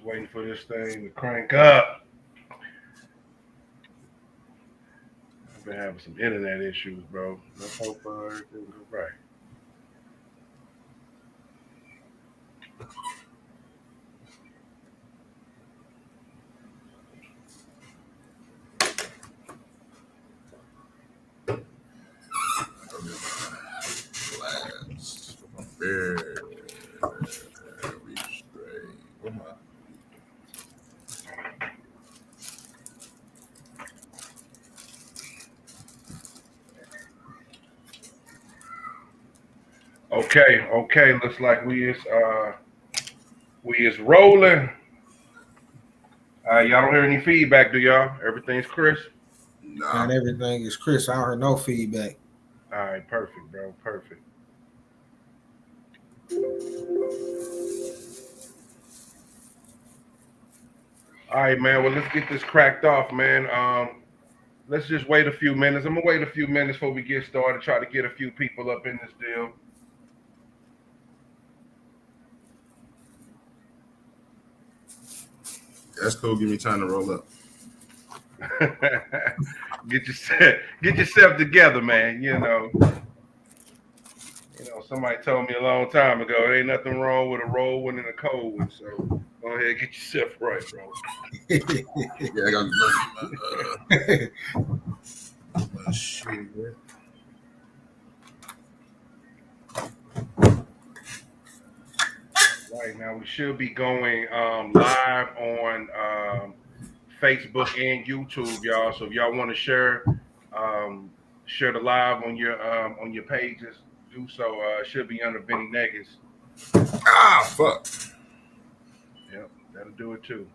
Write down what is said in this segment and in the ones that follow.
waiting for this thing to crank up. I've been having some internet issues, bro. Let's hope everything go right. Very straight. What am I? Okay. Looks like we is rolling. Y'all don't hear any feedback, do y'all? Everything's crisp. Nah. And everything is Chris. I don't hear no feedback. All right, perfect, bro. Perfect. All right, man. Well, let's get this cracked off, man. Let's just wait a few minutes. I'm gonna wait a few minutes before we get started. Try to get a few people up in this deal. That's cool. Give me time to roll up. get yourself together, man. Somebody told me a long time ago, there ain't nothing wrong with a roll one and a cold one. So go ahead, get yourself right, bro. Yeah, I got my shit. Right now, we should be going live on Facebook and YouTube, y'all. So if y'all want to share the live on your pages, do so. It should be under Benny Negus. Ah, fuck. Yep, that'll do it too.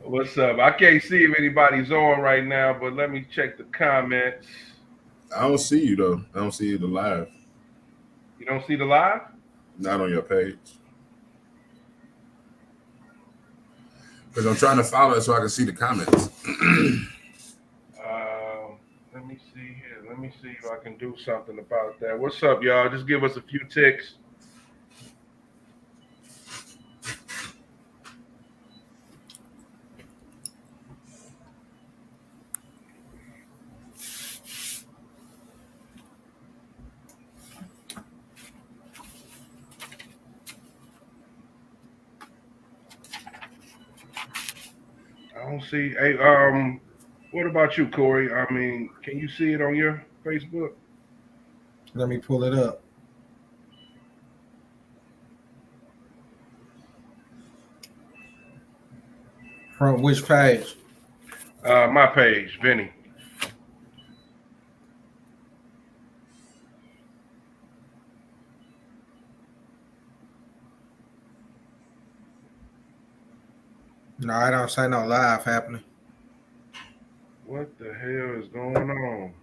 What's up? I can't see if anybody's on right now, but let me check the comments. I don't see you though. I don't see you the live. You don't see the live? Not on your page. Because I'm trying to follow it so I can see the comments. Let me see here. Let me see if I can do something about that. What's up, y'all? Just give us a few ticks. I don't see. Hey, what about you, Corey? I mean, can you see it on your Facebook? Let me pull it up. From which page? My page, Vinny. No, I don't say no live happening. What the hell is going on?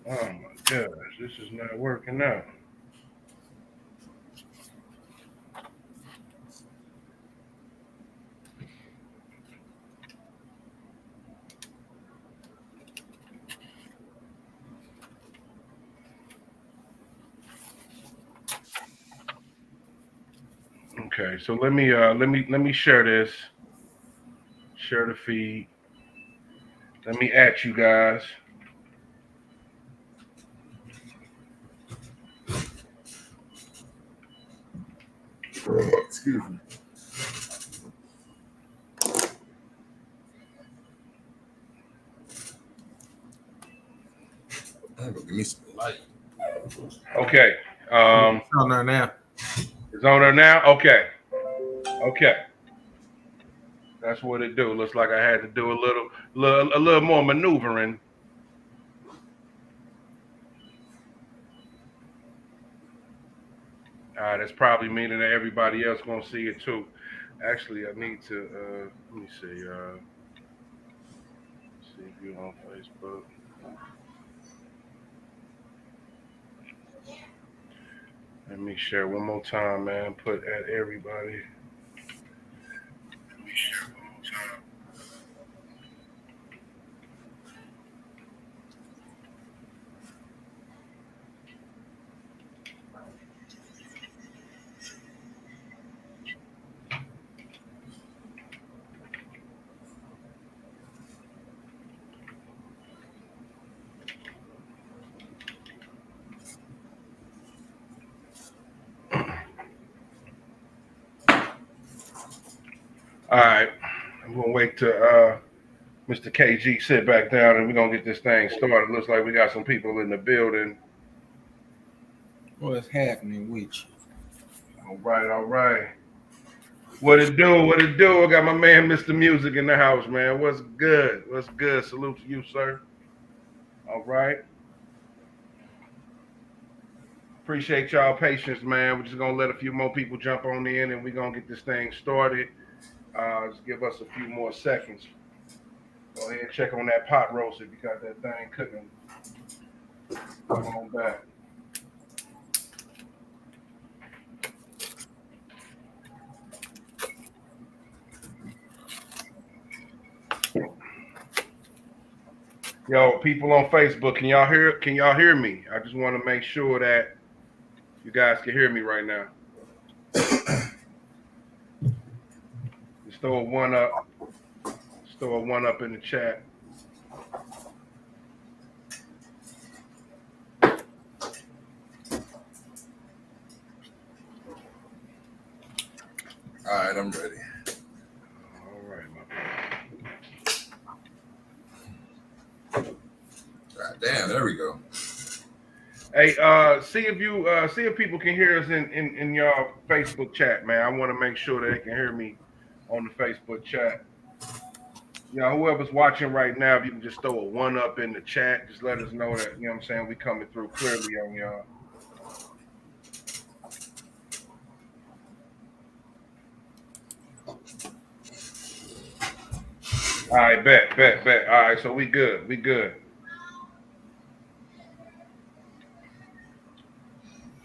Oh my gosh, this is not working out. Okay, so let me share this. Share the feed. Let me at you guys. Excuse me. I'm gonna give me some light. Okay. It's on there now. It's on there now? Okay. That's what it do. Looks like I had to do a little more maneuvering. That's probably meaning that everybody else gonna see it too. Actually, I need to let me see. See if you're on Facebook. Let me share one more time, man. Put at everybody. Let me share one more time. All right, I'm gonna wait till Mr. KG sit back down, and we're gonna get this thing started. Looks like we got some people in the building. What's happening with you? All right, all right. What it do? What it do? I got my man, Mr. Music, in the house, man. What's good? What's good? Salute to you, sir. All right. Appreciate y'all patience, man. We're just gonna let a few more people jump on in, and we're gonna get this thing started. Just give us a few more seconds. Go ahead and check on that pot roast if you got that thing cooking. Come on back. Yo, people on Facebook, can y'all hear? Can y'all hear me? I just want to make sure that you guys can hear me right now. Just throw a one up. Just throw a one up in the chat. All right, I'm ready. All right, my God damn, there we go. Hey, see if people can hear us in your Facebook chat, man. I want to make sure that they can hear me on the Facebook chat. You know, whoever's watching right now, if you can just throw a one up in the chat, just let us know that, you know what I'm saying, we coming through clearly on y'all. All right, bet. All right, so we good.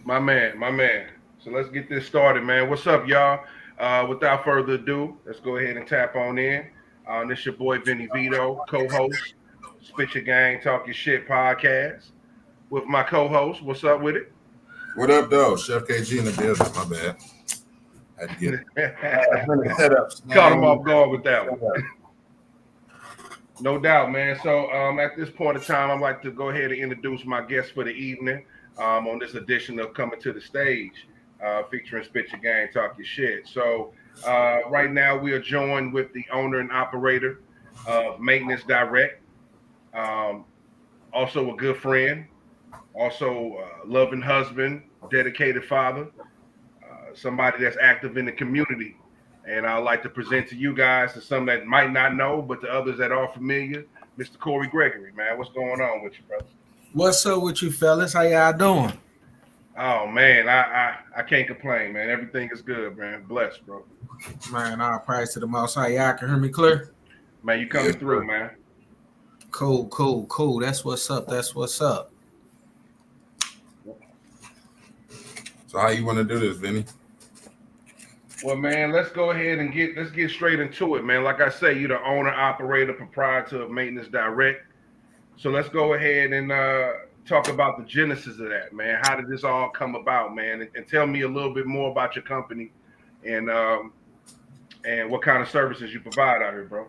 My man. So let's get this started, man. What's up, y'all? Without further ado, let's go ahead and tap on in. This your boy Vinny Vito, co-host, Spit Your Gang, Talk Your Shit podcast. With my co-host, what's up with it? What up, though? Chef KG in the building. My bad. Had to get head up. Caught him off guard with that one. No doubt, man. So at this point in time, I'd like to go ahead and introduce my guest for the evening on this edition of Coming to the Stage, featuring Spit Your Gang, Talk Your Shit. So right now we are joined with the owner and operator of Maintenance Direct, also a good friend, also a loving husband, dedicated father, somebody that's active in the community. And I'd like to present to you guys, to some that might not know, but to others that are familiar, Mr. Gregory, man. What's going on with you, brother? What's up with you, fellas? How y'all doing? Oh, man, I can't complain, man. Everything is good, man. Blessed, bro. Man, all praise to the Most High. Y'all can hear me clear? Man, you coming through, man. Cool. That's what's up. So how you want to do this, Vinny? Well, man, let's go ahead and let's get straight into it, man. Like I say, you're the owner, operator, proprietor of Maintenance Direct. So let's go ahead and talk about the genesis of that, man. How did this all come about, man? And tell me a little bit more about your company and what kind of services you provide out here, bro.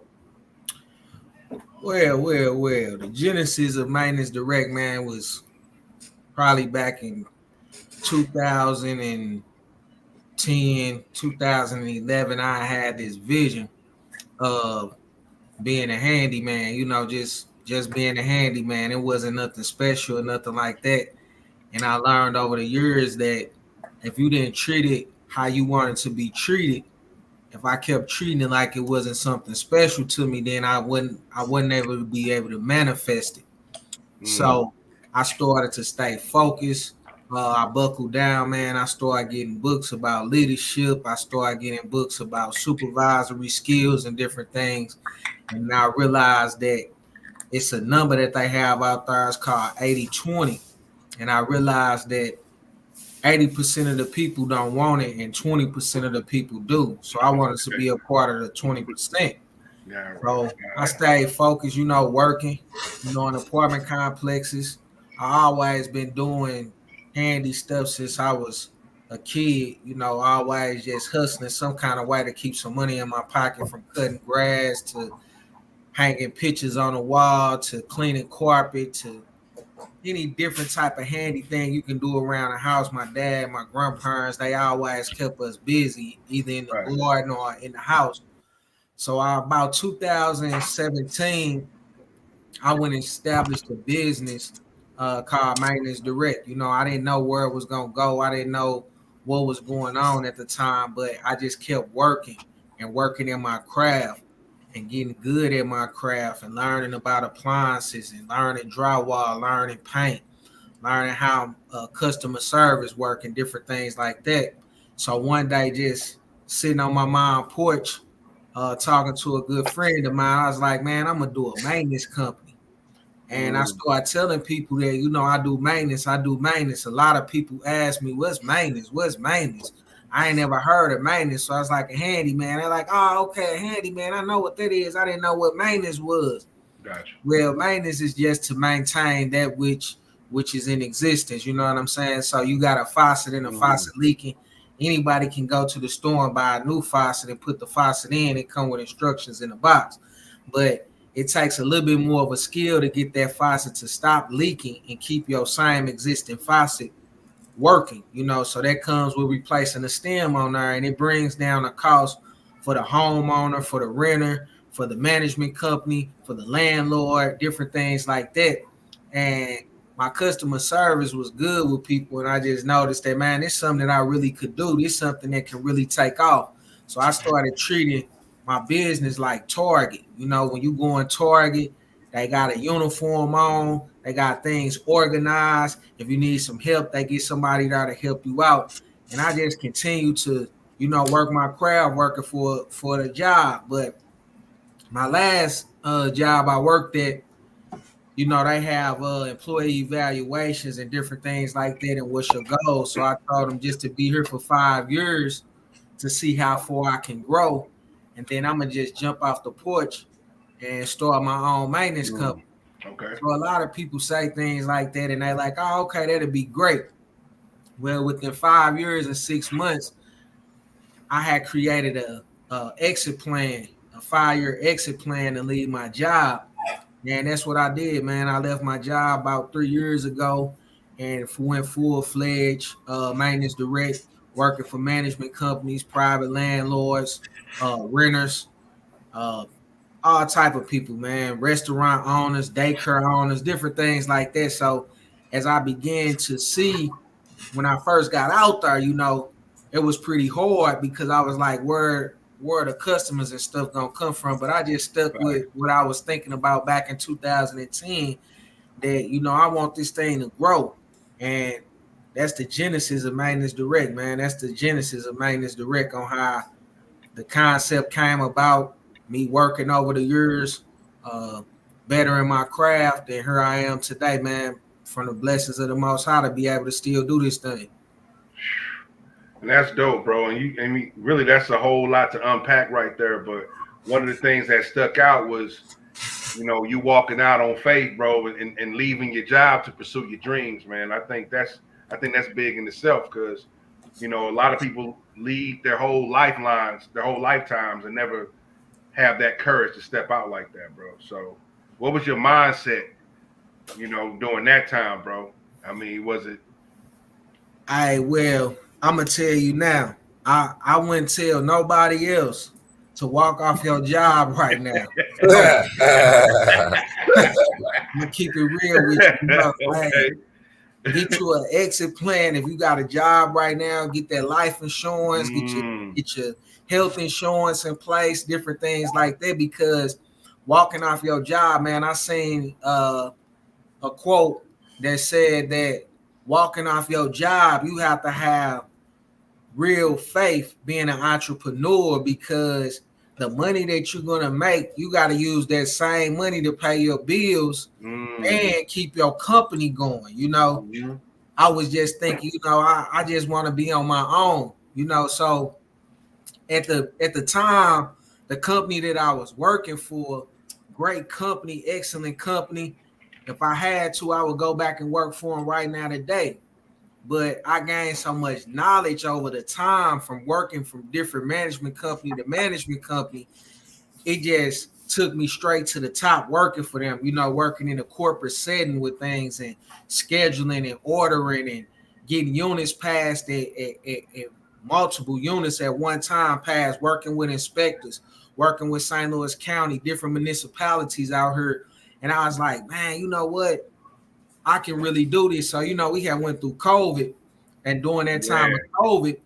Well. The genesis of Maintenance Direct, man, was probably back in 2010, 2011. I had this vision of being a handyman, you know, just being a handyman. It wasn't nothing special or nothing like that. And I learned over the years that if you didn't treat it how you wanted to be treated, if I kept treating it like it wasn't something special to me, then I wouldn't able to be able to manifest it. Mm, So I started to stay focused. I buckled down, man. I started getting books about leadership. I started getting books about supervisory skills and different things. And I realized that it's a number that they have out there. It's called 80/20. And I realized that 80% of the people don't want it and 20% of the people do. So I wanted to okay. be a part of the 20%. Yeah, right. So I stayed focused, working, in apartment complexes. I always been doing handy stuff since I was a kid, always just hustling some kind of way to keep some money in my pocket, from cutting grass to hanging pictures on the wall to cleaning carpet to any different type of handy thing you can do around the house. My dad, my grandparents, they always kept us busy, either in the Right. garden or in the house. So about 2017, I went and established a business called Maintenance Direct. I didn't know where it was gonna go. I didn't know what was going on at the time, but I just kept working and working in my craft and getting good at my craft and learning about appliances and learning drywall, learning paint, learning how customer service work and different things like that. So one day, just sitting on my mom's porch, talking to a good friend of mine, I was like, man, I'm gonna do a maintenance company. And I Mm, started telling people that, I do maintenance. I do maintenance. A lot of people ask me, what's maintenance? What's maintenance? I ain't never heard of maintenance. So I was like, a handyman. They're like, oh, okay, a handyman. I know what that is. I didn't know what maintenance was. gotcha. Well, maintenance is just to maintain that which is in existence. You know what I'm saying? So you got a faucet and a Mm, faucet leaking. Anybody can go to the store and buy a new faucet and put the faucet in. It come with instructions in the box, but it takes a little bit more of a skill to get that faucet to stop leaking and keep your same existing faucet working, so that comes with replacing the stem on there, and it brings down the cost for the homeowner, for the renter, for the management company, for the landlord, different things like that. And my customer service was good with people, and I just noticed that, man, it's something that I really could do. This something that can really take off. So I started treating my business like Target. When you go in Target, they got a uniform on. They got things organized. If you need some help, they get somebody there to help you out. And I just continue to, work my craft, working for the job. But my last job I worked at, they have employee evaluations and different things like that. And what's your goal? So I told them just to be here for 5 years to see how far I can grow. And then I'm gonna just jump off the porch and start my own maintenance mm, company. okay. So a lot of people say things like that, and they like, oh, okay, that'd be great. Well, within 5 years and 6 months, I had created a exit plan, a 5-year exit plan to leave my job. And that's what I did, man. I left my job about 3 years ago and went full-fledged maintenance direct, working for management companies, private landlords, renters, uh, all type of people, man, restaurant owners, daycare owners, different things like that. So as I began to see when I first got out there, it was pretty hard because I was like, where are the customers and stuff gonna come from? But I just stuck Right. with what I was thinking about back in 2010, that I want this thing to grow. And that's the genesis of Maintenance Direct, man. That's the genesis of Maintenance Direct, on how the concept came about, me working over the years, uh, bettering my craft, and here I am today, man, from the blessings of the Most High to be able to still do this thing. And that's dope, bro. And really, that's a whole lot to unpack right there. But one of the things that stuck out was, you walking out on faith, bro, and leaving your job to pursue your dreams, man. I think that's big in itself, because a lot of people lead their whole lifelines, their whole lifetimes, and never have that courage to step out like that, bro. So, what was your mindset, during that time, bro? I mean, was it? Well, I'm gonna tell you now. I wouldn't tell nobody else to walk off your job right now. I'm gonna keep it real with you. Hey, Okay. Get you an exit plan. If you got a job right now, get that life insurance, get your health insurance in place, different things like that. Because walking off your job, man, I seen a quote that said that walking off your job, you have to have real faith being an entrepreneur, because the money that you're gonna make, you got to use that same money to pay your bills and keep your company going. I was just thinking, I just want to be on my own, So at the time, the company that I was working for, great company, excellent company. If I had to, I would go back and work for them right now today. But I gained so much knowledge over the time from working from different management company to management company. It just took me straight to the top working for them, working in a corporate setting with things and scheduling and ordering and getting units passed at multiple units at one time passed, working with inspectors, working with St. Louis County, different municipalities out here. And I was like, man, you know what? I can really do this. So, we had went through COVID, and during that time of COVID,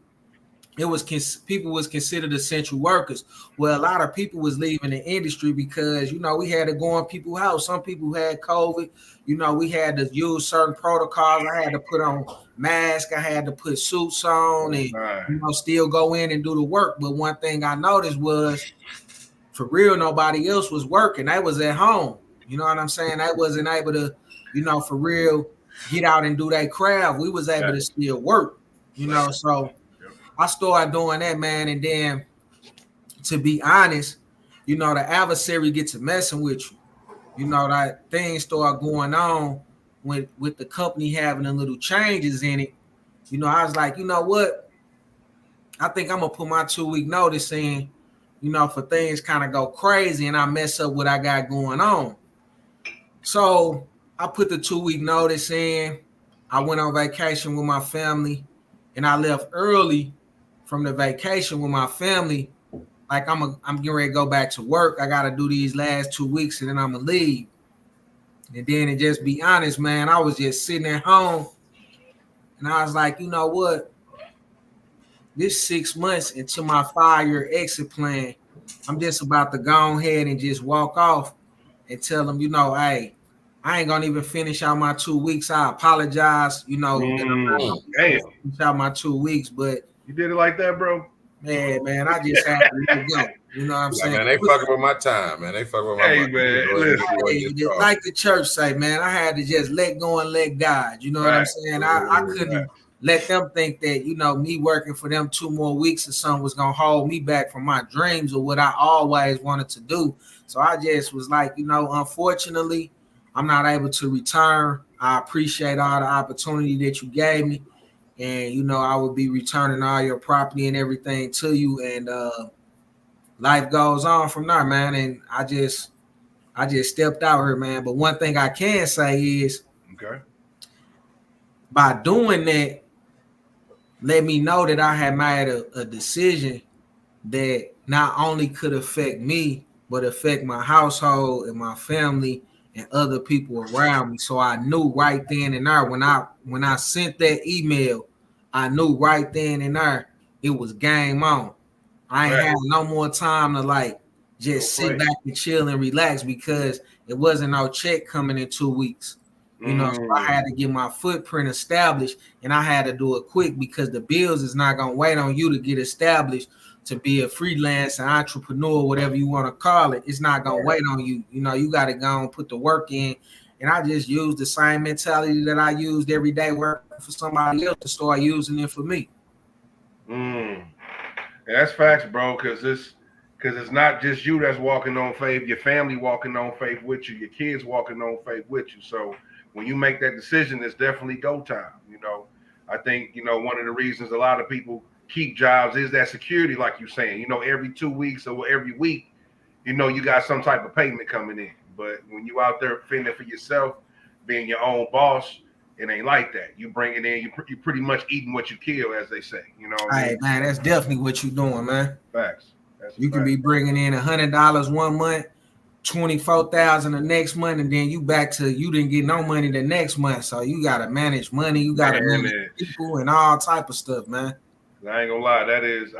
it was people was considered essential workers. Well, a lot of people was leaving the industry because, we had to go in people's house. Some people had COVID, we had to use certain protocols. I had to put on masks. I had to put suits on and, still go in and do the work. But one thing I noticed was, for real, nobody else was working. They was at home. You know what I'm saying? I wasn't able to, for real, get out and do that craft. We was able to still work, so I started doing that, man. And then, to be honest, the adversary gets to messing with you. That things start going on with the company having a little changes in it. I was like, you know what? I think I'm gonna put my 2-week notice in, for things kind of go crazy and I mess up what I got going on. So I put the 2-week notice in. I went on vacation with my family, and I left early from the vacation with my family. Like I'm getting ready to go back to work. I got to do these last 2 weeks, and then I'm gonna leave. And then, to just be honest, man, I was just sitting at home, and I was like, you know what? This 6 months into my 5-year exit plan, I'm just about to go ahead and just walk off and tell them, hey, I ain't gonna even finish out my 2 weeks. I apologize, that I'm not gonna finish out my 2 weeks, but you did it like that, bro. Man, I just had to let go. You know what I'm saying? Man, they fucking with my time, man. They fucking with my money. Man, like the church say, man, I had to just let go and let God. You know what I'm saying? I couldn't let them think that, me working for them 2 more weeks or something was gonna hold me back from my dreams or what I always wanted to do. So I just was like, unfortunately, I'm not able to return. I appreciate all the opportunity that you gave me. And, I will be returning all your property and everything to you. And life goes on from there, man. And I just stepped out here, man. But one thing I can say is, by doing that, let me know that I had made a decision that not only could affect me, but affect my household and my family and other people around me. So I knew right then and there, when I sent that email, I knew right then and there it was game on. I ain't had no more time to just sit back and chill and relax, because it wasn't no check coming in 2 weeks. So I had to get my footprint established, and I had to do it quick, because the bills is not gonna wait on you to get established to be a freelance, an entrepreneur, whatever you want to call it. It's not gonna wait on you. You got to go and put the work in. And I just used the same mentality that I used every day working for somebody else to start using it for me. And that's facts, bro. Because it's not just you that's walking on faith. Your family walking on faith with you. Your kids walking on faith with you. So when you make that decision, it's definitely go time. I think one of the reasons a lot of people keep jobs is that security, like you're saying. Every 2 weeks or every week, you got some type of payment coming in. But when you out there fending for yourself, being your own boss, it ain't like that. You bring it in, you pretty much eating what you kill, as they say. Hey, man, that's definitely what you doing, man. Facts. You can be bringing in $100 1 month, $24,000 the next month, and then you back to you didn't get no money the next month. So you gotta manage money, you gotta manage people and all type of stuff, man. I ain't gonna lie,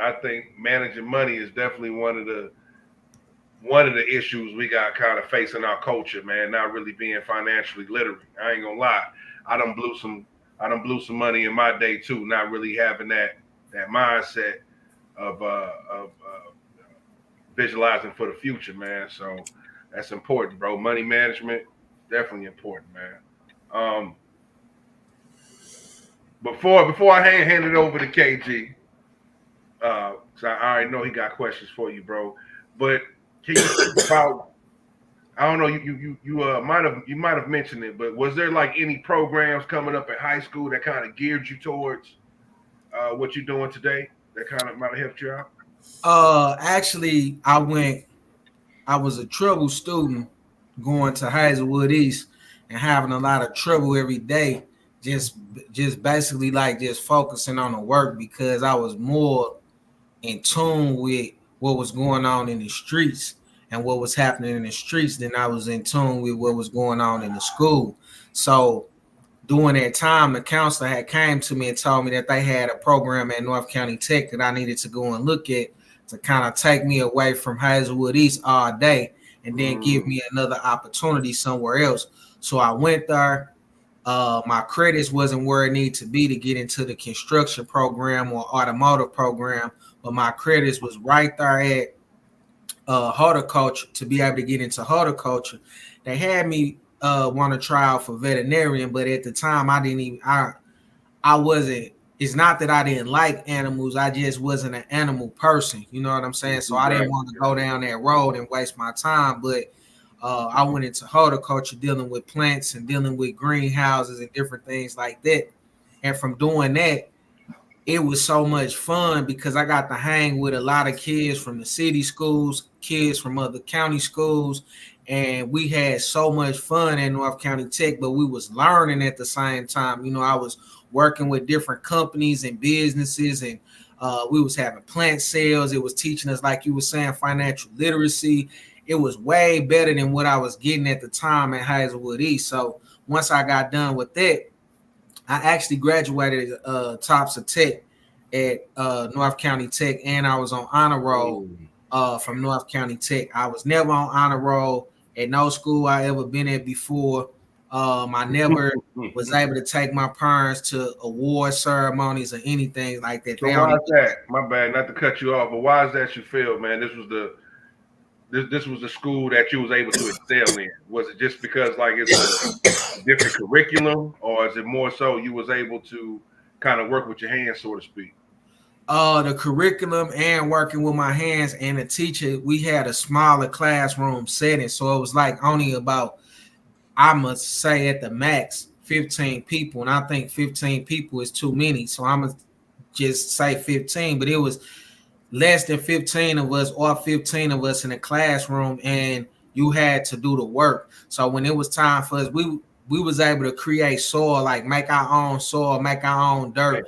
I think managing money is definitely one of the issues we got kind of facing our culture, man. Not really being financially literate. I ain't gonna lie. I done blew some money in my day too, not really having that mindset of visualizing for the future, man. So that's important, bro. Money management, definitely important, man. Before I hand it over to KG, because I already know he got questions for you, bro. But can you speak about? I don't know. You might have mentioned it, but was there like any programs coming up in high school that kind of geared you towards what you're doing today? That kind of might have helped you out. Actually, I was a trouble student going to Hazelwood East and having a lot of trouble every day. Just basically like just focusing on the work because I was more in tune with what was going on in the streets and what was happening in the streets than I was in tune with what was going on in the school. So during that time, the counselor had came to me and told me that they had a program at North County Tech that I needed to go and look at to kind of take me away from Hazelwood East all day and then give me another opportunity somewhere else. So I went there. My credits wasn't where it needed to be to get into the construction program or automotive program, but my credits was right there at horticulture to be able to get into horticulture. They had me want to try out for veterinarian, but at the time I wasn't. It's not that I didn't like animals. I just wasn't an animal person. You know what I'm saying? So I didn't want to go down that road and waste my time. But I went into horticulture, dealing with plants and dealing with greenhouses and different things like that. And from doing that, it was so much fun because I got to hang with a lot of kids from the city schools, kids from other county schools, and we had so much fun at North County Tech, but we was learning at the same time. You know, I was working with different companies and businesses, and we was having plant sales. It was teaching us, like you were saying, financial literacy. It was way better than what I was getting at the time at Hazelwood East. So once I got done with that, I actually graduated tops of tech at North County Tech, and I was on honor roll from North County Tech. I was never on honor roll at no school I ever been at before. I never was able to take my parents to award ceremonies or anything like that. So why is that? My bad, not to cut you off, but why is that you feel, man? This was the school that you was able to excel in. Was it just because like it's a different curriculum, or is it more so you was able to kind of work with your hands, so to speak? The curriculum and working with my hands and the teacher, we had a smaller classroom setting. So it was like only about, I must say at the max, 15 people. And I think 15 people is too many. So I'm going to just say 15, but it was less than 15 of us or 15 of us in the classroom, and you had to do the work. So when it was time for us, we was able to create soil, like make our own soil, make our own dirt,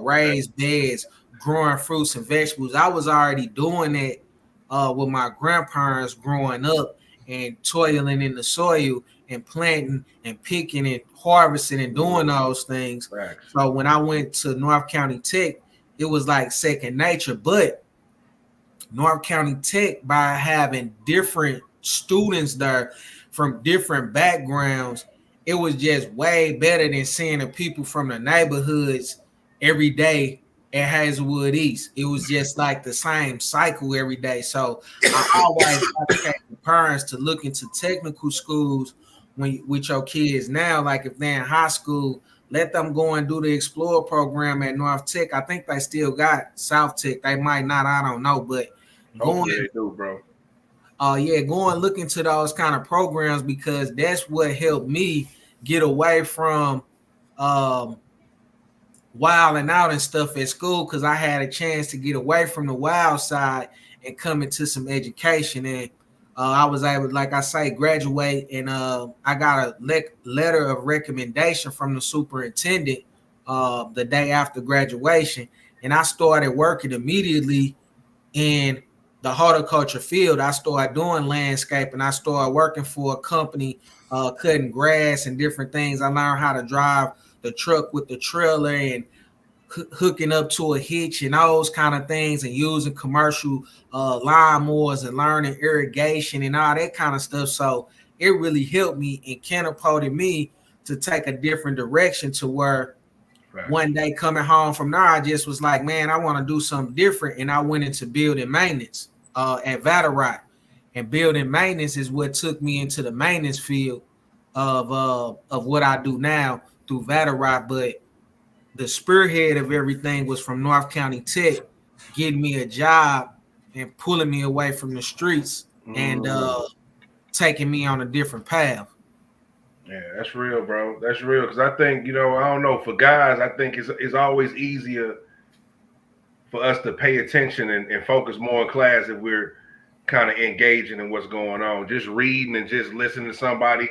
raise beds, growing fruits and vegetables. I was already doing it with my grandparents growing up and toiling in the soil and planting and picking and harvesting and doing those things. Right. So when I went to North County Tech, it was like second nature. But North County Tech, by having different students there from different backgrounds, it was just way better than seeing the people from the neighborhoods every day at Hazelwood East. It was just like the same cycle every day. So I always advocate the parents to look into technical schools with your kids now. Like if they're in high school, let them go and do the Explore program at North Tech. I think they still got South Tech. They might not, I don't know, but hopefully they do, bro. Go and look into those kind of programs because that's what helped me get away from wilding out and stuff at school, because I had a chance to get away from the wild side and come into some education. And I was able, like I say, graduate, and I got a letter of recommendation from the superintendent the day after graduation, and I started working immediately. And the horticulture field, I started doing landscaping. I started working for a company, cutting grass and different things. I learned how to drive the truck with the trailer and hooking up to a hitch and all those kind of things, and using commercial lawnmowers and learning irrigation and all that kind of stuff. So it really helped me and catapulted me to take a different direction, to where one day coming home from there, I just was like, man, I want to do something different. And I went into building maintenance at Vatterott. And building maintenance is what took me into the maintenance field of what I do now through Vatterott. But the spearhead of everything was from North County Tech, getting me a job and pulling me away from the streets and taking me on a different path. Yeah, that's real, bro. That's real. Because I think, I don't know, for guys, I think it's always easier for us to pay attention and focus more in class if we're kind of engaging in what's going on. Just reading and just listening to somebody,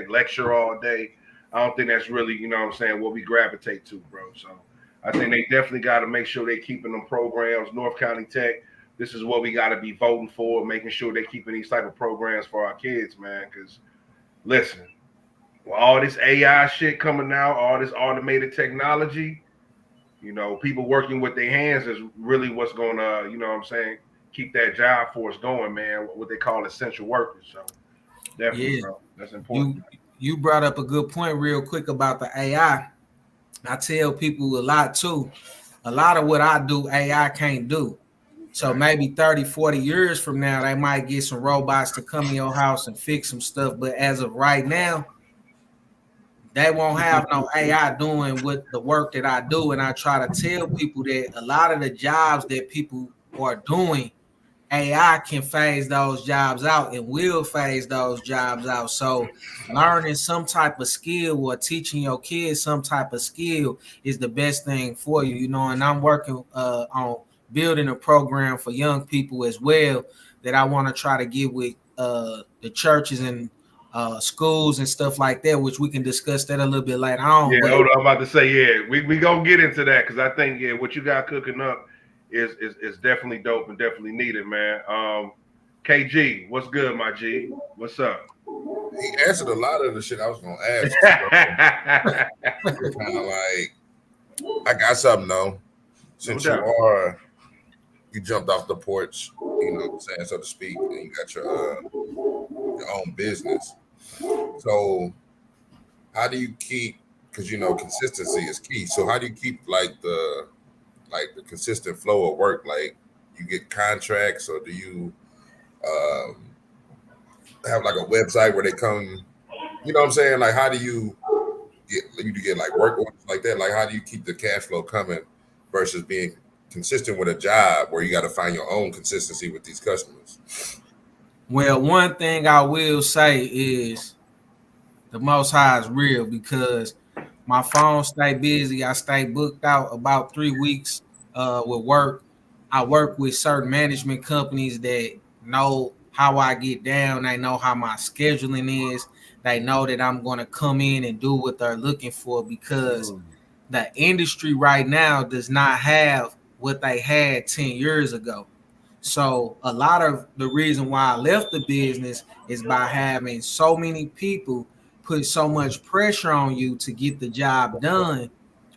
lecture all day. I don't think that's really, what we gravitate to, bro. So I think they definitely got to make sure they're keeping them programs. North County Tech, this is what we got to be voting for, making sure they're keeping these type of programs for our kids, man. Because listen, with all this AI shit coming out, all this automated technology, people working with their hands is really what's going to, keep that job force going, man, what they call essential workers. So definitely, bro, that's important. You brought up a good point real quick about the AI. I tell people a lot too. A lot of what I do, AI can't do. So maybe 30, 40 years from now, they might get some robots to come in your house and fix some stuff. But as of right now, they won't have no AI doing what the work that I do. And I try to tell people that a lot of the jobs that people are doing, AI can phase those jobs out and will phase those jobs out. So learning some type of skill or teaching your kids some type of skill is the best thing for you, and I'm working on building a program for young people as well that I want to try to get with the churches and schools and stuff like that, which we can discuss that a little bit later on. Yeah, hold on, I'm about to say, we gonna get into that, because I think what you got cooking up is definitely dope and definitely needed, man. KG, what's good, my G? What's up? He answered a lot of the shit I was gonna ask. It's kind of like, I got something though. Since you jumped off the porch, so to speak, and you got your own business. So how do you keep, because consistency is key. So how do you keep the consistent flow of work? Like, you get contracts, or do you have like a website where they come, what I'm saying? Like, how do you get like work orders like that? Like, how do you keep the cash flow coming versus being consistent with a job where you got to find your own consistency with these customers? Well, one thing I will say is the Most High is real, because my phone stay busy. I stay booked out about 3 weeks with work. I work with certain management companies that know how I get down. They know how my scheduling is. They know that I'm going to come in and do what they're looking for, because the industry right now does not have what they had 10 years ago. So a lot of the reason why I left the business is by having so many people put so much pressure on you to get the job done.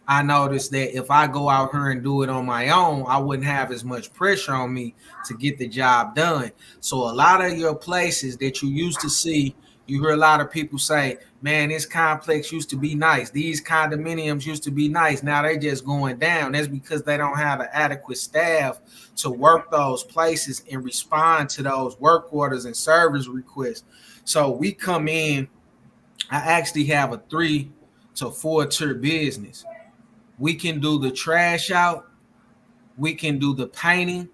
I noticed that if I go out here and do it on my own, I wouldn't have as much pressure on me to get the job done. So a lot of your places that you used to see, you hear a lot of people say, man, this complex used to be nice. These condominiums used to be nice. Now they just going down. That's because they don't have an adequate staff to work those places and respond to those work orders and service requests. So we come in, I actually have a 3 to 4 tier business. We can do the trash out, we can do the painting,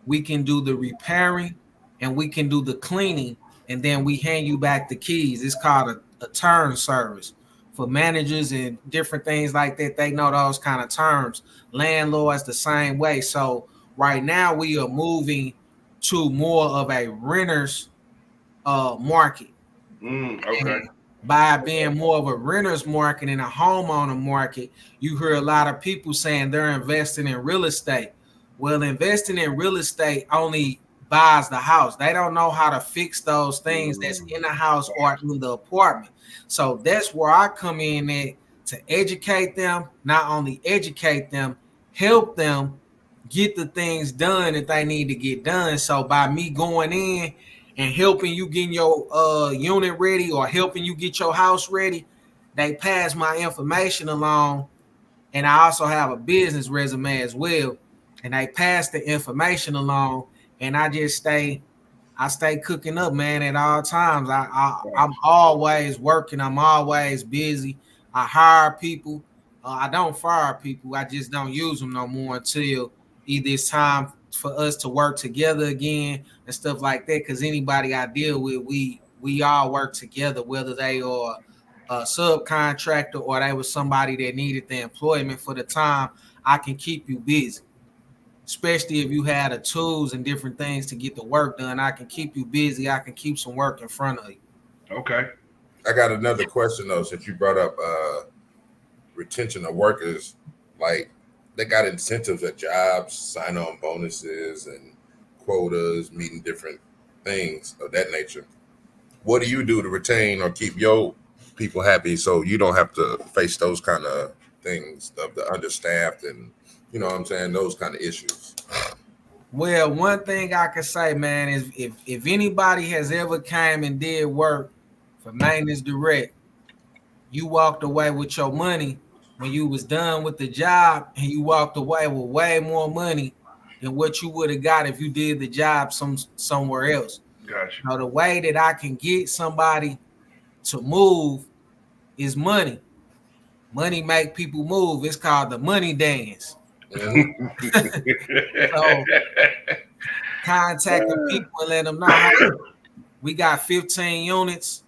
we can do the repairing, and we can do the cleaning, and then we hand you back the keys. It's called a turn service. For managers and different things like that, they know those kind of terms. Landlords the same way. So right now we are moving to more of a renter's market. Okay. And by being more of a renter's market and a homeowner market, you hear a lot of people saying they're investing in real estate. Well, investing in real estate only buys the house. They don't know how to fix those things that's in the house or in the apartment. So that's where I come in at to educate them, not only educate them, help them get the things done that they need to get done. So by me going in and helping you getting your unit ready or helping you get your house ready, they pass my information along. And I also have a business resume as well. And they pass the information along, and I stay cooking up, man, at all times. I'm always working. I'm always busy. I hire people. I don't fire people. I just don't use them no more until either it's time for us to work together again and stuff like that. Because anybody I deal with, we all work together, whether they are a subcontractor or they was somebody that needed the employment for the time. I can keep you busy, especially if you had the tools and different things to get the work done. I can keep you busy. I can keep some work in front of you. Okay. I got another question though, since you brought up retention of workers. Like, they got incentives at jobs, sign-on bonuses and quotas, meeting different things of that nature. What do you do to retain or keep your people happy so you don't have to face those kind of things of the understaffed and, you know what I'm saying, those kind of issues? Well, one thing I can say, man, is if anybody has ever came and did work for Maintenance Direct, you walked away with your money when you was done with the job, and you walked away with way more money than what you would have got if you did the job somewhere else. Gotcha. Now, the way that I can get somebody to move is money. Money make people move. It's called the money dance. So contact the people and let them know, hey, we got 15 units.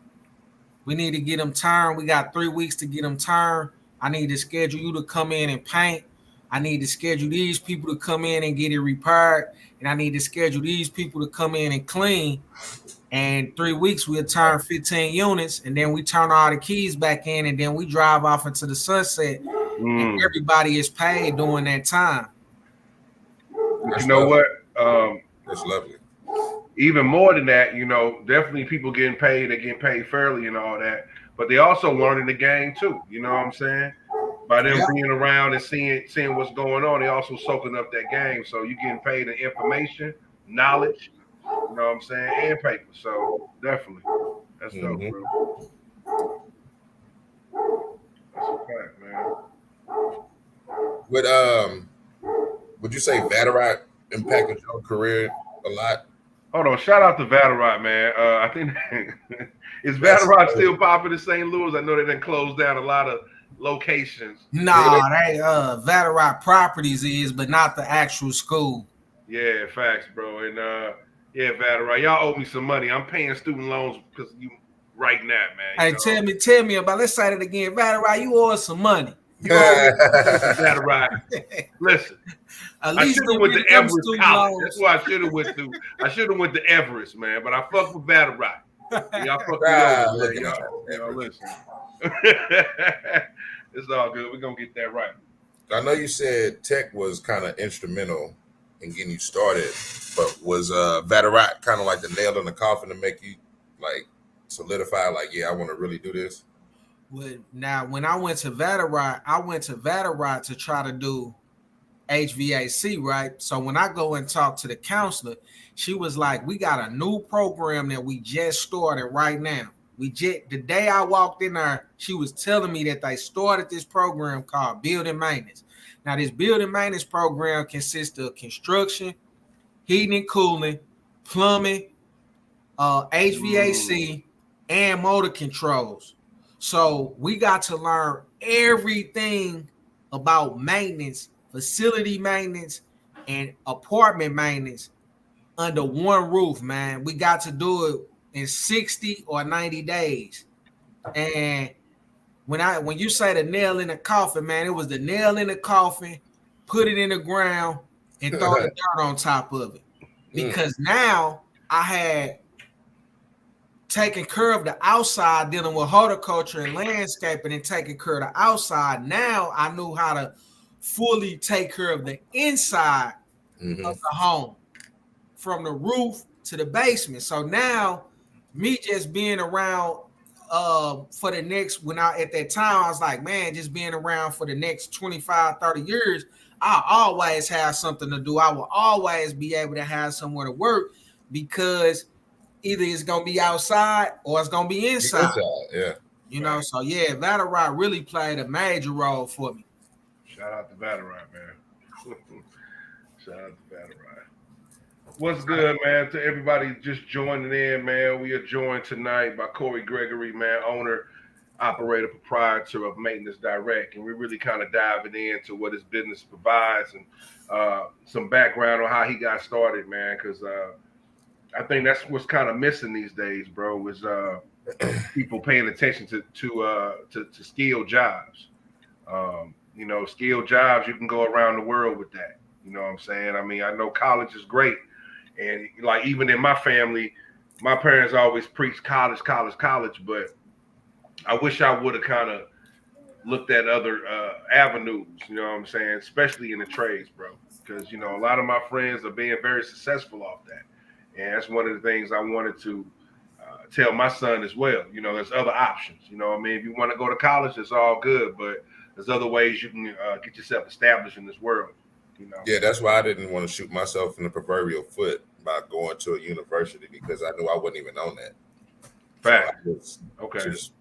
We need to get them turned. We got 3 weeks to get them turned. I need to schedule you to come in and paint. I need to schedule these people to come in and get it repaired. And I need to schedule these people to come in and clean. And 3 weeks, we'll turn 15 units. And then we turn all the keys back in. And then we drive off into the sunset. And everybody is paid during that time. But you know what? That's lovely. Even more than that, you know, definitely people getting paid, they're getting paid fairly and all that. But they also learning the game too. You know what I'm saying? By them being around and seeing what's going on, they also soaking up that game. So you getting paid in information, knowledge, you know what I'm saying, and paper. So definitely, that's dope, bro. That's a fact, man. Would you say Vatterott impacted your career a lot? Hold on, shout out to Vatterott, man. I think is Vatterott still popping in St. Louis? I know they done closed down a lot of locations. Nah, they Vatterott Properties is, but not the actual school. Yeah, facts, bro. And yeah, Vatterott, y'all owe me some money. I'm paying student loans because you right now, man. Hey, tell me about. Let's say that again, Vatterott. You owe us some money. You Vatterott. Listen. I should have went to Everest College. That's why I should have went to. I should have went to Everest, man. But I fuck with Vatterott. Y'all fuck me over, y'all. You know, listen. It's all good. We're gonna get that right. I know you said tech was kind of instrumental in getting you started, but was Vatterott kind of like the nail in the coffin to make you like solidify, like, yeah, I want to really do this? Well, now when I went to Vatterott to try to do HVAC, right? So when I go and talk to the counselor, she was like, we got a new program that we just started right now. The day I walked in there, she was telling me that they started this program called building maintenance. Now, this building maintenance program consists of construction, heating and cooling, plumbing, HVAC, and motor controls. So we got to learn everything about maintenance, facility maintenance, and apartment maintenance under one roof, man. We got to do it in 60 or 90 days. And when you say the nail in the coffin, man, it was the nail in the coffin, put it in the ground, and throw the dirt on top of it. Because now I had taken care of the outside, dealing with horticulture and landscaping and taking care of the outside. Now I knew how to fully take care of the inside of the home, from the roof to the basement. So now, me just being around for the next, when I at that time, I was like, man, just being around for the next 25, 30 years, I always have something to do. I will always be able to have somewhere to work, because either it's gonna be outside or it's gonna be inside. Yeah. You know, so yeah, Battle Rock really played a major role for me. Shout out to Battle Rock, man. Shout out to Battle Rock. What's good, man? To everybody just joining in, man. We are joined tonight by Corey Gregory, man, owner, operator, proprietor of Maintenance Direct, and we're really kind of diving into what his business provides and some background on how he got started, man. Because I think that's what's kind of missing these days, bro. Is people paying attention to skilled jobs. You know, skilled jobs, you can go around the world with that. You know what I'm saying? I mean, I know college is great. And like, even in my family, my parents always preached college, but I wish I would have kind of looked at other avenues, you know what I'm saying? Especially in the trades, bro. Because, you know, a lot of my friends are being very successful off that. And that's one of the things I wanted to tell my son as well. You know, there's other options. You know what I mean? If you want to go to college, it's all good, but there's other ways you can get yourself established in this world. You know? Yeah, that's why I didn't want to shoot myself in the proverbial foot by going to a university, because I knew I wouldn't even own that. Fact. So just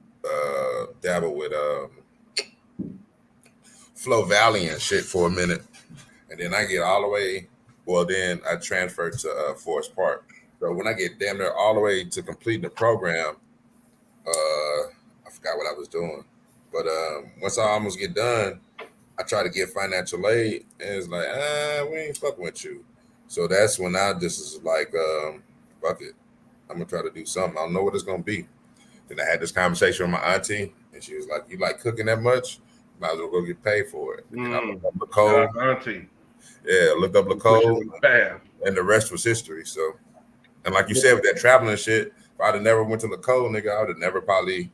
dabble with Flow Valley and shit for a minute, and then I get all the way. Well, then I transferred to Forest Park. So when I get damn near all the way to completing the program, I forgot what I was doing. But once I almost get done, I try to get financial aid, and it's like, we ain't fucking with you. So that's when I just is like, fuck it. I'm going to try to do something. I don't know what it's going to be. Then I had this conversation with my auntie, and she was like, you like cooking that much? Might as well go get paid for it. And I looked up Nicole. Auntie. Yeah, looked up Nicole, and the rest was history. So, and like you said, with that traveling shit, if I'd have never went to Nicole, nigga, I would have never probably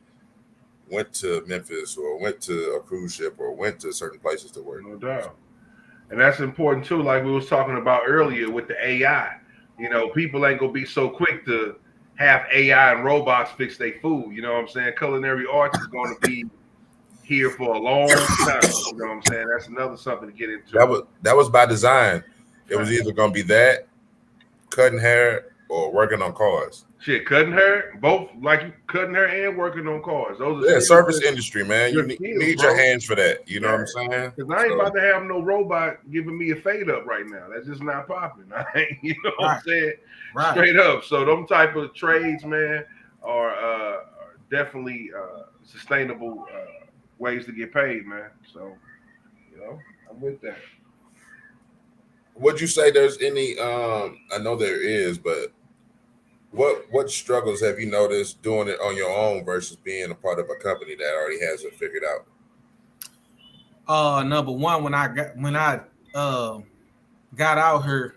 went to Memphis or went to a cruise ship or went to certain places to work. No doubt. And that's important too, like we was talking about earlier with the AI. You know, people ain't gonna be so quick to have AI and robots fix their food. You know what I'm saying? Culinary arts is gonna be here for a long time. You know what I'm saying? That's another something to get into. That was by design. It was either gonna be that, cutting hair, or working on cars. Shit, cutting hair, both, like cutting hair and working on cars. Those are service industry, man. You need your hands for that. You know what I'm saying? Because I ain't about to have no robot giving me a fade up right now. That's just not popping. You know what I'm saying? Right. Straight up. So them type of trades, man, are definitely sustainable ways to get paid, man. So, you know, I'm with that. Would you say there's any? I know there is, but what struggles have you noticed doing it on your own versus being a part of a company that already has it figured out? Number one, when I got out here,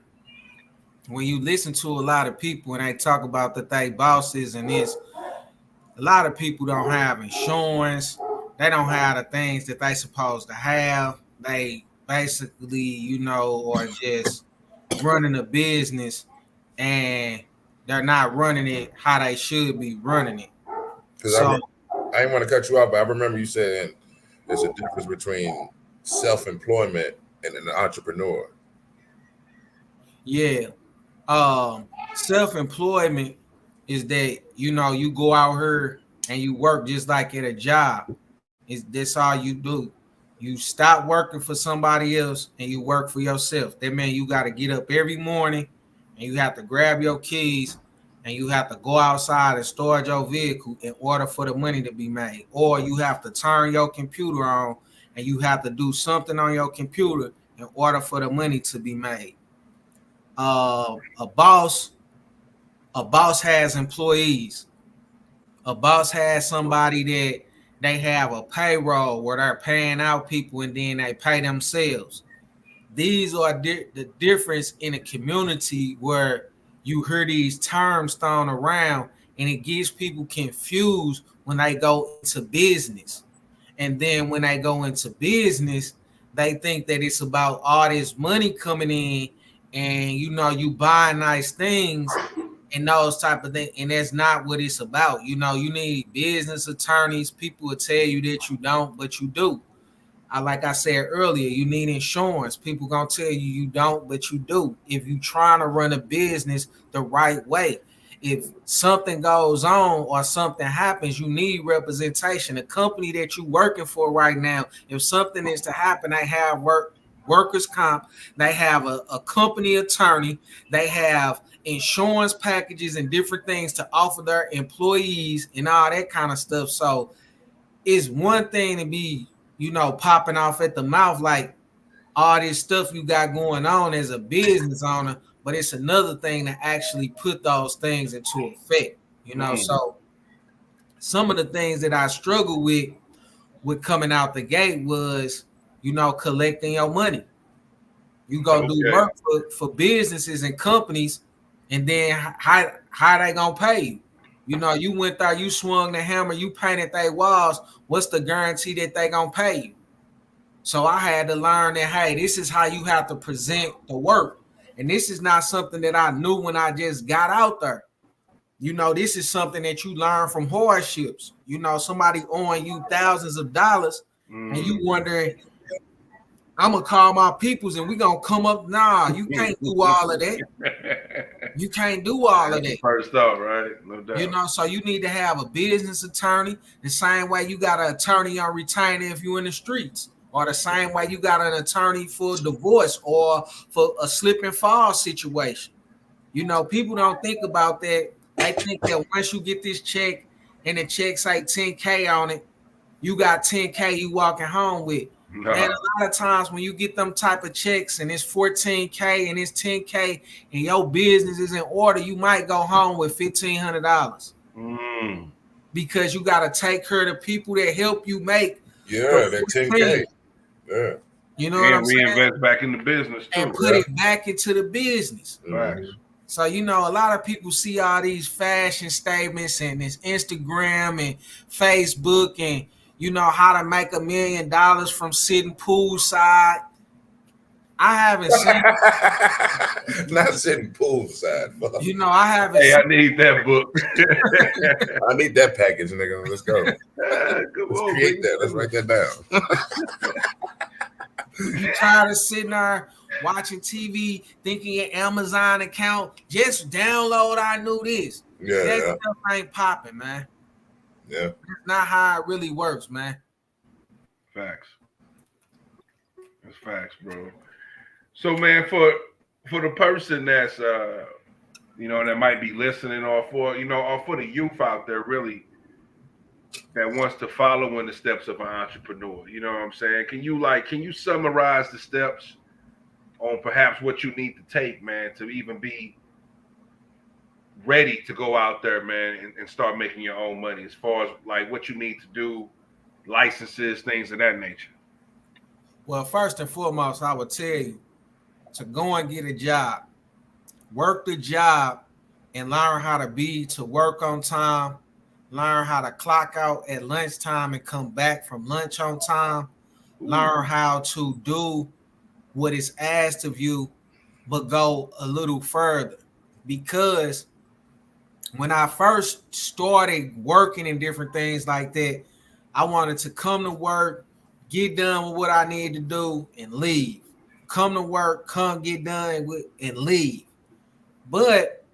when you listen to a lot of people and they talk about that they bosses and this, a lot of people don't have insurance. They don't have the things that they supposed to have. They basically, you know, are just running a business and they're not running it how they should be running it. So, I didn't want to cut you off, but I remember you saying there's a difference between self-employment and an entrepreneur. Yeah. Self-employment is that, you know, you go out here and you work just like at a job. That's all you do. You stop working for somebody else and you work for yourself. That means you got to get up every morning and you have to grab your keys and you have to go outside and start your vehicle in order for the money to be made. Or you have to turn your computer on and you have to do something on your computer in order for the money to be made. A boss has employees. A boss has somebody that they have a payroll where they're paying out people and then they pay themselves. These are the difference in a community where you hear these terms thrown around and it gets people confused when they go into business. And then when they go into business, they think that it's about all this money coming in and you buy nice things and those type of things, and that's not what it's about. You need business attorneys. People will tell you that you don't, but you do. Like I said earlier, you need insurance. People gonna tell you don't, but you do. If you trying to run a business the right way, if something goes on or something happens, you need representation. The company that you working for right now, if something is to happen, they have workers comp, they have a company attorney, they have insurance packages and different things to offer their employees and all that kind of stuff. So it's one thing to be popping off at the mouth like all this stuff you got going on as a business owner, but it's another thing to actually put those things into effect. So some of the things that I struggled with coming out the gate was collecting your money. You go do work for businesses and companies, and then how they gonna pay you? You went there, you swung the hammer, you painted their walls. What's the guarantee that they gonna pay you? So I had to learn that, hey, this is how you have to present the work. And this is not something that I knew when I just got out there. This is something that you learn from hardships. Somebody owing you thousands of dollars, and you wondering, I'm gonna call my peoples and we gonna come up. Nah, you can't do all of that. You can't do all of that. First off, right? No doubt. So you need to have a business attorney the same way you got an attorney on retainer if you're in the streets, or the same way you got an attorney for divorce or for a slip and fall situation. People don't think about that. They think that once you get this check and the check say 10K on it, you got 10K you walking home with. No. And a lot of times when you get them type of checks and it's 14K and it's 10K and your business is in order, you might go home with $1,500 because you got to take care of the people that help you make. That 10K. Yeah. What I'm saying? Reinvest back in the business too, and put it back into the business. Right. So, a lot of people see all these fashion statements and this Instagram and Facebook and, how to make $1 million from sitting poolside. I haven't seen not sitting poolside. I haven't. Hey, I need that book. I need that package, nigga. Let's go. Let's create that. Let's write that down. You tired of sitting there watching TV, thinking your Amazon account, just download I knew this. That stuff ain't popping, man. Yeah. That's not how it really works, man. Facts. That's facts, bro. So, man, for the person that's that might be listening, or for the youth out there really that wants to follow in the steps of an entrepreneur, you know what I'm saying? Can you summarize the steps on perhaps what you need to take, man, to even be ready to go out there, man, and start making your own money, as far as like what you need to do, licenses, things of that nature? Well, first and foremost, I would tell you to go and get a job, work the job, and learn how to work on time, learn how to clock out at lunchtime and come back from lunch on time, learn how to do what is asked of you, but go a little further. Because when I first started working in different things like that, I wanted to come to work, get done with what I need to do, and leave. Come to work, come get done with, and leave. But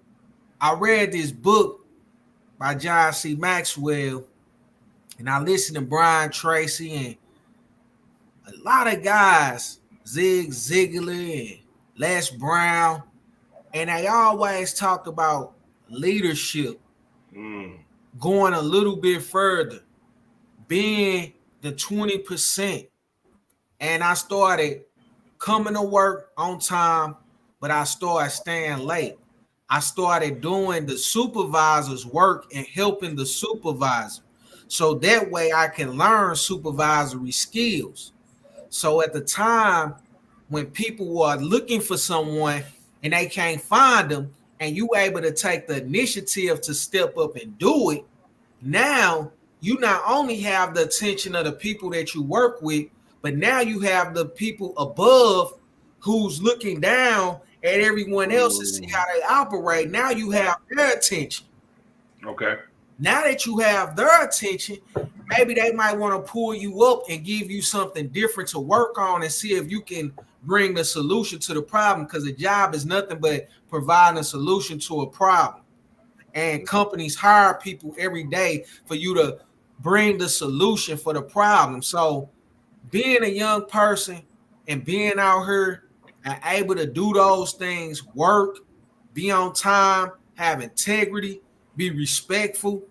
I read this book by John C. Maxwell, and I listened to Brian Tracy and a lot of guys, Zig Ziglar and Les Brown, and they always talked about leadership, going a little bit further, being the 20%. And I started coming to work on time, but I started staying late. I started doing the supervisor's work and helping the supervisor. So that way I can learn supervisory skills. So at the time when people were looking for someone and they can't find them, and you able to take the initiative to step up and do it, now you not only have the attention of the people that you work with, but now you have the people above who's looking down at everyone else and see how they operate. Now you have their attention. Okay. Now that you have their attention, maybe they might want to pull you up and give you something different to work on and see if you can bring the solution to the problem, because a job is nothing but providing a solution to a problem. And companies hire people every day for you to bring the solution for the problem. So being a young person and being out here and able to do those things, work, be on time, have integrity, be respectful.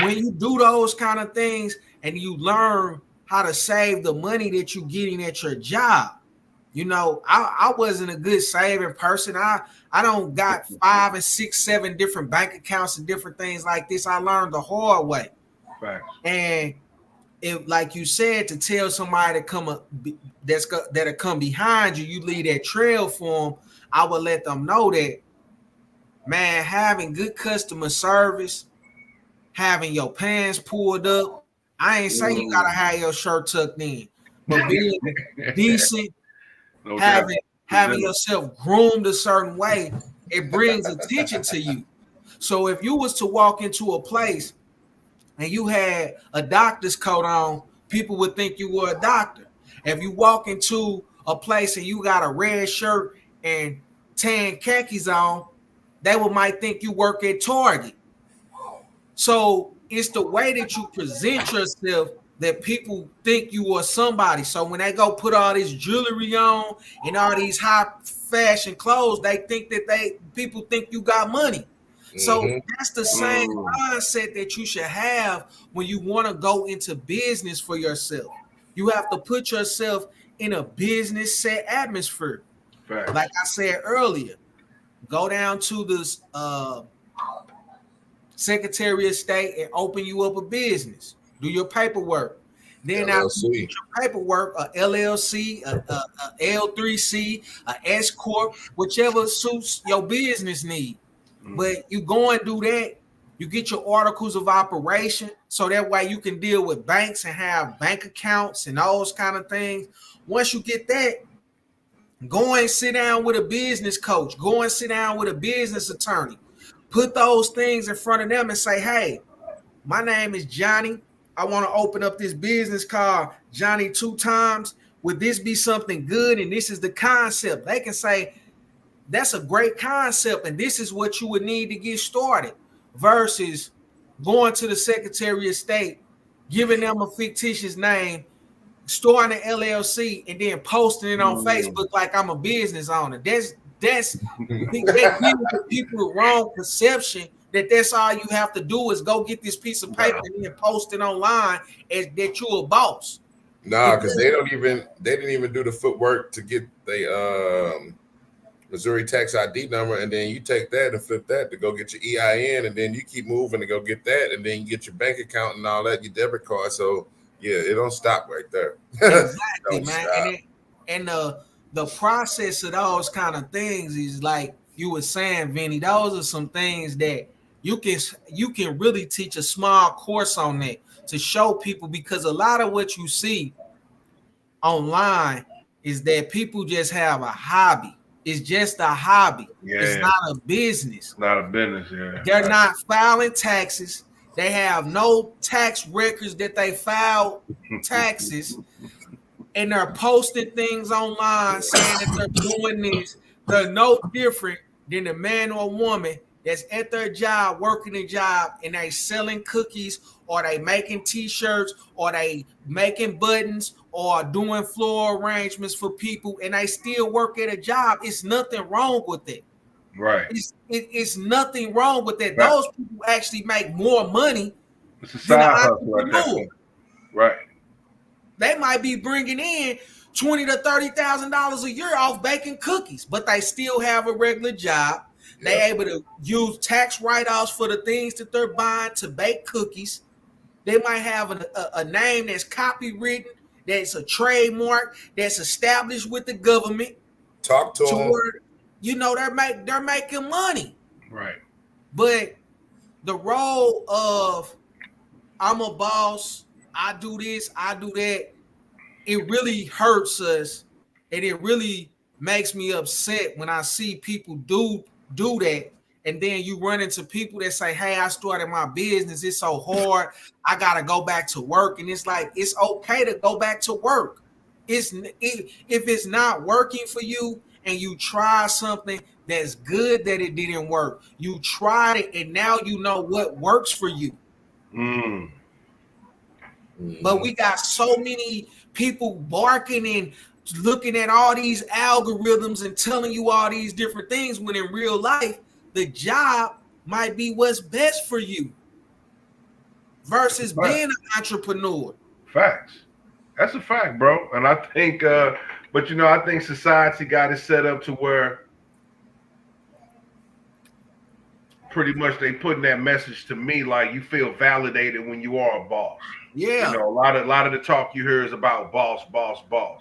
When you do those kind of things and you learn how to save the money that you're getting at your job, you know, I wasn't a good saving person. I don't got 5 and 6, 7 different bank accounts and different things like this. I learned the hard way. Facts. And if, like you said, to tell somebody to come that'll come behind you, you leave that trail for them. I would let them know that, man, having good customer service, having your pants pulled up. I ain't say you gotta have your shirt tucked in, but being decent, No having yourself groomed a certain way, it brings attention to you. So if you was to walk into a place and you had a doctor's coat on, people would think you were a doctor. If you walk into a place and you got a red shirt and tan khakis on, they might think you work at Target. So it's the way that you present yourself that people think you are somebody. So when they go put all this jewelry on and all these high fashion clothes, they think that people think you got money. So that's the same mindset that you should have when you want to go into business for yourself. You have to put yourself in a business set atmosphere. Facts. Like I said earlier, go down to this Secretary of State and open you up a business. Do your paperwork. Then after you get your paperwork, a LLC, a L3C, a S Corp, whichever suits your business need. But you go and do that. You get your articles of operation, so that way you can deal with banks and have bank accounts and those kind of things. Once you get that, go and sit down with a business coach. Go and sit down with a business attorney. Put those things in front of them and say, hey, my name is Johnny. I want to open up this business called Johnny 2 Times. Would this be something good? And this is the concept. They can say, that's a great concept, and this is what you would need to get started, versus going to the Secretary of State, giving them a fictitious name, starting an LLC, and then posting it on Facebook like I'm a business owner. That gives the people the wrong perception that that's all you have to do is go get this piece of paper and then post it online as that you're a boss. Nah, because they didn't even do the footwork to get the Missouri tax ID number, and then you take that and flip that to go get your EIN, and then you keep moving to go get that, and then you get your bank account and all that, your debit card. So yeah, it don't stop right there. Exactly, man. And the process of those kind of things is like you were saying, Vinny. Those are some things that you can really teach a small course on that to show people, because a lot of what you see online is that people just have a hobby. It's just a hobby. Yeah. It's not a business. It's not a business, yeah. They're not filing taxes. They have no tax records that they filed taxes. And they're posting things online saying that they're doing this. They're no different than a man or woman that's at their job, working a job, and they selling cookies, or they making t-shirts, or they making buttons, or doing floor arrangements for people, and they still work at a job. It's nothing wrong with it. Right. It's nothing wrong with that. Right. Those people actually make more money. It's a side hustle at that point. Right. They might be bringing in $20,000 to $30,000 a year off baking cookies, but they still have a regular job. They're able to use tax write-offs for the things that they're buying to bake cookies. They might have a name that's copywritten, that's a trademark, that's established with the government. Talk to them. Where, you know, they're making money. Right. But the role of I'm a boss, I do this, I do that, it really hurts us, and it really makes me upset when I see people do that. And then you run into people that say, hey, I started my business. It's so hard. I got to go back to work. And it's like, it's okay to go back to work. If it's not working for you and you try something that's good that it didn't work, you tried it and now you know what works for you. But we got so many people barking and looking at all these algorithms and telling you all these different things when in real life, the job might be what's best for you versus being an entrepreneur. Facts. That's a fact, bro. And I think, but I think society got it set up to where pretty much they putting that message to me like you feel validated when you are a boss. Yeah. A lot of the talk you hear is about boss.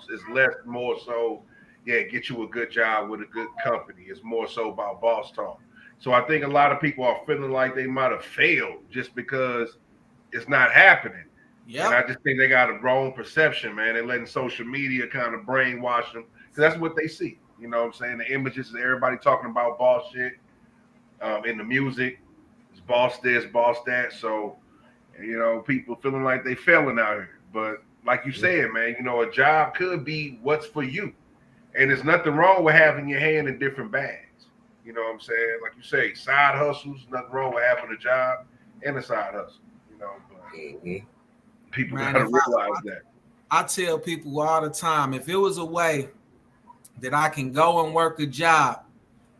It's more so, get you a good job with a good company. It's more so about boss talk. So I think a lot of people are feeling like they might have failed just because it's not happening. Yeah. And I just think they got a wrong perception, man. They're letting social media kind of brainwash them because that's what they see. You know what I'm saying? The images of everybody talking about boss shit in the music. It's boss this, boss that. So, people feeling like they failing out here. But like you said, man, a job could be what's for you. And there's nothing wrong with having your hand in different bags. You know what I'm saying? Like you say, side hustles, nothing wrong with having a job and a side hustle. But people got to realize that. I tell people all the time, if it was a way that I can go and work a job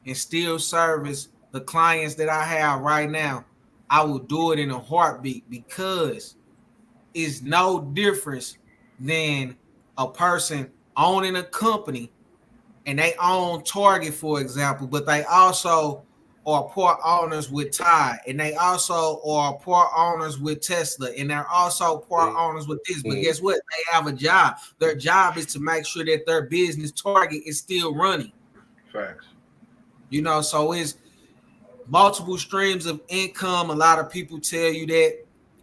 and still service the clients that I have right now, I will do it in a heartbeat because it's no difference than a person owning a company and they own Target, for example, but they also are part owners with Tide, and they also are part owners with Tesla, and they're also part owners with this. But guess what? They have a job. Their job is to make sure that their business Target is still running. Facts. So it's multiple streams of income. A lot of people tell you that.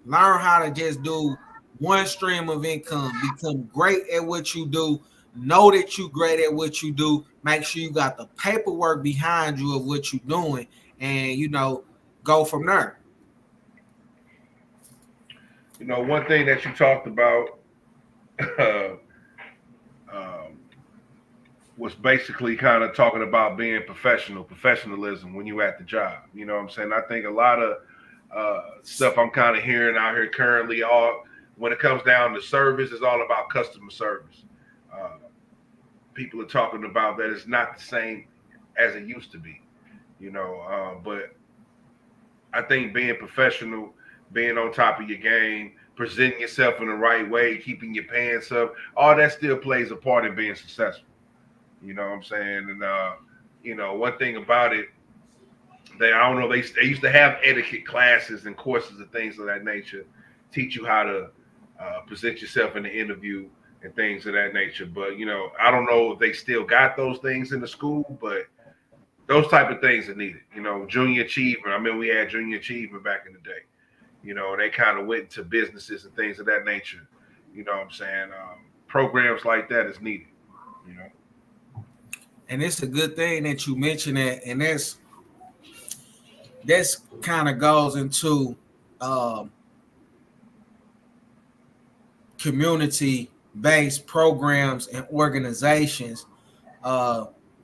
Learn how to just do one stream of income. Become great at what you do. Know that you're great at what you do. Make sure you got the paperwork behind you of what you're doing, and go from there. One thing that you talked about was basically kind of talking about being professionalism when you're at the job. You know what I'm saying? I think a lot of stuff I'm kind of hearing out here currently, when it comes down to service, is all about customer service. People are talking about that it's not the same as it used to be, but I think being professional, being on top of your game, presenting yourself in the right way, keeping your pants up, all that still plays a part in being successful. You know what I'm saying? And, one thing about it, they used to have etiquette classes and courses and things of that nature, teach you how to present yourself in the interview and things of that nature. But, I don't know if they still got those things in the school, but those type of things are needed. Junior achievement. I mean, we had junior achievement back in the day. They kind of went into businesses and things of that nature. You know what I'm saying? Programs like that is needed, And it's a good thing that you mentioned that. And that's kind of goes into community-based programs and organizations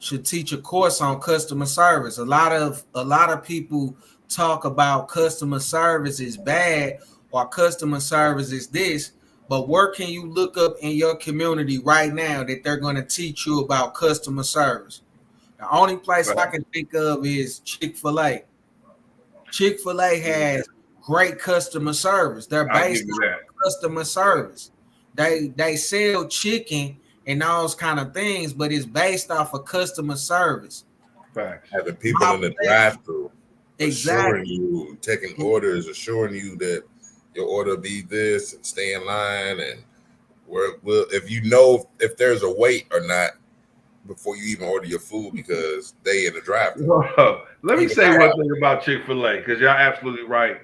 should teach a course on customer service. A lot of people talk about customer service is bad or customer service is this, but where can you look up in your community right now that they're going to teach you about customer service? The only place I can think of is Chick-fil-A. Chick-fil-A has great customer service. They're based on customer service. They sell chicken and those kind of things, but it's based off of customer service. Facts. Having people in the drive-thru, exactly, assuring you, taking orders, assuring you that your order be this, and stay in line, and if there's a wait or not before you even order your food because they in the drive-thru. Let me say one thing about Chick-fil-A because y'all absolutely right.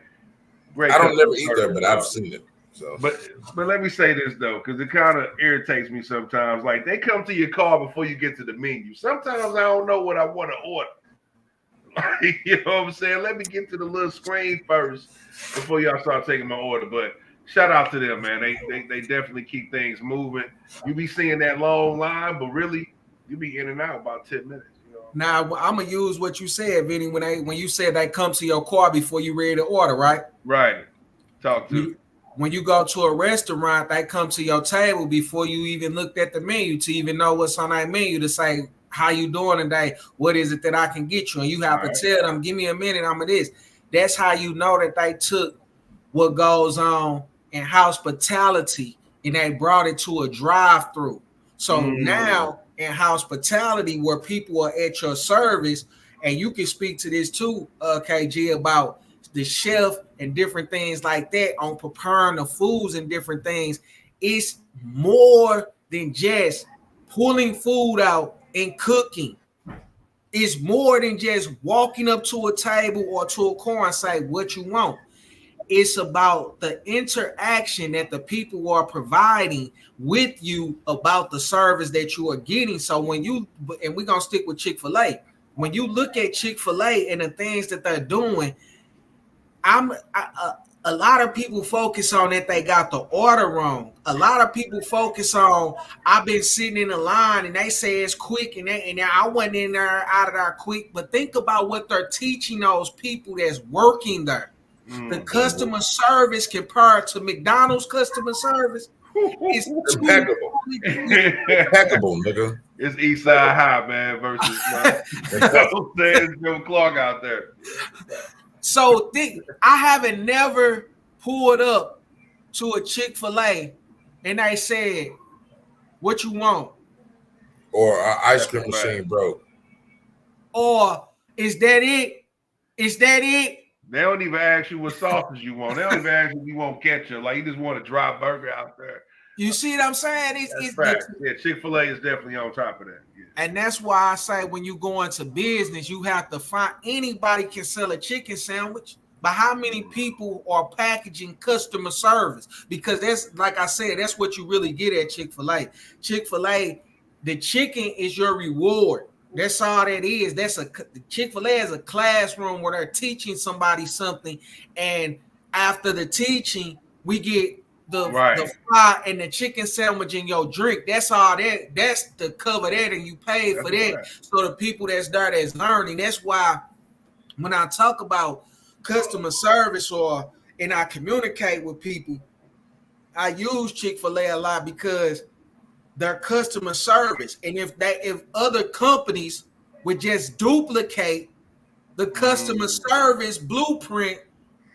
Great. I don't never eat there, but I've seen it. So, but let me say this though, because it kind of irritates me sometimes. Like they come to your car before you get to the menu. Sometimes I don't know what I want to order. You know what I'm saying? Let me get to the little screen first before y'all start taking my order. But shout out to them, man. They definitely keep things moving. You be seeing that long line, but really you be in and out about 10 minutes. You know. Now I'm gonna use what you said, Vinny, when you said they come to your car before you ready to order, right? Right. Talk to me. When you go to a restaurant, they come to your table before you even looked at the menu to even know what's on that menu to say, how you doing today? What is it that I can get you? And you have to tell them, give me a minute, I'm of this. That's how you know that they took what goes on in hospitality and they brought it to a drive-through. So now in hospitality, where people are at your service, and you can speak to this too, KG, about the chef and different things like that on preparing the foods and different things. It's more than just pulling food out and cooking. It's more than just walking up to a table or to a car and say what you want. It's about the interaction that the people are providing with you about the service that you are getting. So when you, and we're going to stick with Chick-fil-A, when you look at Chick-fil-A and the things that they're doing, a lot of people focus on that they got the order wrong. A lot of people focus on I've been sitting in a line and they say it's quick and I went in there out of there quick. But think about what they're teaching those people that's working there. The customer service compared to McDonald's customer service is impeccable. Impeccable, nigga. It's East Side High, man, versus Joe Clark out there. So I haven't never pulled up to a Chick-fil-A and they said, what you want? Or our ice cream machine broke. Or is that it? Is that it? They don't even ask you what sauces you want. They don't even ask you if you want ketchup. Like you just want a dry burger out there. You see what I'm saying? Yeah, Chick-fil-A is definitely on top of that. Yeah. And that's why I say when you go into business, you have to find anybody can sell a chicken sandwich, but how many people are packaging customer service? Because that's, like I said, that's what you really get at Chick-fil-A. Chick-fil-A, the chicken is your reward. That's all that is. Chick-fil-A is a classroom where they're teaching somebody something, and after the teaching, we get the fry and the chicken sandwich and your drink. That's all that. That's the cover that, and you pay for that. Right. So the people that's there that's learning. That's why when I talk about customer service and I communicate with people, I use Chick-fil-A a lot because their customer service. And if other companies would just duplicate the customer service blueprint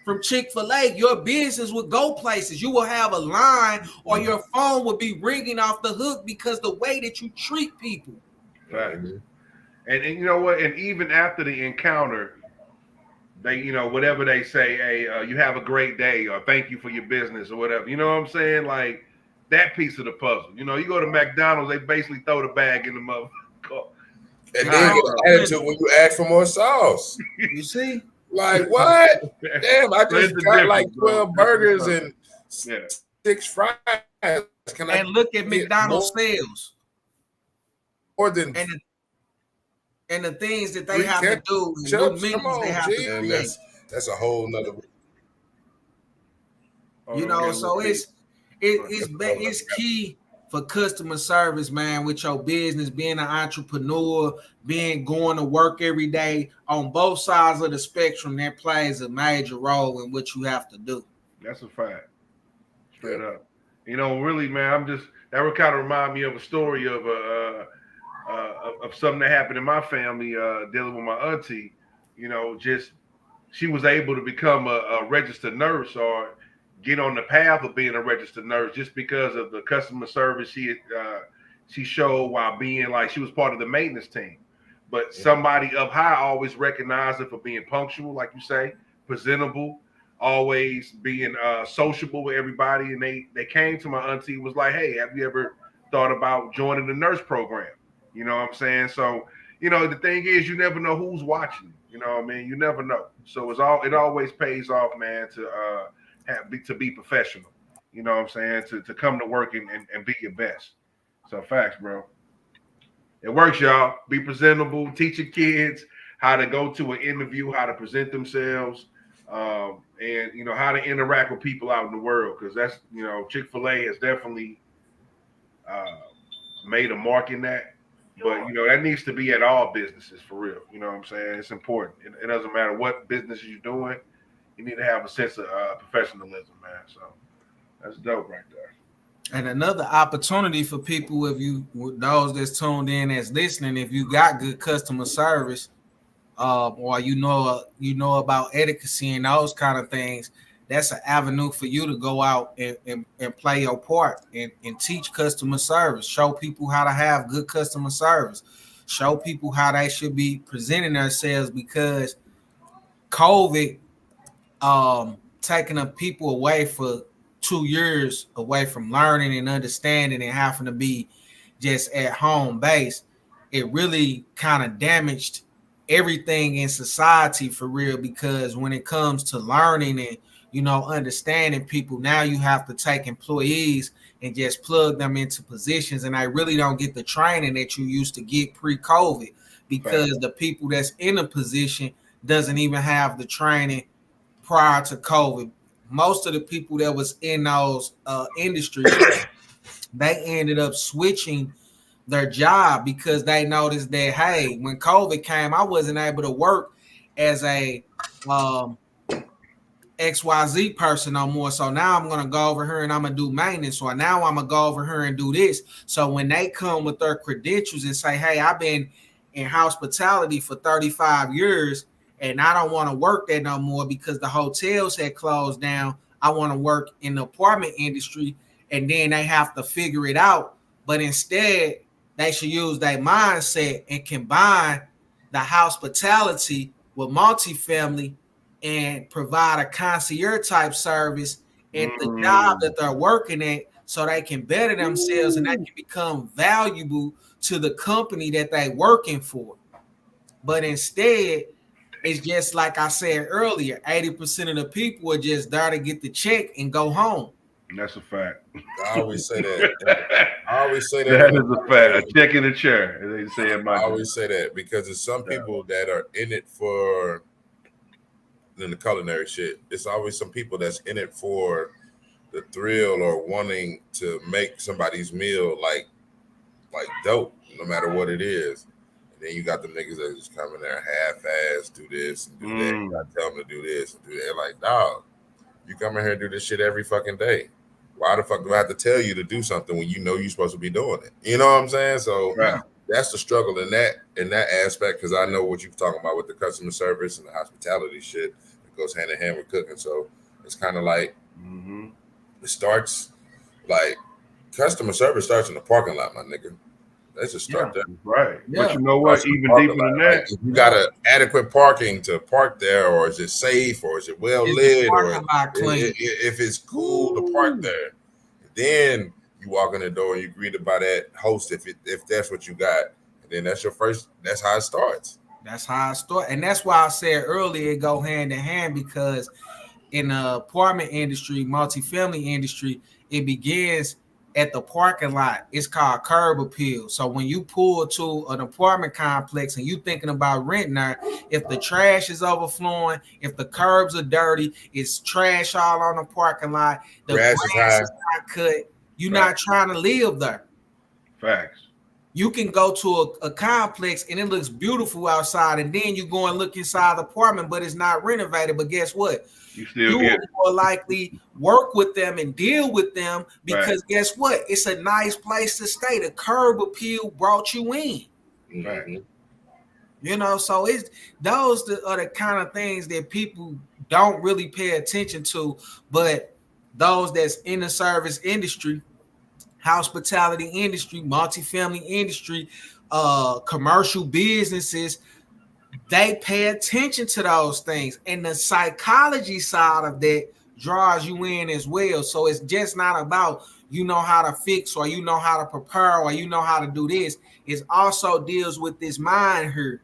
from Chick-fil-A, your business would go places. You will have a line or your phone will be ringing off the hook because the way that you treat people. Right. And you know what? And even after the encounter, they, whatever they say, hey, you have a great day, or thank you for your business, or whatever. You know what I'm saying? Like that piece of the puzzle. You go to McDonald's, they basically throw the bag in the motherfucker. And then get attitude when you ask for more sauce. You see? Like what? Damn, I just got like 12 burgers and 6 fries. And look at McDonald's sales. More than and the things that they have to do, and new menus they have to create. That's a whole nother. So it's key for customer service, man, with your business, being an entrepreneur, going to work every day on both sides of the spectrum. That plays a major role in what you have to do. That's a fact. Straight up. Really, man, that would kind of remind me of a story of something that happened in my family dealing with my auntie. She was able to become a registered nurse or get on the path of being a registered nurse just because of the customer service she showed while being she was part of the maintenance team. But somebody up high always recognized her for being punctual, like you say, presentable, always being sociable with everybody. And they came to my auntie and was like, hey, have you ever thought about joining the nurse program? You know what I'm saying? So, the thing is, you never know who's watching. You know what I mean? You never know. So it always pays off, man, to be professional. You know what I'm saying? To come to work and be your best. So facts, bro. It works, y'all. Be presentable. Teach your kids how to go to an interview, how to present themselves, and how to interact with people out in the world. Because that's Chick-fil-A has definitely uh, made a mark in that. But that needs to be at all businesses for real. You know what I'm saying? It's important. It doesn't matter what business you're doing. You need to have a sense of professionalism, man. So that's dope right there. And another opportunity for people, if you those that's tuned in as listening, if you got good customer service, or about etiquette and those kind of things, that's an avenue for you to go out and play your part and teach customer service, show people how to have good customer service, show people how they should be presenting themselves, because COVID taking up people away for 2 years away from learning and understanding and having to be just at home base, it really kind of damaged everything in society for real, because when it comes to learning and understanding people, now you have to take employees and just plug them into positions, and I really don't get the training that you used to get pre-COVID, because the people that's in a position doesn't even have the training prior to COVID. Most of the people that was in those industries, they ended up switching their job because they noticed that, hey, when COVID came, I wasn't able to work as a XYZ person no more. So now I'm gonna go over here and I'm gonna do maintenance. So now I'm gonna go over here and do this. So when they come with their credentials and say, hey, I've been in hospitality for 35 years and I don't want to work there no more because the hotels had closed down. I want to work in the apartment industry, and then they have to figure it out. But instead, they should use their mindset and combine the hospitality with multifamily and provide a concierge type service at the job that they're working at, so they can better themselves and they can become valuable to the company that they're working for. But instead, it's just like I said earlier, 80% of the people are just there to get the check and go home. That's a fact. I always say that. That is a fact. A check in the chair. They say it. I always say that because there's some people that are in it for the culinary shit. It's always some people that's in it for the thrill or wanting to make somebody's meal like dope, no matter what it is. And then you got the niggas that just come in there half-ass, do this and do that. You gotta tell them to do this and do that. Like, dog, you come in here and do this shit every fucking day. Why the fuck do I have to tell you to do something when you know you're supposed to be doing it? You know what I'm saying? So that's the struggle in that aspect, because I know what you're talking about with the customer service and the hospitality shit. It goes hand in hand with cooking. So it's kind of like it starts like customer service starts in the parking lot, my nigga. Let's just start there. Right. Yeah. But you know what? Even deeper than that, like, if you got an adequate parking to park there, or is it safe, or is it well lit, or if it's cool to park there, then you walk in the door and you greeted by that host if that's what you got. And then that's how it starts. That's how it starts. And that's why I said earlier it go hand in hand, because in the apartment industry, multifamily industry, it begins at the parking lot. It's called curb appeal. So when you pull to an apartment complex and you thinking about renting there, if the trash is overflowing, if the curbs are dirty, it's trash all on the parking lot, the grass is not cut, you're not trying to live there. Facts. You can go to a complex and it looks beautiful outside, and then you go and look inside the apartment, but it's not renovated. But guess what? You will more likely work with them and deal with them, because guess what? It's a nice place to stay. The curb appeal brought you in. Right. You know, so it's those are the kind of things that people don't really pay attention to, but those that's in the service industry, hospitality industry, multifamily industry, commercial businesses, they pay attention to those things, and the psychology side of that draws you in as well. So it's just not about how to fix, or how to prepare, or how to do this. It also deals with this mind here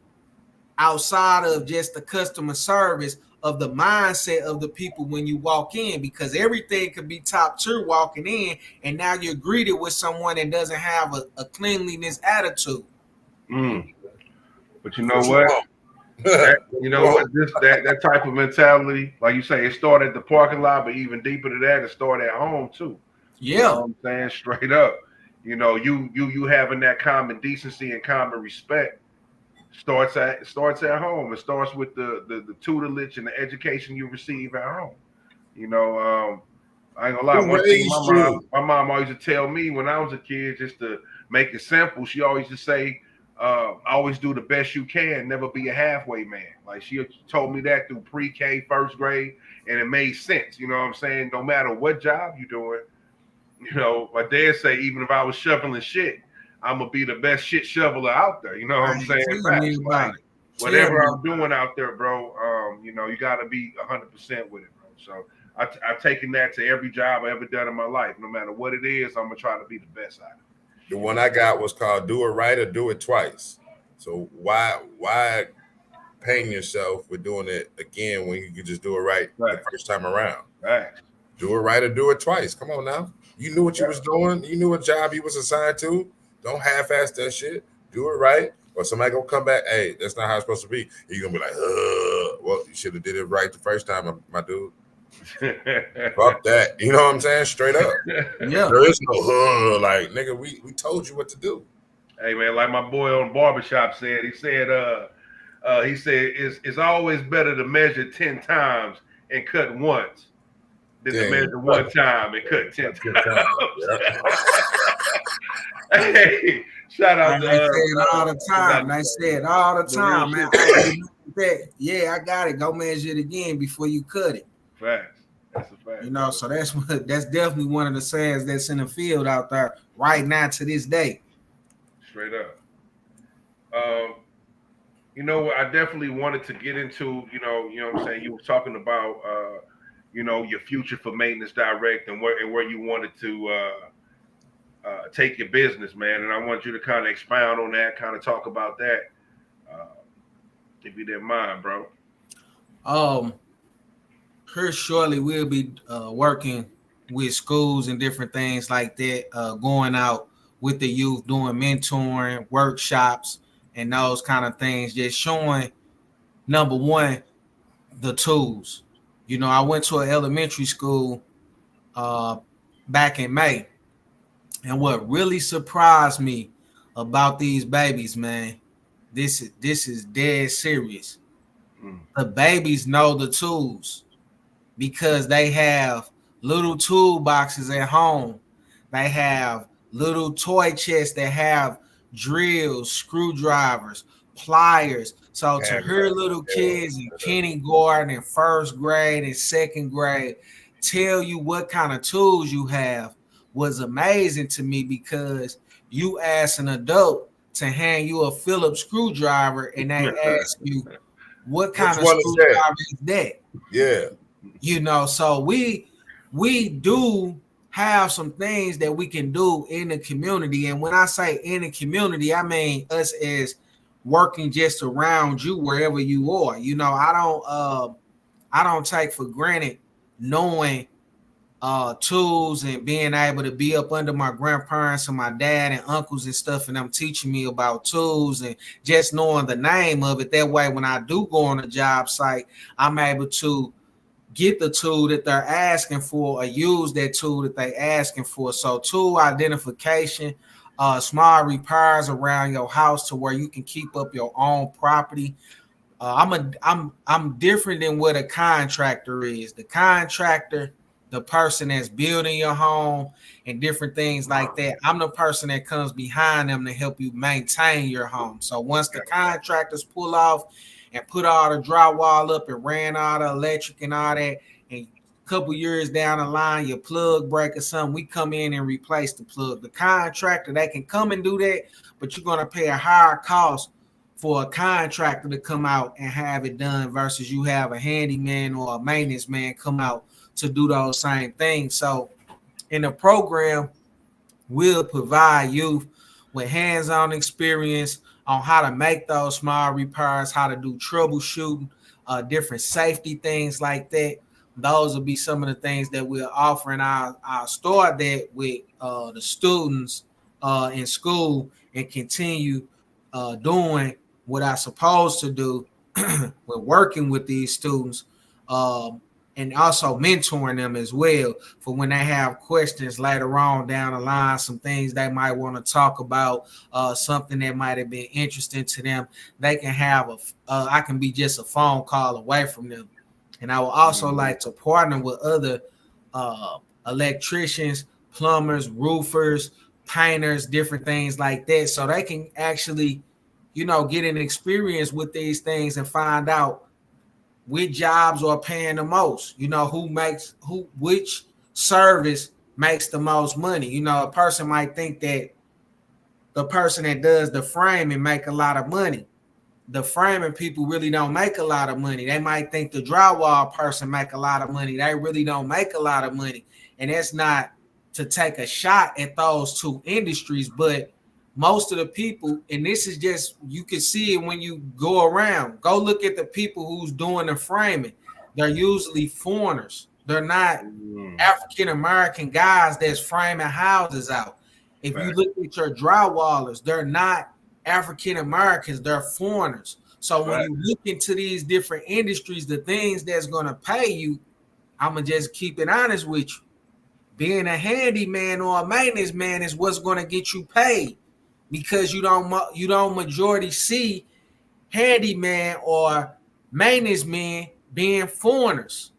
outside of just the customer service of the mindset of the people when you walk in, because everything could be top tier walking in, and now you're greeted with someone that doesn't have a cleanliness attitude. Mm. But you know What you what? want? That you know Whoa. what? That type of mentality, like you say, it started at the parking lot, but even deeper than that, it started at home too. You know Yeah. what I'm saying? Straight up. You know, you having that common decency and common respect starts at home. It starts with the tutelage and the education you receive at home. You know, I ain't gonna lie. Who One thing raised you? my mom always would tell me when I was a kid, just to make it simple. She always just say, always do the best you can, never be a halfway man. Like she told me that through pre-K, first grade, and it made sense. You know what I'm saying? No matter what job you're doing, you know, my dad say even if I was shoveling shit, I'm gonna be the best shit shoveler out there. You know what I'm Man, saying? tell me Facts. Like about it. Tell whatever me. I'm doing out there, bro. You know, you gotta be 100% with it, bro. So I've taken that to every job I ever done in my life. No matter what it is, I'm gonna try to be the best at it. The one I got was called "Do It Right or Do It Twice." So why pain yourself with doing it again when you could just do it right the Right. first time around? Right. Do it right or do it twice. Come on now. You knew what you was doing. You knew what job you was assigned to. Don't half-ass that shit. Do it right, or somebody gonna come back. Hey, that's not how it's supposed to be. And you're gonna be like, well, you should have did it right the first time, my dude. Fuck that. You know what I'm saying? Straight up. Yeah. There is no like, nigga, we told you what to do. Hey man, like my boy on barbershop said, he said it's always better to measure 10 times and cut once than to measure one time and cut 10 times. Yeah. Hey, shout out to They say it all the time. They say it all the time, man. Yeah, I got it. Go measure it again before you cut it. Facts. That's a fact. You know, so that's definitely one of the sayings that's in the field out there right now to this day. Straight up. You know, I definitely wanted to get into, you know what I'm saying? You were talking about you know, your future for maintenance direct and where you wanted to take your business, man. And I want you to kind of expound on that, kind of talk about that, if you didn't mind, bro. Here shortly we'll be working with schools and different things like that, going out with the youth, doing mentoring, workshops, and those kind of things, just showing, number one, the tools. You know, I went to an elementary school back in May, and what really surprised me about these babies, man, this is dead serious. The babies know the tools because they have little toolboxes at home. They have little toy chests that have drills, screwdrivers, pliers. So to hear little kids in kindergarten and first grade and second grade tell you what kind of tools you have was amazing to me, because you ask an adult to hand you a Phillips screwdriver and they ask you what kind of screwdriver is that? Yeah. You know, so we do have some things that we can do in the community. And when I say in the community, I mean us as working just around you wherever you are. You know, I don't take for granted knowing tools and being able to be up under my grandparents and my dad and uncles and stuff, and them teaching me about tools and just knowing the name of it. That way, when I do go on a job site, I'm able to get the tool that they're asking for or use that tool that they're asking for. So tool identification, small repairs around your house to where you can keep up your own property. I'm different than what a contractor is. The contractor, the person that's building your home and different things like that. I'm the person that comes behind them to help you maintain your home. So once the contractors pull off and put all the drywall up and ran all the electric and all that, and a couple years down the line, your plug break or something, we come in and replace the plug. The contractor, they can come and do that, but you're going to pay a higher cost for a contractor to come out and have it done versus you have a handyman or a maintenance man come out to do those same things. So in the program, we'll provide youth with hands-on experience on how to make those small repairs, how to do troubleshooting, different safety things like that. Those will be some of the things that we're offering our store that with the students in school and continue doing what I'm supposed to do with working with these students, and also mentoring them as well for when they have questions later on down the line, some things they might want to talk about, something that might have been interesting to them. They can have I can be just a phone call away from them. And I would also like to partner with other electricians, plumbers, roofers, painters, different things like that, so they can actually, get an experience with these things and find out which jobs are paying the most. Which service makes the most money. A person might think that the person that does the framing make a lot of money. The framing people really don't make a lot of money. They might think the drywall person make a lot of money. They really don't make a lot of money. And that's not to take a shot at those two industries, but most of the people, and this is just, you can see it when you go around, go look at the people who's doing the framing. They're usually foreigners. They're not African-American guys that's framing houses out. If you look at your drywallers, they're not African Americans, they're foreigners. So when you look into these different industries, the things that's going to pay you, I'm going to just keep it honest with you. Being a handyman or a maintenance man is what's going to get you paid, because you don't majority see handyman or maintenance men being foreigners.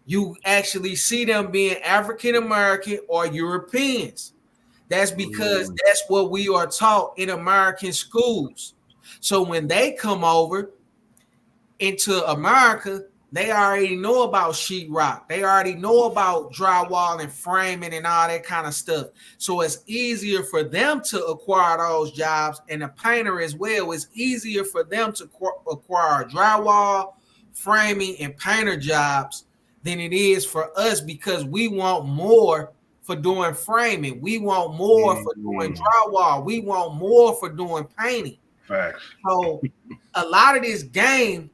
You actually see them being African American or Europeans. That's because that's what we are taught in American schools. So when they come over into America, they already know about sheetrock. They already know about drywall and framing and all that kind of stuff. So it's easier for them to acquire those jobs, and a painter as well. It's easier for them to acquire drywall, framing, and painter jobs than it is for us, because we want more for doing framing. We want more for doing drywall. We want more for doing painting. Facts. So a lot of this game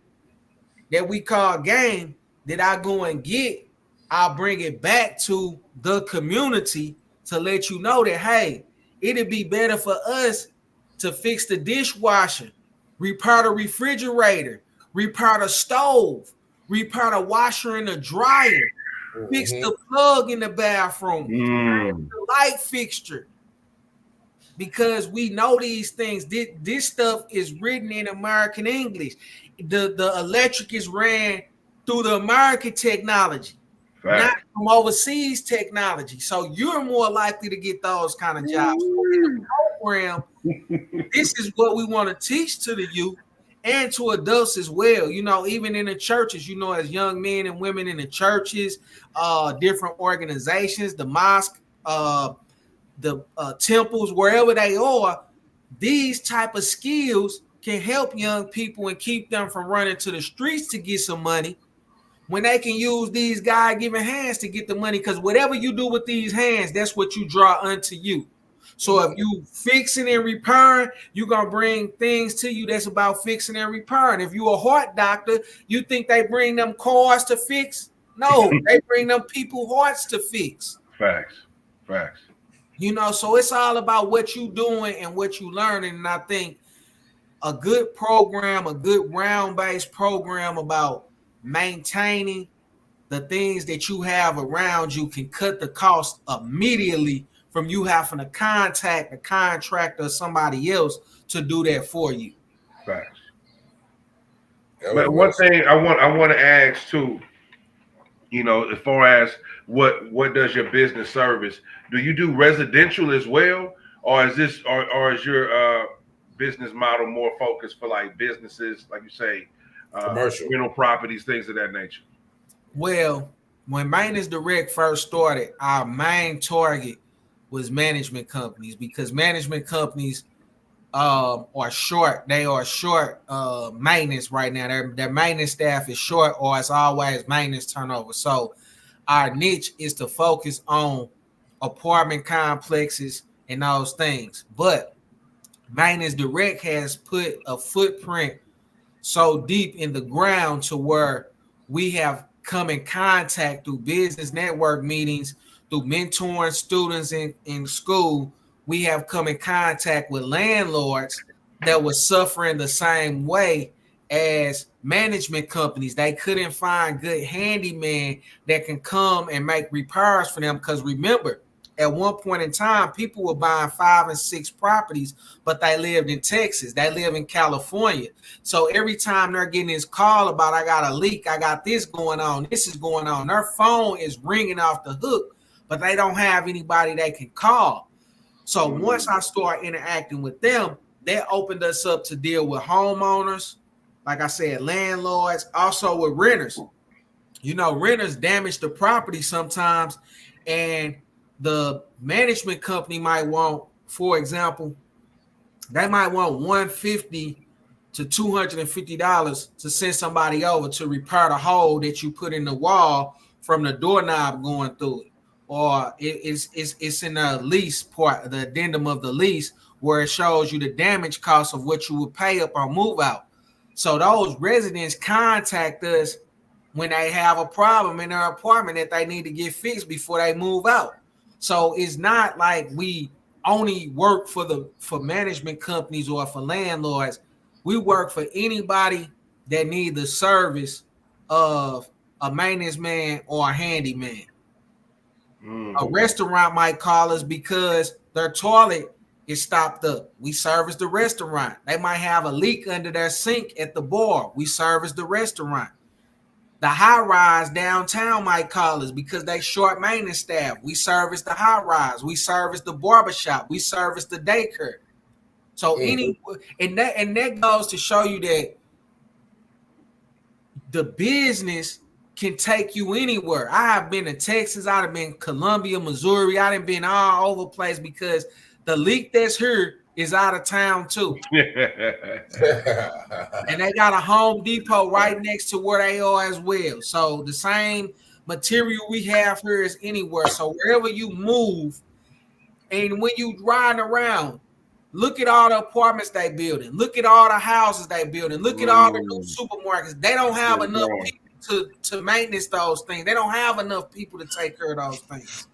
that we call game that I go and get, I'll bring it back to the community to let you know that, hey, it'd be better for us to fix the dishwasher, repair the refrigerator, repair the stove, repair the washer and the dryer, fix the plug in the bathroom, the light fixture, because we know these things. This stuff is written in American English. The electric is ran through the American technology, not from overseas technology. So you're more likely to get those kind of jobs. So in the program, this is what we want to teach to the youth and to adults as well. Even in the churches, as young men and women in the churches, different organizations, the mosque, the temples, wherever they are, these type of skills can help young people and keep them from running to the streets to get some money, when they can use these God-given hands to get the money. Because whatever you do with these hands, that's what you draw unto you. So if you fixing and repairing, you're going to bring things to you that's about fixing and repairing. If you a heart doctor, you think they bring them cars to fix? No, they bring them people hearts to fix. Facts. So it's all about what you doing and what you learning. And I think a good program, a good round-based program about maintaining the things that you have around you can cut the cost immediately from you having to contact a contractor or somebody else to do that for you. Facts. But one thing I want to ask too, as far as what does your business service? Do you do residential as well, or is is your business model more focused for like businesses, like you say, commercial, rental properties, things of that nature? Well, when Maintenance Direct first started, our main target was management companies, because management companies are short. They are short maintenance right now. Their maintenance staff is short, or it's always maintenance turnover. So our niche is to focus on apartment complexes and those things. But Maintenance Direct has put a footprint so deep in the ground to where we have come in contact through business network meetings, through mentoring students in school. We have come in contact with landlords that were suffering the same way as management companies. They couldn't find good handyman that can come and make repairs for them. Because remember, at one point in time, people were buying 5 and 6 properties, but they lived in Texas. They live in California. So every time they're getting this call about, I got a leak, I got this going on, this is going on, their phone is ringing off the hook, but they don't have anybody they can call. So once I start interacting with them, that opened us up to deal with homeowners, like I said, landlords, also with renters. You know, renters damage the property sometimes, and the management company might want, for example, they might want $150 to $250 to send somebody over to repair the hole that you put in the wall from the doorknob going through it. Or it's in the lease part, the addendum of the lease, where it shows you the damage cost of what you would pay up on move out. So those residents contact us when they have a problem in their apartment that they need to get fixed before they move out. So it's not like we only work for management companies or for landlords. We work for anybody that needs the service of a maintenance man or a handyman. A restaurant might call us because their toilet is stopped up. We service the restaurant. They might have a leak under their sink at the bar. We service the restaurant. The high rise downtown might call us because they short maintenance staff. We service the high rise. We service the barbershop. We service the daycare. So and that goes to show you that the business can take you anywhere. I have been to Texas. I've been Columbia, Missouri. I've been all over the place because the leak that's here is out of town too. And they got a Home Depot right next to where they are as well. So the same material we have here is anywhere. So wherever you move, and when you riding around, look at all the apartments they building. Look at all the houses they building. Look at all the new supermarkets. They don't have enough people to maintenance those things. They don't have enough people to take care of those things.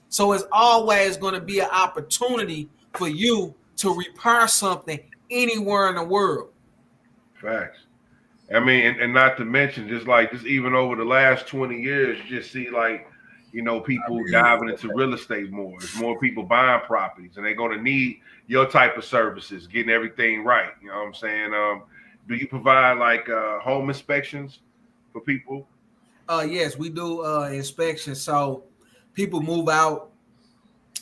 So it's always going to be an opportunity for you to repair something anywhere in the world. Facts. I mean, and not to mention, just even over the last 20 years, you just see people diving into real estate more. There's more people buying properties, and they're going to need your type of services, getting everything right. You know what I'm saying? Do you provide home inspections for people? Yes, we do inspections. So people move out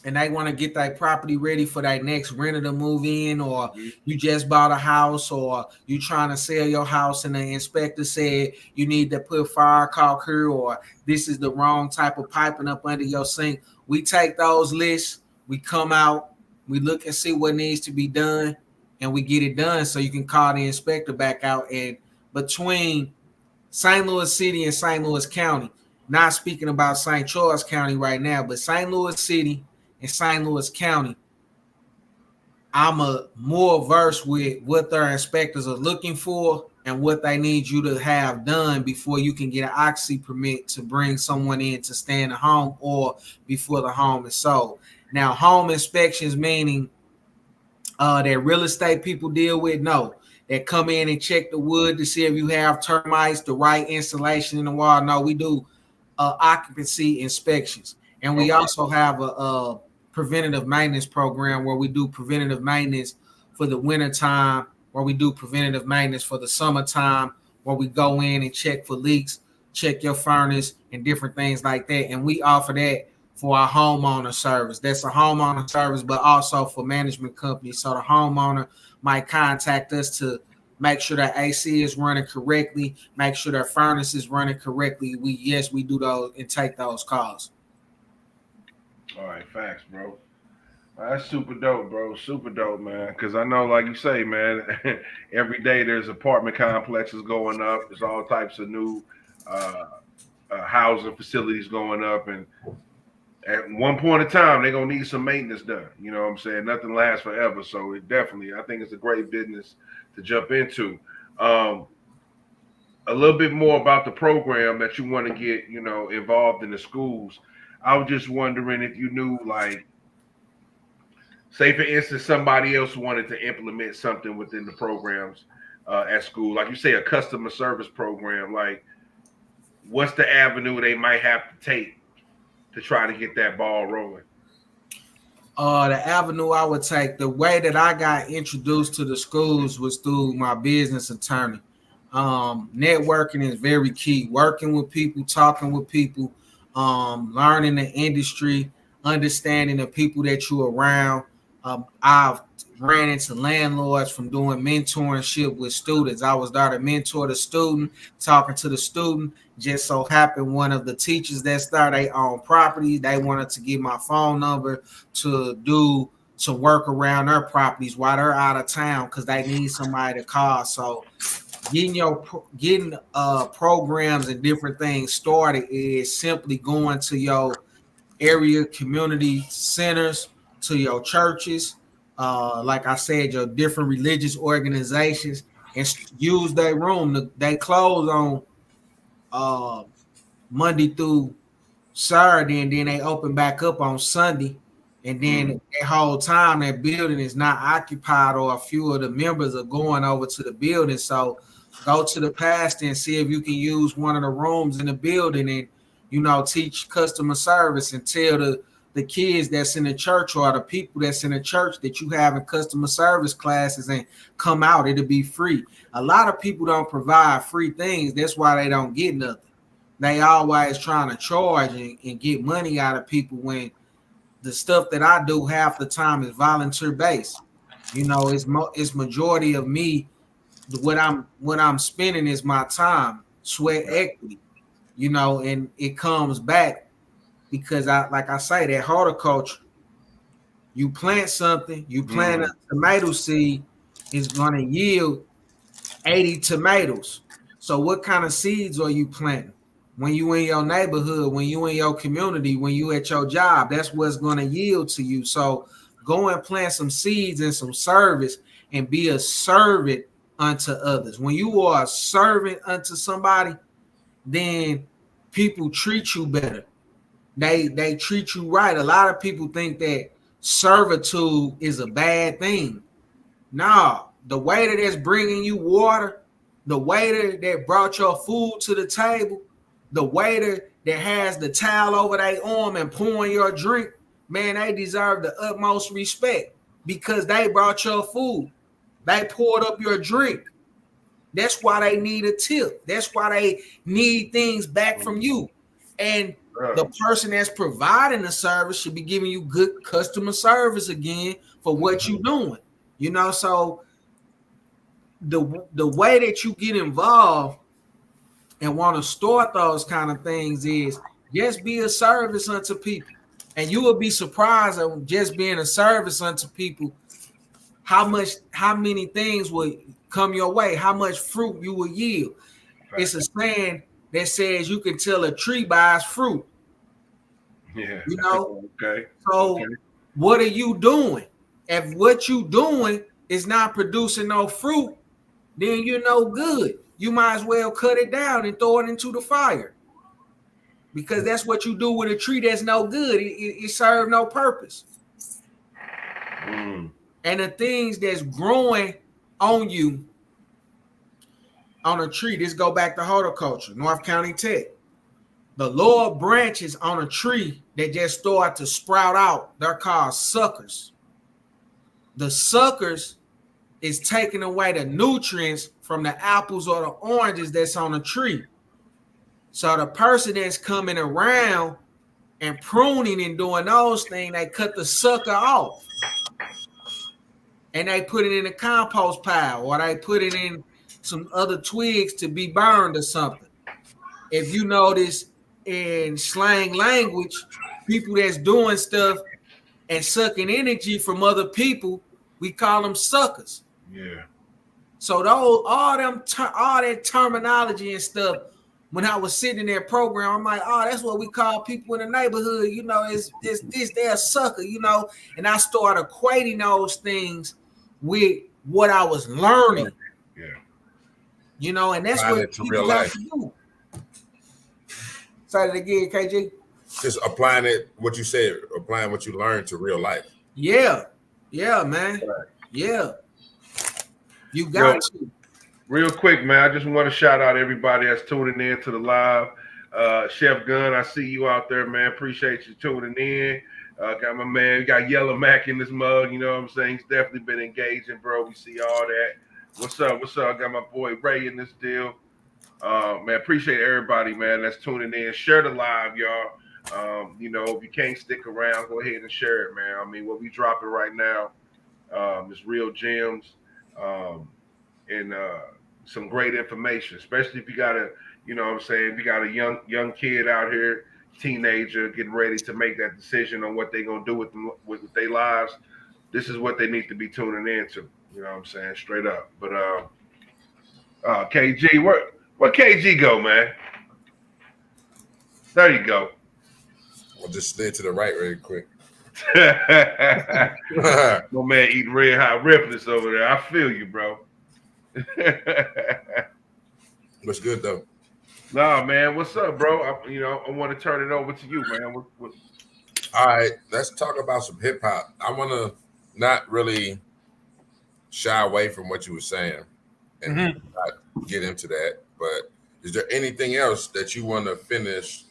and they want to get that property ready for that next renter to move in, or you just bought a house, or you trying to sell your house and the inspector said you need to put fire caulk here, or this is the wrong type of piping up under your sink. We take those lists, we come out, we look and see what needs to be done, and we get it done so you can call the inspector back out. And between St. Louis City and St. Louis County, not speaking about St. Charles County right now, but St. Louis City in St. Louis County, I'm more versed with what their inspectors are looking for and what they need you to have done before you can get an occupancy permit to bring someone in to stay in the home or before the home is sold. Now, home inspections, meaning that real estate people deal with, no. That come in and check the wood to see if you have termites, the right insulation in the wall. No, we do occupancy inspections. And we also have a preventative maintenance program where we do preventative maintenance for the winter time, where we do preventative maintenance for the summertime, where we go in and check for leaks, check your furnace and different things like that. And we offer that for our homeowner service. That's a homeowner service, but also for management companies. So the homeowner might contact us to make sure that AC is running correctly, make sure that furnace is running correctly. We do those and take those calls. All right, facts, bro. That's super dope, bro. Super dope, man. Because I know, like you say, man, every day there's apartment complexes going up. There's all types of new housing facilities going up. And at one point in time, they're going to need some maintenance done. You know what I'm saying? Nothing lasts forever. So I think it's a great business to jump into. a little bit more about the program that you want to get, involved in the schools. I was just wondering if you knew, like, say for instance, somebody else wanted to implement something within the programs at school, like you say, a customer service program. Like, what's the avenue they might have to take to try to get that ball rolling? The avenue I would take, the way that I got introduced to the schools was through my business attorney. Networking is very key. Working with people, talking with people, learning the industry, understanding the people that you're around. I've ran into landlords from doing mentorship with students. I was there to mentor the student, talking to the student. Just so happened one of the teachers that started their own property, they wanted to get my phone number to work around their properties while they're out of town because they need somebody to call. So getting programs and different things started is simply going to your area community centers, to your churches, like I said, your different religious organizations, and use their room. They close on Monday through Saturday, and then they open back up on Sunday. And then that whole time that building is not occupied, or a few of the members are going over to the building. So go to the pastor and see if you can use one of the rooms in the building and, teach customer service, and tell the kids that's in the church or the people that's in the church that you have in customer service classes, and come out. It'll be free. A lot of people don't provide free things. That's why they don't get nothing. They always trying to charge and get money out of people, when the stuff that I do half the time is volunteer based. It's majority of me. What I'm spending is my time, sweat equity, and it comes back because like I say, that horticulture, you plant something, you plant a tomato seed, is going to yield 80 tomatoes. So what kind of seeds are you planting? When you in your neighborhood, when you in your community, when you at your job, that's what's going to yield to you. So go and plant some seeds and some service, and be a servant unto others. When you are a servant unto somebody, then people treat you better. They treat you right. A lot of people think that servitude is a bad thing. No, the waiter that's bringing you water, the waiter that brought your food to the table, the waiter that has the towel over their arm and pouring your drink, man, they deserve the utmost respect because they brought your food. They poured up your drink. That's why they need a tip. That's why they need things back from you. And the person that's providing the service should be giving you good customer service again for what you're doing. So the way that you get involved and want to start those kind of things is just be a service unto people. And you will be surprised at just being a service unto people, how many things will come your way, how much fruit you will yield. Right. It's a saying that says you can tell a tree by its fruit. Yeah. Okay. So what are you doing? If what you doing is not producing no fruit, then you're no good. You might as well cut it down and throw it into the fire, because that's what you do with a tree that's no good. It serves no purpose. And the things that's growing on you on a tree, this go back to horticulture, North County Tech. The lower branches on a tree that just start to sprout out, they're called suckers. The suckers is taking away the nutrients from the apples or the oranges that's on the tree. So the person that's coming around and pruning and doing those things, they cut the sucker off and they put it in a compost pile, or they put it in some other twigs to be burned or something. If you notice in slang language, people that's doing stuff and sucking energy from other people, we call them suckers. Yeah. So all that terminology and stuff, when I was sitting in that program, I'm like, oh, that's what we call people in the neighborhood, is they're a sucker, and I started equating those things with what I was learning. Yeah. You know, and that's Applying what it to people real got life. to do. Say it again, KG. Just applying it, what you said, applying what you learned to real life. Yeah, man. Yeah, you Yo, got to. real quick, man, I just want to shout out everybody that's tuning in to the live. Chef Gunn, I see you out there, man. Appreciate you tuning in. Got my man, got Yellow Mac in this mug. You know what I'm saying? He's definitely been engaging, bro. We see all that. What's up? What's up? I got my boy Ray in this deal. Man, appreciate everybody, man, that's tuning in. Share the live, y'all. You know, if you can't stick around, go ahead and share it, man. I mean, what we dropping right now is real gems and some great information, especially if you got a, you know what I'm saying, if you got a young kid out here, teenager, getting ready to make that decision on what they're going to do with their lives. This is what they need to be tuning into. You know what I'm saying? Straight up. But KG, where KG go, man? There you go. I'll just slid to the right really quick. My man eating red hot ripless over there. I feel you, bro. What's good though? Nah, man, what's up, bro? I want to turn it over to you, man. All right, let's talk about some hip hop. I want to not really shy away from what you were saying and not get into that. But is there anything else that you want to finish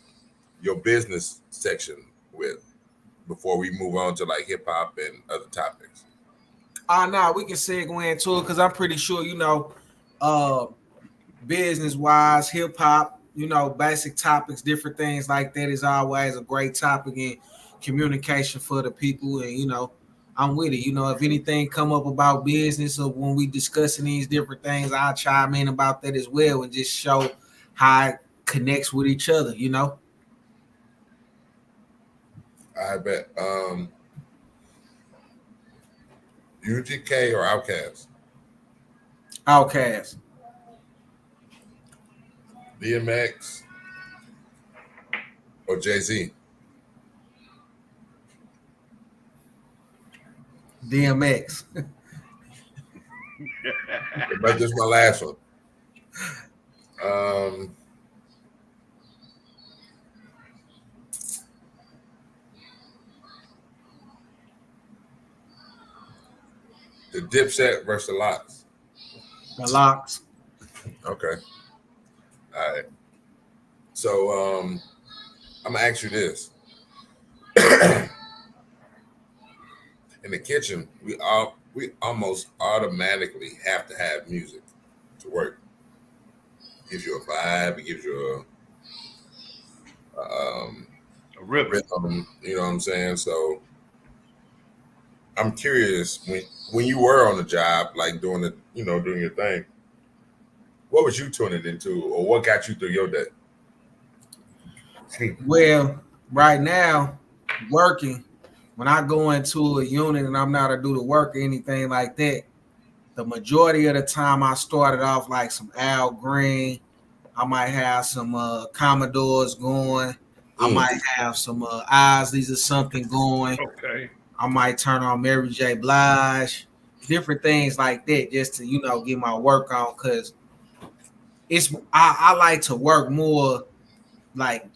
your business section with before we move on to like hip hop and other topics? Nah, we can segue into it because I'm pretty sure, you know, business wise, hip hop, you know, basic topics, different things like that is always a great topic in communication for the people. And, you know, I'm with it. You know, if anything come up about business or when we discussing these different things, I'll chime in about that as well and just show how it connects with each other, you know. I bet. UGK or Outkast? Outkast. DMX or Jay-Z? DMX. But this is my last one. The Dipset versus the Lox. The Lox. Okay. All right. So I'm gonna ask you this. In the kitchen, we almost automatically have to have music to work. It gives you a vibe, it gives you a rhythm, you know what I'm saying? So I'm curious, when you were on the job, like doing your thing, what was you tuning into, or what got you through your day? Well, right now, working, when I go into a unit and I'm not to do the work or anything like that, the majority of the time I started off like some Al Green. I might have some Commodores going. I might have some Isleys or something going. Okay. I might turn on Mary J. Blige, different things like that, just to, you know, get my work on. Cause I like to work more like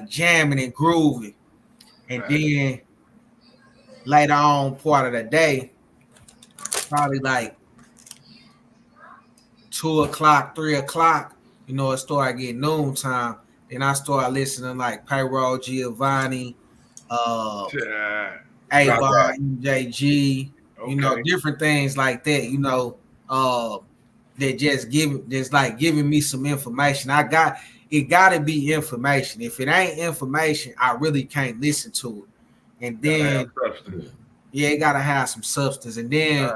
jamming and grooving. And then later on part of the day, probably like 2:00, 3:00, you know, it started getting noon time. Then I started listening like Payroll Giovanni, A-Bar, MJG, you know, different things like that, you know, that just giving me some information. It gotta be information. If it ain't information, I really can't listen to it. And then it gotta have some substance. And then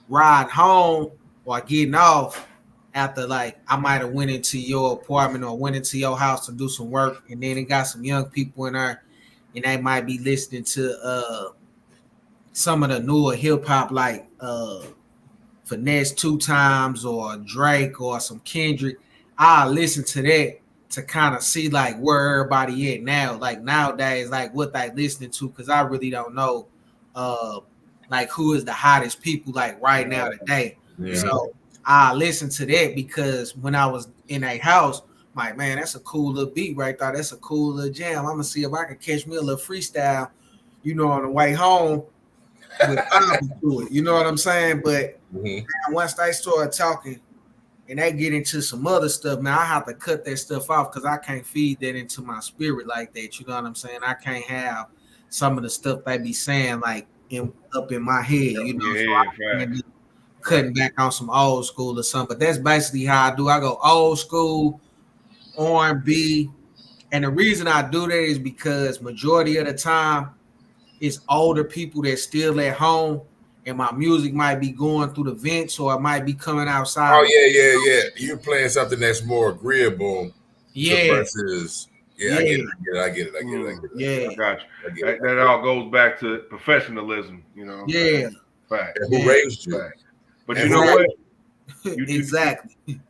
ride home or getting off after, like, I might have went into your apartment or went into your house to do some work, and then it got some young people in there and they might be listening to some of the newer hip hop like Finesse Two Times or Drake or some Kendrick. I listen to that to kind of see like where everybody at now, like nowadays, like what they listening to, because I really don't know like who is the hottest people like right now today. Yeah. So I listened to that because when I was in a house, I'm like, man, that's a cool little beat right there. That's a cool little jam. I'm gonna see if I can catch me a little freestyle, on the way home with Bobby to it. You know what I'm saying? But once they start talking and they get into some other stuff, man, I have to cut that stuff off because I can't feed that into my spirit like that. You know what I'm saying? I can't have some of the stuff they be saying like up in my head, So I end up cutting back on some old school or something. But that's basically how I do. I go old school, R&B, and the reason I do that is because majority of the time it's older people that's still at home, and my music might be going through the vents or it might be coming outside. Oh yeah. You're playing something that's more agreeable Yeah. versus. Yeah, I get it. I get it. Yeah, I got you. That all goes back to professionalism, Yeah. Fact. Who raised you? Fact. But you know what? Exactly.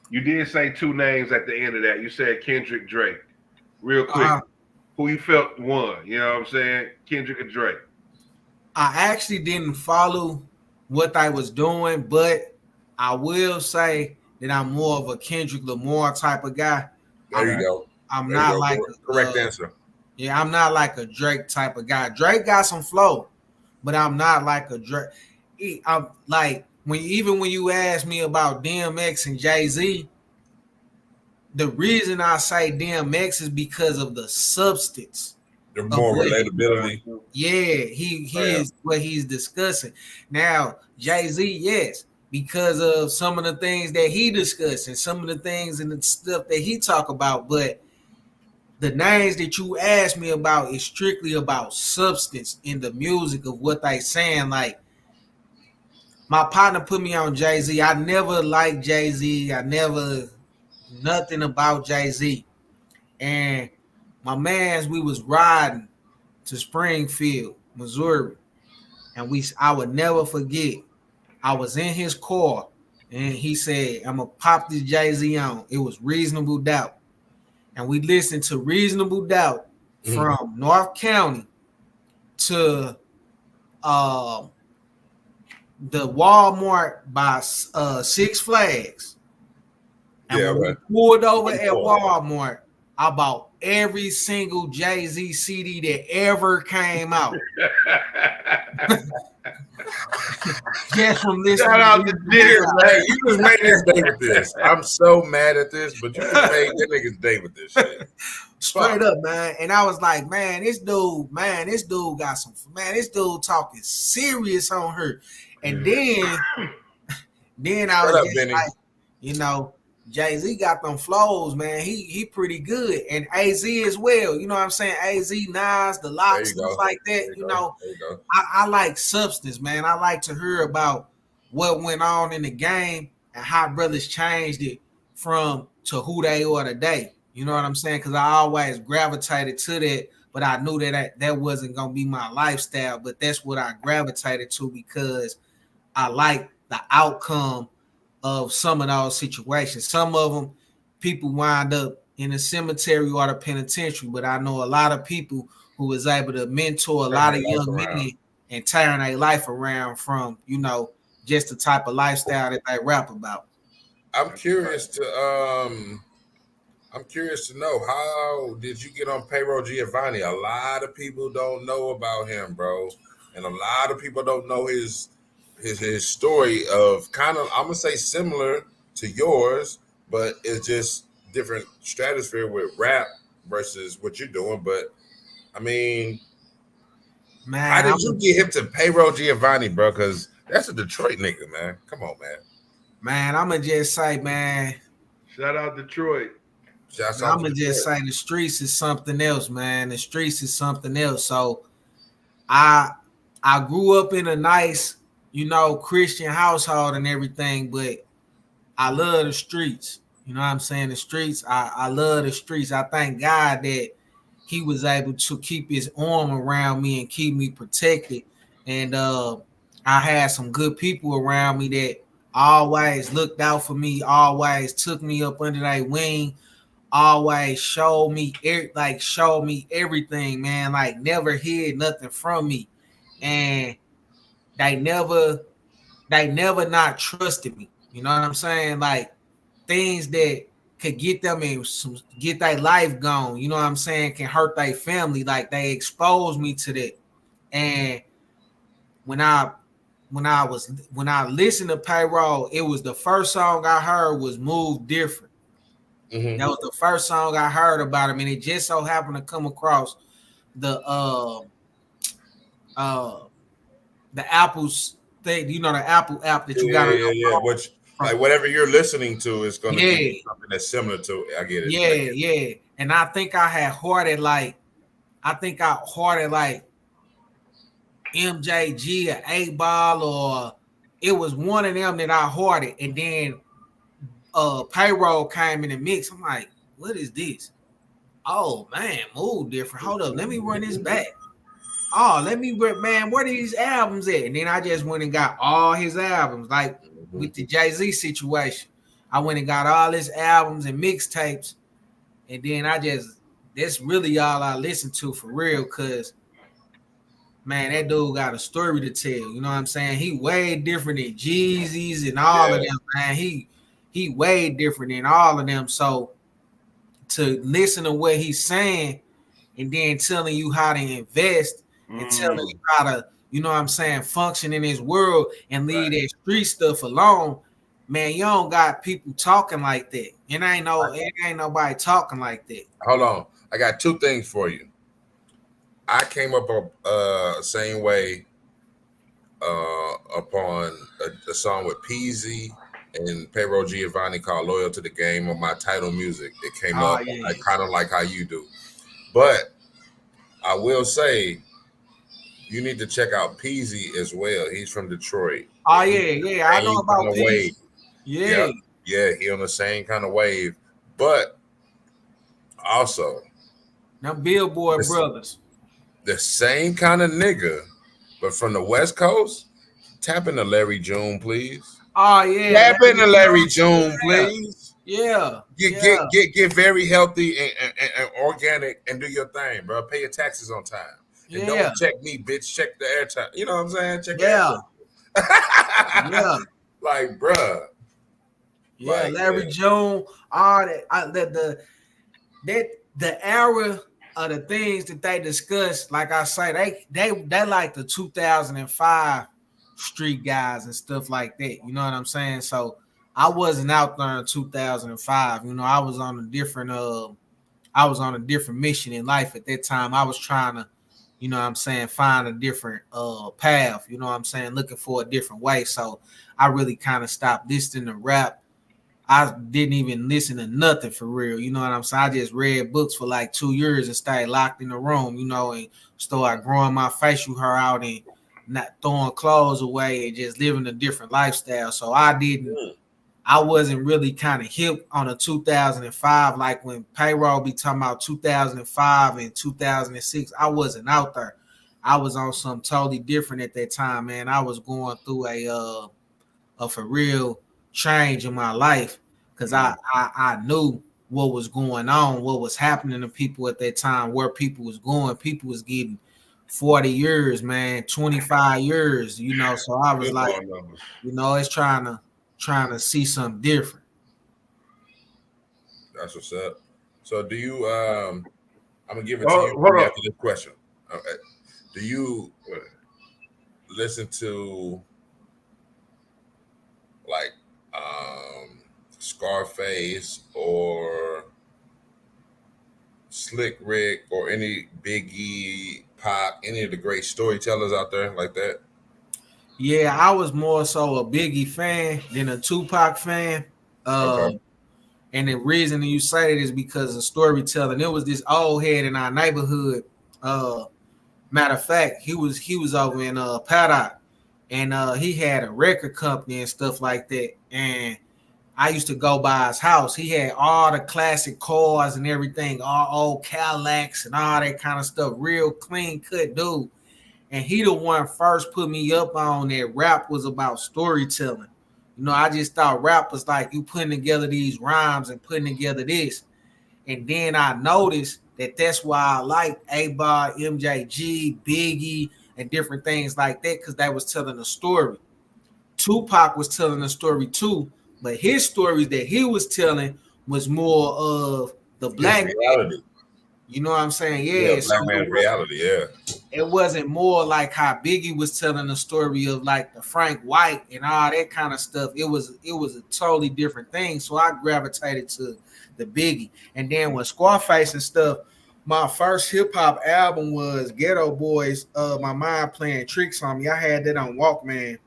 You did say two names at the end of that. You said Kendrick, Drake. Real quick, who you felt won? You know what I'm saying? Kendrick or Drake? I actually didn't follow what I was doing, but I will say that I'm more of a Kendrick Lamar type of guy. There you go. I'm not like correct answer. Yeah, I'm not like a Drake type of guy. Drake got some flow, but I'm not like a Drake. I'm like when you ask me about DMX and Jay-Z, the reason I say DMX is because of the substance. The more relatability. Yeah, he is what he's discussing. Now, Jay-Z, yes, because of some of the things that he discussed and some of the things and the stuff that he talk about, but the names that you asked me about is strictly about substance in the music of what they saying. Like my partner put me on Jay-Z. I never liked Jay-Z. I never nothing about Jay-Z. And my mans, we was riding to Springfield, Missouri, and I would never forget. I was in his car, and he said, "I'm gonna pop this Jay-Z on." It was Reasonable Doubt, and we listened to Reasonable Doubt from North County to the Walmart by Six Flags. And when we pulled over at Walmart, I bought every single Jay-Z CD that ever came out. Just from listening. Shout out to this, man. You just made his day with this. I'm so mad at this, but you just made that nigga's day with this shit. Straight up, man. And I was like, this dude got some, this dude talking serious on her. And then I was just like, Jay-Z got them flows, man. He pretty good. And AZ as well. You know what I'm saying? AZ, Nas, the Locks, stuff like that. I like substance, man. I like to hear about what went on in the game and how brothers changed it to who they are today. You know what I'm saying? Because I always gravitated to that, but I knew that wasn't going to be my lifestyle. But that's what I gravitated to because I like the outcome of some of those situations. Some of them, people wind up in a cemetery or the penitentiary, but I know a lot of people who was able to mentor a lot of young men and turn their life around from, just the type of lifestyle that they rap about. I'm curious to know, how did you get on Payroll Giovanni? A lot of people don't know about him, bro, and a lot of people don't know his story of kind of, I'm gonna say similar to yours, but it's just different stratosphere with rap versus what you're doing. But I mean, man, how did you get him to Payroll Giovanni, bro? Because that's a Detroit nigga, man. Come on, man. Man, I'm gonna just say, man. Shout out Detroit. I'm gonna just say the streets is something else, man. The streets is something else. So I grew up in a nice, Christian household and everything, but I love the streets. You know what I'm saying? The streets, I love the streets. I thank God that he was able to keep his arm around me and keep me protected. And I had some good people around me that always looked out for me, always took me up under their wing, always showed me everything, man. Like never hid nothing from me. And they never not trusted me. You know what I'm saying? Like things that could get them in get their life gone. You know what I'm saying? Can hurt their family. Like they exposed me to that. And when I when I listened to Payroll, it was the first song I heard was Move Different. Mm-hmm. That was the first song I heard about him, and it just so happened to come across the uh the Apple's thing, you know, the Apple app that you got on your Yeah. phone. Which From, like whatever you're listening to is going to give yeah, you something that's similar to it. I get it. yeah. And I think I had hearted like MJG or 8 Ball, or it was one of them that I hearted, and then Payroll came in the mix. I'm like, what is this? Oh man, Move Different. Hold up, let me run this back. Oh, man, where are these albums at? And then I just went and got all his albums, like with the Jay-Z situation. I went and got all his albums and mixtapes, and then that's really all I listen to for real, because man, that dude got a story to tell. You know what I'm saying? He way different than Jeezy's and all of them, man. He way different than all of them. So to listen to what he's saying and then telling you how to invest and telling you how to, you know what I'm saying, function in this world and leave that street stuff alone, man, you don't got people talking like that. It ain't nobody talking like that. Hold on. I got two things for you. I came up same way upon a song with Peasy and Payroll Giovanni called "Loyal to the Game" on my title music. It came up kind of like how you do, but I will say you need to check out Peasy as well. He's from Detroit. Oh yeah, I know about Peasy. Yeah, he on the same kind of wave, but also now Billboard brothers, the same kind of nigga, but from the West Coast. Tap into Larry June, please. Oh yeah. Tap into Larry June, please. Yeah. Get very healthy and organic and do your thing, bro. Pay your taxes on time. And don't check me, bitch. Check the airtime. You know what I'm saying? Check yeah. Like, bruh. Yeah, like, Larry June, all that the era of the things that they discuss, like I say, they like the 2005 street guys and stuff like that. You know what I'm saying? So I wasn't out there in 2005. You know, I was on a different mission in life at that time. I was trying to, you know what I'm saying, find a different path, you know what I'm saying, looking for a different way. So I really kind of stopped listening to rap. I didn't even listen to nothing for real. You know what I'm saying? I just read books for like 2 years and stayed locked in the room, you know, and started growing my facial hair out and not throwing clothes away and just living a different lifestyle. So I wasn't really kind of hip on a 2005, like when Payroll be talking about 2005 and 2006. I wasn't out there. I was on something totally different at that time, man. I was going through a for real change in my life because I knew what was going on, what was happening to people at that time, where people was going. People was getting 40 years, man, 25 years, you know. So I was like, you know, it's trying to see something different. That's what's up. So do you I'm gonna give it to you after this question. Okay. Do you listen to like Scarface or Slick Rick or any Biggie, Pop, any of the great storytellers out there like that? Yeah, I was more so a Biggie fan than a Tupac fan. Okay. And the reason you say it is because of storytelling. There was this old head in our neighborhood. Matter of fact, he was over in Paddock, and he had a record company and stuff like that. And I used to go by his house. He had all the classic cars and everything, all old Cadillacs and all that kind of stuff. Real clean cut dude. And he the one first put me up on that rap was about storytelling. You know, I just thought rap was like you putting together these rhymes and putting together this. And then I noticed that that's why I like 8 Ball, MJG, Biggie, and different things like that, because they was telling a story. Tupac was telling a story too, But his stories that he was telling was more of the black reality. You know what I'm saying? Yeah, So black man's reality. Yeah. It wasn't more like how Biggie was telling the story of like the Frank White and all that kind of stuff. It was a totally different thing. So I gravitated to the Biggie. And then with Scarface and stuff, my first hip hop album was Ghetto Boys. My mind playing tricks on me. I had that on Walkman.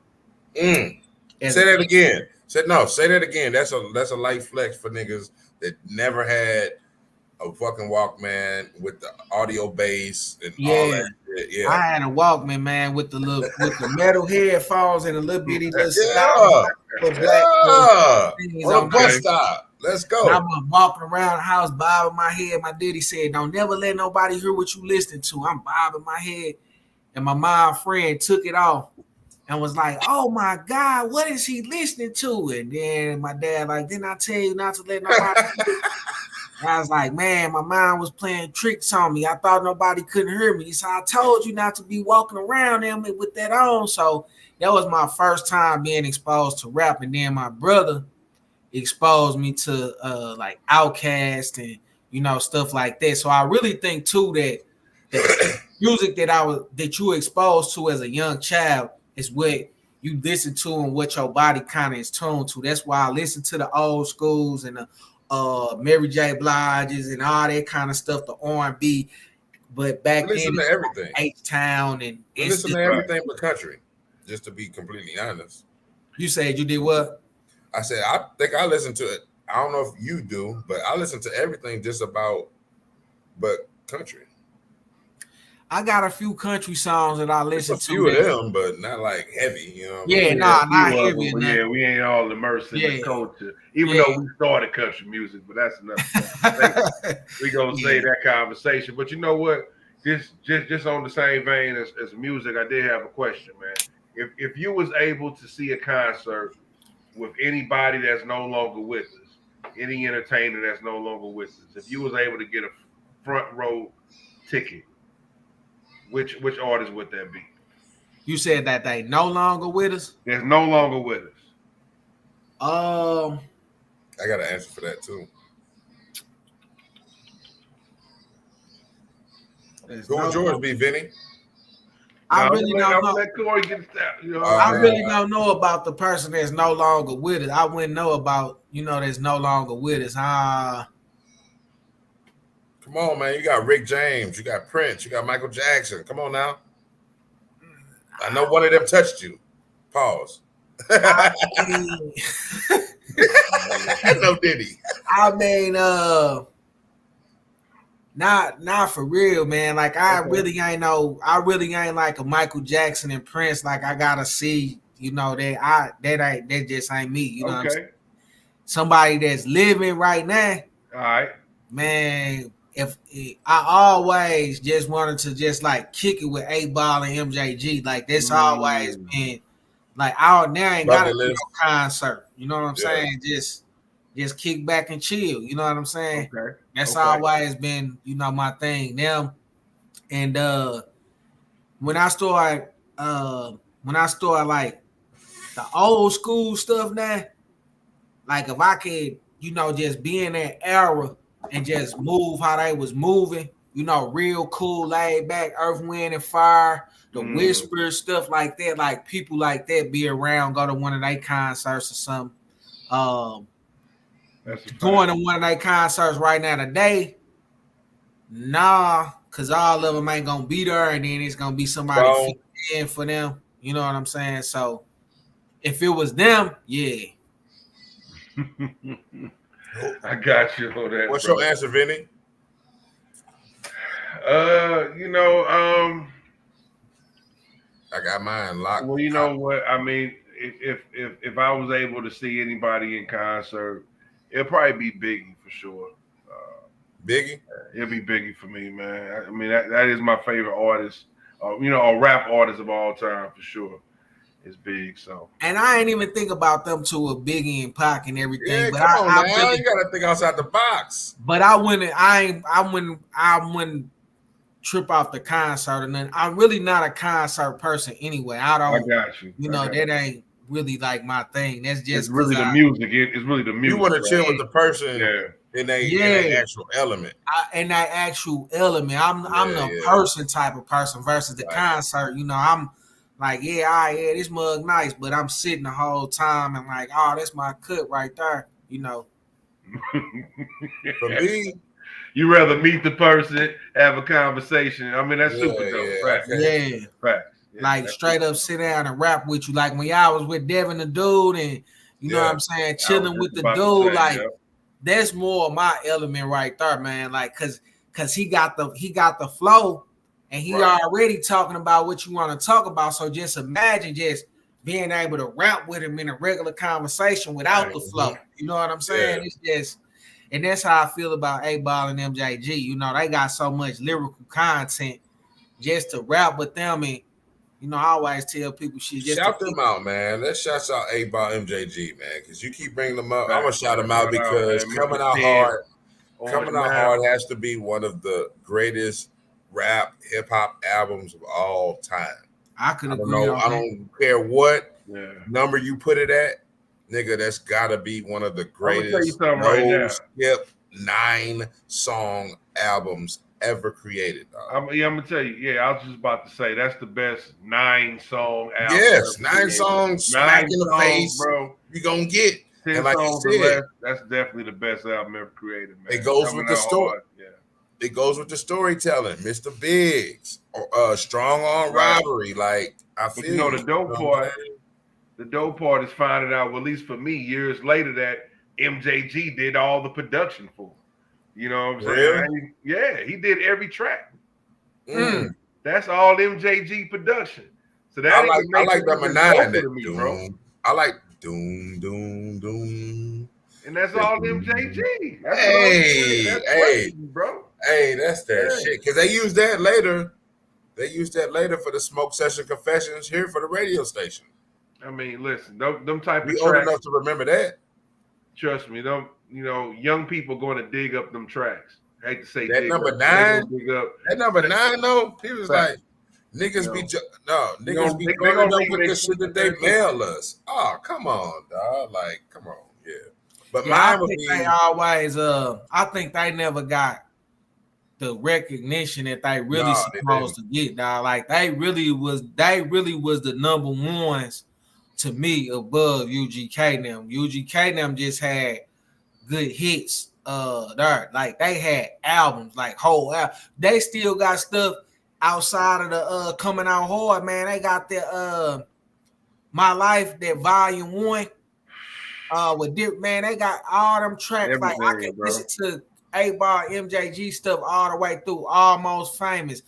Say that again. Say that again. That's a light flex for niggas that never had a fucking Walkman with the audio bass and all that shit. Yeah, I had a Walkman, man, with the metal headphones and a little bitty little on a bus stop. Let's go. And I'm walking around the house, bobbing my head. My daddy said, "Don't never let nobody hear what you listening to." I'm bobbing my head, and my mom friend took it off and was like, "Oh my God, what is he listening to?" And then my dad like, "Didn't I tell you not to let nobody?" I was like, man, my mind was playing tricks on me. I thought nobody couldn't hear me. So I told you not to be walking around with that on. So that was my first time being exposed to rap. And then my brother exposed me to like Outkast and stuff like that. So I really think too that the music that you were exposed to as a young child is what you listen to and what your body kind of is tuned to. That's why I listen to the old schools and the Mary J. Blige's and all that kind of stuff, the R&B. But back then, listen to everything. H-Town and listen to everything but country. Just to be completely honest. You said you did what? I said I think I listen to it. I don't know if you do, but I listen to everything just about but country. I got a few country songs that I listen to. A few of them, but not like heavy, you know. Not heavy. Yeah, we ain't all immersed in the culture. Even though we started country music, but that's enough. We gonna say that conversation. But you know what? Just on the same vein as music, I did have a question, man. If you was able to see a concert with anybody that's no longer with us, any entertainer that's no longer with us, if you was able to get a front row ticket, which artist would that be? You said that they no longer with us? There's no longer with us. I got an answer for that too. Who would yours be, Vinny? I really don't know. Let Corey get that. I really don't know about the person that's no longer with us. I wouldn't know about that's no longer with us. Come on, man. You got Rick James. You got Prince. You got Michael Jackson. Come on now. I know one of them touched you. Pause. No Diddy. I mean, not for real, man. Like I really ain't like a Michael Jackson and Prince. Like I gotta see, that just ain't me. You know what I'm saying? Somebody that's living right now. All right. Man, if I always just wanted to just like kick it with 8Ball and MJG, like that's always been like out now ain't got to do no concert. You know what I'm saying? Just kick back and chill. You know what I'm saying? Okay. That's always been my thing. Now, and when I start like the old school stuff now, like if I could just be in that era and just move how they was moving, real cool, laid back, Earth, Wind, and Fire, the Whispers, stuff like that, like people like that be around, go to one of their concerts or something. Going to one of their concerts right now today, nah, because all of them ain't going to be there, and then it's going to be somebody in for them. You know what I'm saying? So if it was them, yeah. I got you on that. What's your answer, Vinny? I got mine locked. Well, you know what? I mean, if I was able to see anybody in concert, it'll probably be Biggie for sure. Biggie? It'll be Biggie for me, man. I mean, that is my favorite artist, a rap artist of all time for sure. It's big, so. And I ain't even think about them to a Biggie and Pac and everything. Yeah, but come on, man. You gotta think outside the box. But I wouldn't trip off the concert, and then I'm really not a concert person anyway. I got you. That really like my thing. That's It's just really the music. It's really the music. You want to chill right? with the person in a actual element. In that actual element. I'm the Yeah. person type of person versus the concert. You know, I'm like, this mug nice, but I'm sitting the whole time and like, oh, that's my cut right there. You know. For me, you rather meet the person, have a conversation. I mean, that's super dope. Facts. Yeah. Facts. Yeah, like straight up sit down and rap with you. Like when y'all was with Devin the dude and you know what I'm saying, chilling with the dude, like that's more of my element right there, man. Like cause he got the flow and he already talking about what you want to talk about. So just imagine just being able to rap with him in a regular conversation without the flow. You know what I'm saying? It's just, and that's how I feel about 8Ball and MJG. You know, they got so much lyrical content just to rap with them. And you know, I always tell people shit. Just shout them out, man. Let's shout out 8Ball MJG, man, because you keep bringing them up. I'm gonna shout them out because coming out hard has to be one of the greatest rap hip hop albums of all time. I could agree. I don't care what number you put it at, nigga. That's gotta be one of the greatest skip 9-song albums ever created. I'm gonna tell you, I was just about to say that's the best 9-song album. Yes, 9 songs, smack in the face, bro. You gonna get 10 and like songs you said, that's definitely the best album ever created, man. It goes with the story. It goes with the storytelling, Mr. Biggs, Strong Arm Robbery. Like I feel, you know, the dope part is finding out, well, at least for me, years later, that MJG did all the production for. You know what I'm saying? Yeah, he did every track. That's all MJG production. So that I like number 9. To me, bro. I like doom doom doom. And that's all MJG. That's hey, bro. Hey, that's that shit. Because they used that later. They used that later for the Smoke Session Confessions here for the radio station. I mean, listen, them type of tracks. We old enough to remember that. Trust me, young people going to dig up them tracks. I hate to say that number 9. That number 9 though, he was like, niggas be burning up with the shit that they mail us. Oh, come on, dog. Like, come on, But mine would be. I think they never got the recognition that they really supposed to get, dog. Like they really was the number ones to me above UGK them. UGK them just had good hits there. Like they had albums, like whole album. They still got stuff outside of the coming out hard, man. They got the My Life, that volume 1 with Dip, man. They got all them tracks. Like I can listen to 8Ball MJG stuff all the way through, Almost Famous,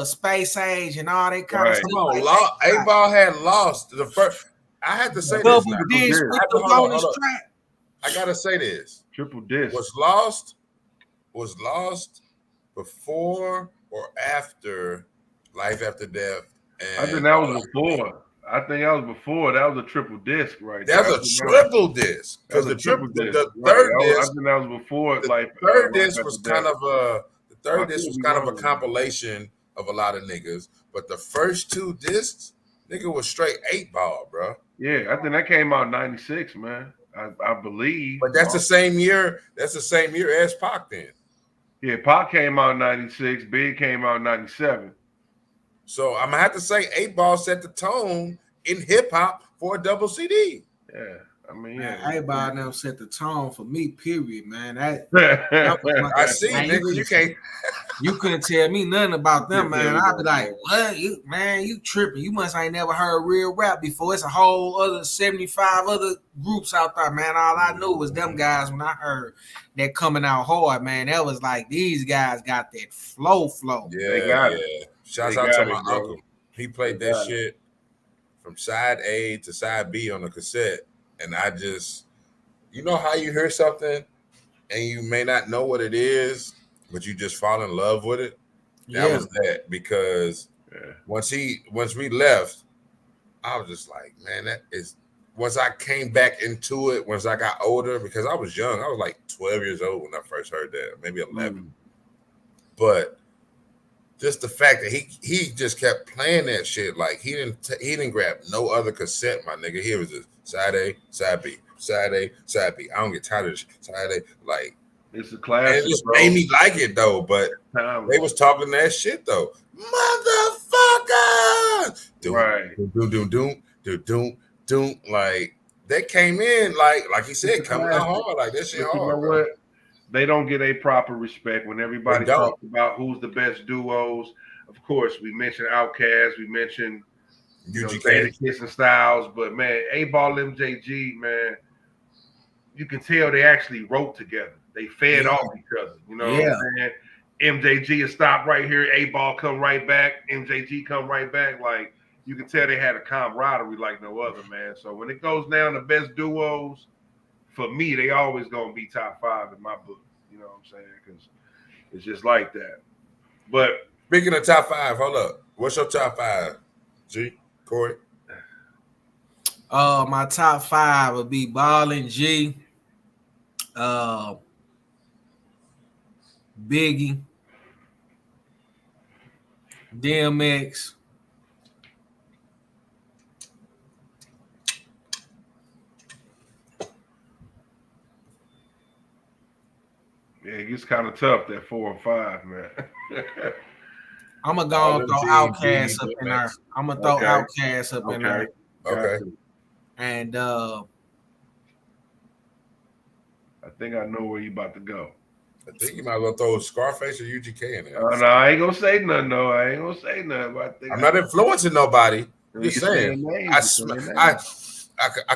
Space Age, and all that kind of stuff. Come on, 8Ball had lost the first. I had to say Double this. Dish with the bonus track. I gotta say this. Triple Disc was lost before or after Life After Death. And I think that was before. That was a triple disc, right? That's a triple disc because the third disc. I think that was before. The third disc was kind of a compilation of a lot of niggas, but the first 2 discs, nigga, was straight 8Ball, bro. Yeah, I think that came out in '96, man. I believe. But that's the same year. That's the same year as Pac then. Yeah, Pac came out in '96. Big came out in '97. So I'm gonna have to say 8Ball set the tone in hip hop for a double CD. Yeah, I mean, 8Ball now set the tone for me. Period, man. I see, nigga. You couldn't tell me nothing about them, man. I'd be like, what? You tripping. You must ain't never heard real rap before. It's a whole other 75 other groups out there, man. All I knew was them guys when I heard that coming out hard, man. That was like, these guys got that flow. Yeah, they got it. Shouts out to my uncle. He played that shit from side A to side B on the cassette. And I just, you know how you hear something and you may not know what it is, but you just fall in love with it. That was that, because once we left, I was just like, man, that is. Once I came back into it, once I got older, because I was young, I was like 12 years old when I first heard that, maybe 11. But just the fact that he just kept playing that shit. Like he didn't grab no other cassette, my nigga. He was just side A, side B, side A, side B. I don't get tired of this shit. Side A, like It's a and classic, it just bro. made me like it though. But they was talking that shit though, motherfucker. Right. Doom. Like they came in like he said, coming out hard. Like that shit But hard. you know Bro. what? They don't get a proper respect when everybody talks about who's the best duos. Of course, we mentioned Outkast, we mentioned Jadakiss and Styles, but man, A-Ball MJG, man, you can tell they actually wrote together. They fed off each other. You know what I'm saying? MJG is stop right here, A-Ball come right back, MJG come right back. Like you can tell they had a camaraderie like no other, man. So when it goes down to best duos, for me, they always gonna be top 5 in my book. You know what I'm saying? Because it's just like that. But speaking of top 5, hold up. What's your top 5, G? Corey? My top 5 would be Ballin' G, Biggie, DMX. yeah, it gets kind of tough that 4 and 5, man. I'm gonna go and throw Outkast up in there. I'm gonna throw Outkast up in there. Okay. And I think I know where you about to go. I think you might as well throw Scarface or UGK in there. No, I ain't gonna say nothing. No, I ain't gonna say nothing. But I'm not influencing nobody. Just saying. I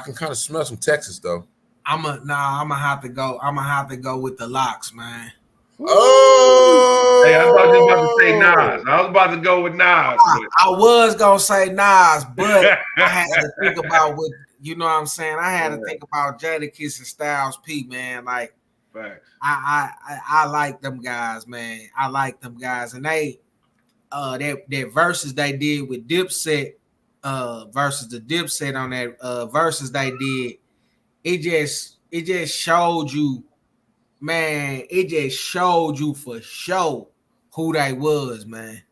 can kind of smell some Texas though. I'm gonna have to go. I'm gonna have to go with the Locks, man. Oh, hey, I thought you were about to say Nas. I was about to go with Nas. I was gonna say Nas, but I had to think about what you know what I'm saying. I had to think about Jadakiss and Styles P, man. Like, facts. I like them guys, man. I like them guys, and they that verses they did with Dipset versus the Dipset on that verses they did. It just showed you, man. It just showed you for sure who they was, man.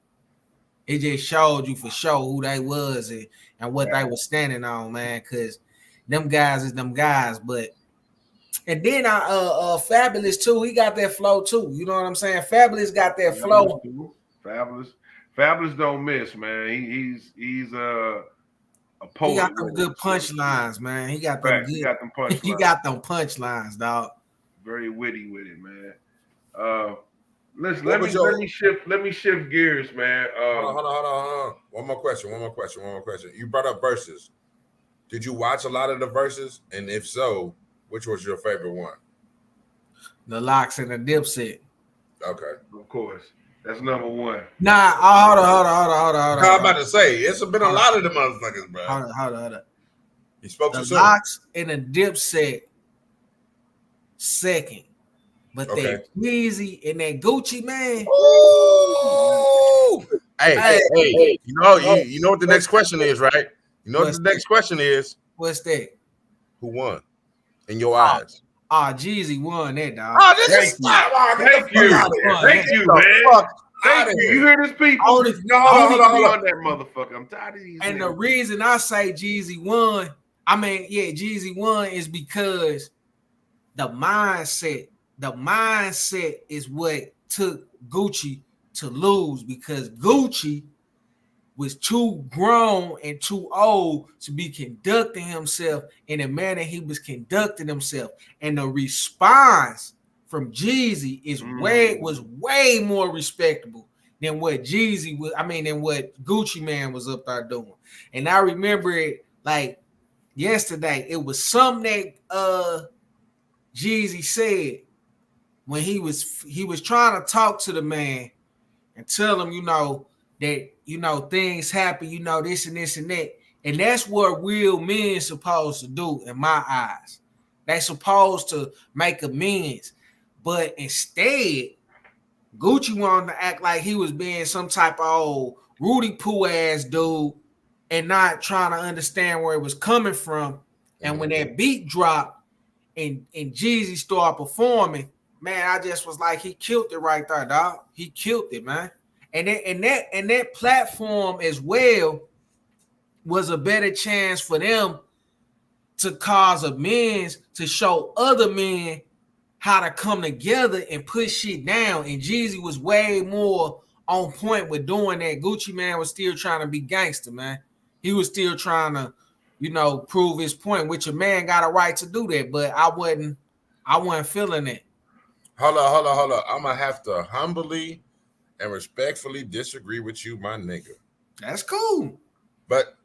It just showed you for sure who they was and what they were standing on, man. Cause them guys is them guys. But and then Fabulous too. He got that flow too. You know what I'm saying? Fabulous got that flow. Fabulous don't miss, man. He's a poet. He got some good punchlines, man. He got them good. He got them punchlines. He got them punchlines, dog. Very witty with it, man. Listen, let me shift gears, man. Hold on. One more question. You brought up verses. Did you watch a lot of the verses? And if so, which was your favorite one? The Locks and the Dipset. Okay. Of course. That's number one. Nah, hold on. I'm about to say, it's been a lot of the motherfuckers, bro. Hold on. You spoke too soon. The Locks and the Dipset second. But that Yeezy and that Gucci, man. Ooh. Hey. You know what the next question is, right? You know what the next question is? What's that? Who won? In your eyes. Jeezy won that, dog. Oh, this is thank you, man. Thank you. You hear this, people? Hold on. That motherfucker. I'm tired of these. And the reason I say Jeezy won, Jeezy won is because the mindset is what took Gucci to lose, because Gucci was too grown and too old to be conducting himself in a manner he was conducting himself. And the response from Jeezy was way more respectable than what Jeezy was. Than what Gucci Man was up there doing. And I remember it like yesterday. It was something that Jeezy said when he was trying to talk to the man and tell him, that things happen, this and this and that. And that's what real men supposed to do, in my eyes. They supposed to make amends. But instead, Gucci wanted to act like he was being some type of old Rudy Poo ass dude and not trying to understand where it was coming from. And when that beat dropped and Jeezy started performing, man, I just was like, he killed it right there, dog. He killed it, man. And that platform as well was a better chance for them to cause amends, to show other men how to come together and put shit down. And Jeezy was way more on point with doing that. Gucci Man was still trying to be gangster, man. He was still trying to, prove his point, which a man got a right to do that. But I wasn't feeling it. Hold on. I'm gonna have to humbly and respectfully disagree with you, my nigga. That's cool. But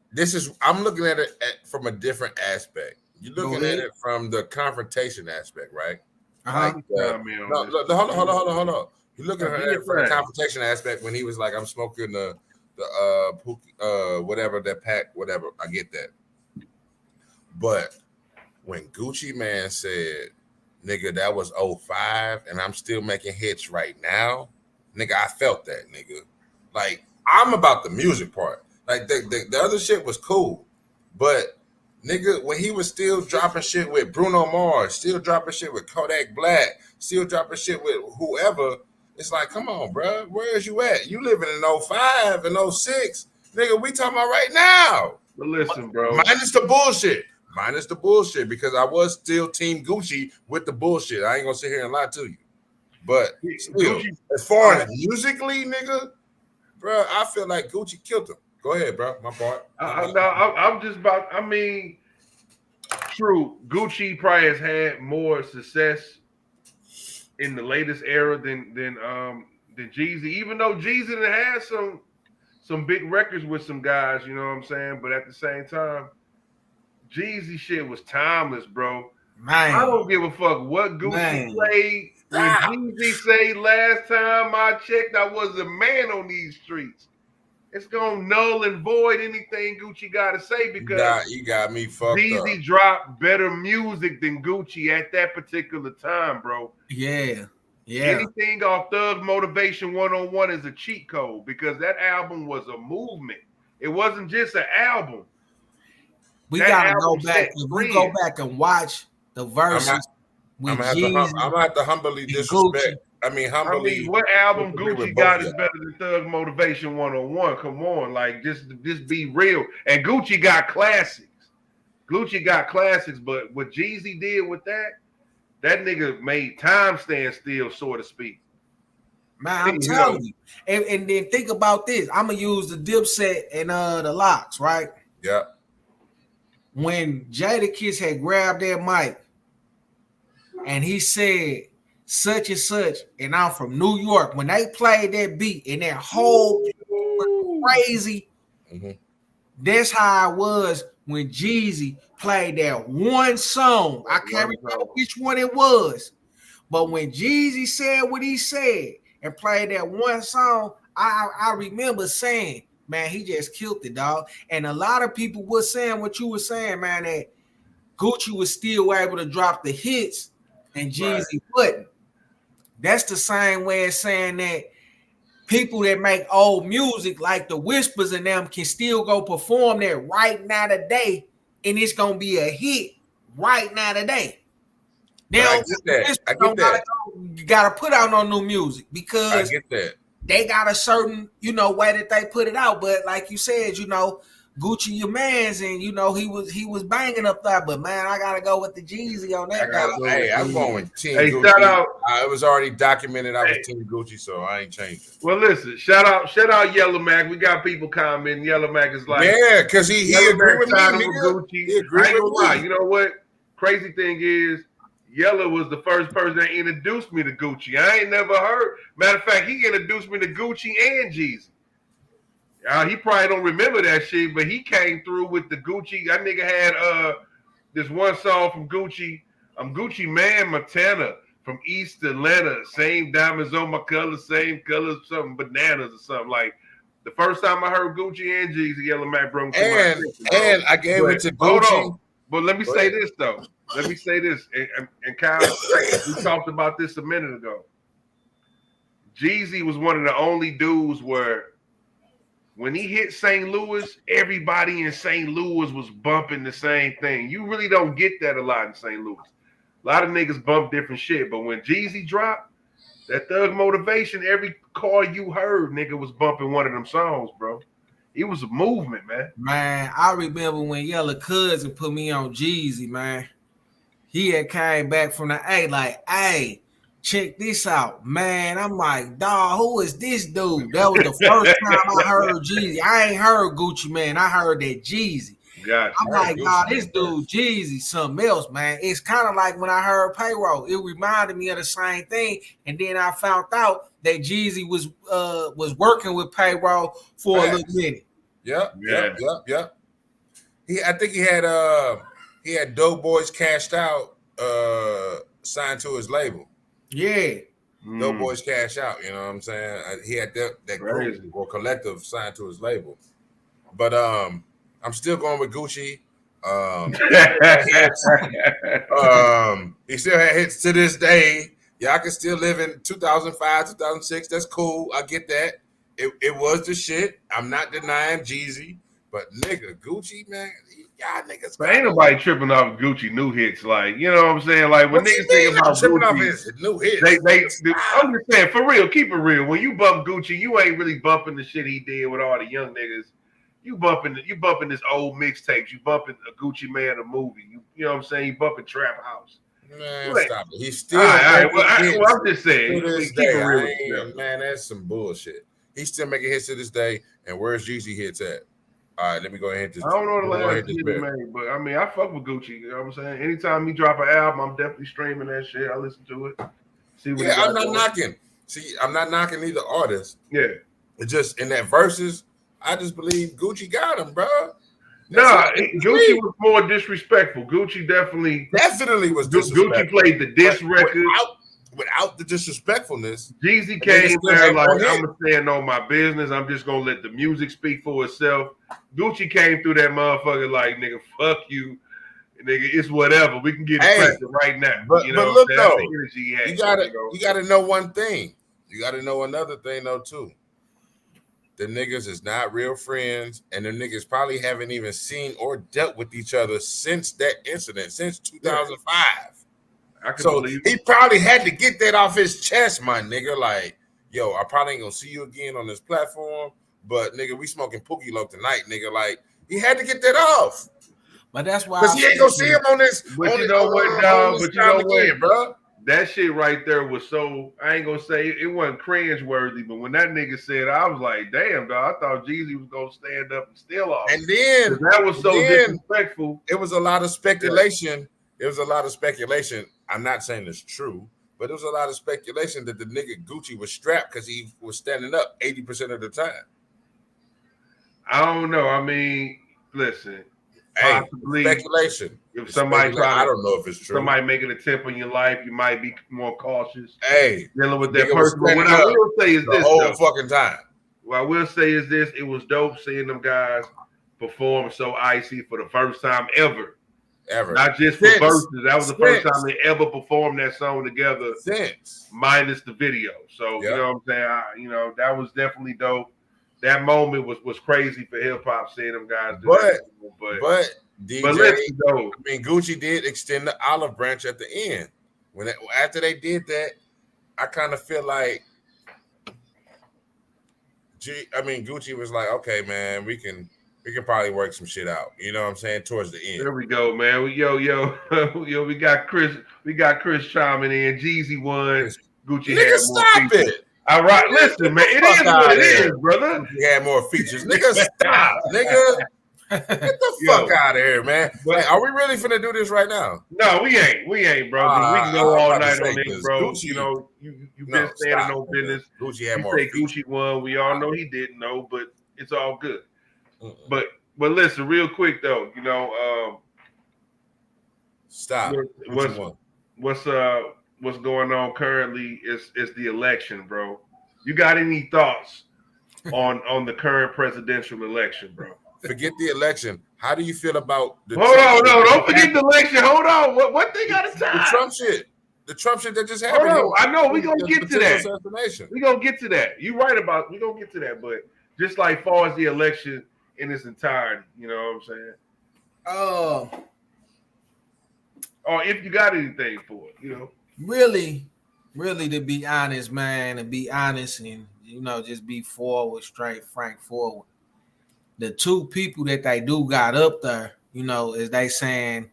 I'm looking at it from a different aspect. You're looking at it from the confrontation aspect, right? Uh-huh. Hold on. You're looking at it from the confrontation aspect when he was like, I'm smoking the whatever that pack, whatever. I get that. But when Gucci Man said, nigga, that was 05 and I'm still making hits right now, nigga, I felt that, nigga. Like, I'm about the music part. Like, the other shit was cool. But, nigga, when he was still dropping shit with Bruno Mars, still dropping shit with Kodak Black, still dropping shit with whoever, it's like, come on, bro. Where is you at? You living in 05 and 06. Nigga, we talking about right now. But listen, bro. Minus the bullshit, because I was still Team Gucci with the bullshit. I ain't gonna sit here and lie to you. But still, Gucci, as far as musically, nigga, bro, I feel like Gucci killed him. Go ahead, bro. My part. I'm just about. I mean, true. Gucci probably has had more success in the latest era than Jeezy. Even though Jeezy done had some big records with some guys, you know what I'm saying. But at the same time, Jeezy shit was timeless, bro. Man. I don't give a fuck what Gucci played. When Jeezy say last time I checked, I was a man on these streets. It's gonna null and void anything Gucci got to say because you got me fucked Jeezy up. dropped better music than Gucci at that particular time, bro. Yeah. Anything off Thug Motivation 101 is a cheat code because that album was a movement. It wasn't just an album. We gotta go back. If we go back and watch the verses I'm gonna have to humbly disrespect. What album Gucci got is better than Thug Motivation 101? Come on, like just be real. And Gucci got classics. But what Jeezy did with that nigga made time stand still, so to speak. Man, I'm telling you. And then think about this. I'm gonna use the Dipset and the Locks, right? Yeah. When Jadakiss had grabbed that mic and he said such and such, and I'm from New York. When they played that beat and that whole crazy, that's how it was when Jeezy played that one song. I can't remember which one it was, but when Jeezy said what he said and played that one song, I remember saying, man, he just killed it, dog. And a lot of people were saying what you were saying, man, that Gucci was still able to drop the hits and Jeezy wouldn't. That's the same way as saying that people that make old music like the Whispers and them can still go perform that right now today, and it's gonna be a hit right now today. Now, I get that. You gotta put out no new music because I get that. They got a certain, way that they put it out. But like you said, Gucci your man's, and he was banging up there. But man, I gotta go with the Jeezy on that. I'm going with Team Gucci. Shout out. It was already documented. I was Team Gucci, so I ain't changing. Well, listen, shout out Yellow Mac. We got people commenting. Yellow Mac is like, yeah, because he agreed with me. Gucci. He agreed with me. You know what? Crazy thing is, Yellow was the first person that introduced me to Gucci. I ain't never heard. Matter of fact, he introduced me to Gucci and Jeezy. He probably don't remember that shit, but he came through with the Gucci. That nigga had this one song from Gucci. I'm Gucci Man Montana from East Atlanta. Same diamonds on my color, same colors, something bananas or something. Like the first time I heard Gucci and Jeezy, Yellow Mac brought me and I gave it to Gucci. Hold on. But let me say this though. And Kyle, we talked about this a minute ago. Jeezy was one of the only dudes where when he hit St. Louis, everybody in St. Louis was bumping the same thing. You really don't get that a lot in St. Louis. A lot of niggas bump different shit, but when Jeezy dropped, That Thug Motivation, every car you heard, nigga, was bumping one of them songs, bro. It was a movement, man. Man, I remember when Yellow Cousin put me on Jeezy, man. He had came back from the A like, hey, check this out, man. I'm like, dog, who is this dude? That was the first time I heard Jeezy. I ain't heard Gucci, man. I heard that Jeezy. Gotcha. I'm like, dog, this dude Jeezy, something else, man. It's kind of like when I heard Payroll. It reminded me of the same thing. And then I found out that Jeezy was working with Payroll for a little minute. Yep. I think he had Dope Boys Cashed Out signed to his label. Yeah. Dope Boys Cash Out, you know what I'm saying? He had that group or collective signed to his label. But I'm still going with Gucci. He still had hits to this day. Yeah, I can still live in 2005, 2006. That's cool. I get that. It was the shit. I'm not denying Jeezy, but nigga, Gucci, man, y'all niggas. But ain't nobody tripping off Gucci new hits. Like, you know what I'm saying? Like, when niggas think about tripping Gucci, off his new hits. I'm just saying, for real, keep it real. When you bump Gucci, you ain't really bumping the shit he did with all the young niggas. You bumping this old mixtapes. You bumping a Gucci Man a movie. You know what I'm saying? You bumping Trap House. Man, stop it. He's still. Well, I'm just saying. Keep it real. Man, that's some bullshit. He's still making hits to this day. And where's Jeezy hits at? All right, let me go ahead and hit this. I don't know the last hit he made, but I mean, I fuck with Gucci. You know what I'm saying? Anytime he drop an album, I'm definitely streaming that shit. I listen to it. See what I'm not knocking. See, I'm not knocking either artist. Yeah. It's just in that verses, I just believe Gucci got him, bro. Gucci was more disrespectful. Gucci definitely was disrespectful. Gucci played the diss record. Without the disrespectfulness, Jeezy came there like, I'm gonna stand on my business. I'm just gonna let the music speak for itself. Gucci came through that motherfucker like, nigga, fuck you, nigga. It's whatever. We can get it cracking right now. But look though, you gotta know one thing. You gotta know another thing though too. The niggas is not real friends, and the niggas probably haven't even seen or dealt with each other since that incident, since 2005. So he probably had to get that off his chest, my nigga. Like, yo, I probably ain't gonna see you again on this platform, but nigga, we smoking Pookie Loc tonight, nigga. Like, he had to get that off. But that's why, because he ain't gonna see him on this. But you know what, dog? But you know what, bro? That shit right there was so, I ain't gonna say it wasn't cringe worthy, but when that nigga said, I was like, damn, dog, I thought Jeezy was gonna stand up and steal off. And then that was so disrespectful. It was a lot of speculation. It was a lot of speculation. I'm not saying it's true, but it was a lot of speculation that the nigga Gucci was strapped because he was standing up 80% of the time. I don't know. I mean, listen. Possibly, speculation. If somebody I don't know if it's true. Somebody make an attempt in your life, you might be more cautious. Dealing with that person. But what I will say is this: whole fucking time. What I will say is this: it was dope seeing them guys perform so icy for the first time ever. Not just for verses. That was the first time they ever performed that song together. Minus the video. So you know what I'm saying? That was definitely dope. That moment was crazy for hip hop seeing them guys do that. But DJ, listen, though, I mean, Gucci did extend the olive branch at the end. After they did that, I kind of feel like Gucci was like, okay, man, we can probably work some shit out. You know what I'm saying? Towards the end. There we go, man. We got Chris chiming in. Jeezy won. Gucci had more features. All right, listen, man. It is what it is, brother. He had more features. Nigga, stop, nigga. Get the fuck out of here, man. Hey, are we really finna do this right now? No, we ain't, bro. We can go all night on this, bro. Gucci, you've been standing on business. Gucci had more features. Gucci won. We all know he didn't know, but it's all good. But listen, real quick though, stop. What's going on currently is the election, bro. You got any thoughts on the current presidential election, bro? Forget the election. How do you feel about the Hold on, no, don't forget the election. Hold on. What they got to time? The Trump shit that just happened. Hold on. I know we're gonna get to that. We're gonna get to that. You're right about we're gonna get to that, but just like far as the election in its entirety, you know what I'm saying? Or if you got anything for it, Really, really, to be honest, man, to be honest and just be forward, straight, frank, forward. The two people that they do got up there, is they saying,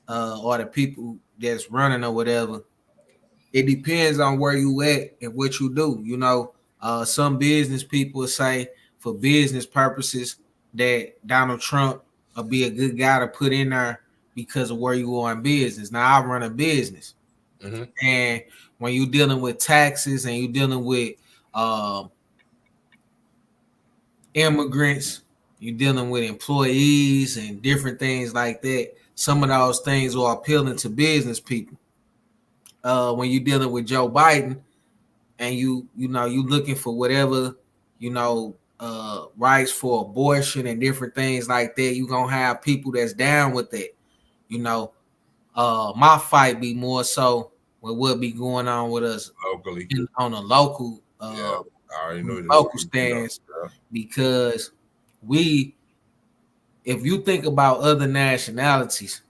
or the people that's running or whatever. It depends on where you at and what you do. Some business people say for business purposes that Donald Trump will be a good guy to put in there because of where you are in business. Now I run a business, and when you're dealing with taxes and you're dealing with um, immigrants, you're dealing with employees and different things like that. Some of those things are appealing to business people. When you're dealing with Joe Biden, and you looking for whatever rights for abortion and different things like that, you gonna have people that's down with that. My fight be more so with what be going on with us locally on a local I already know local stance, because if you think about other nationalities,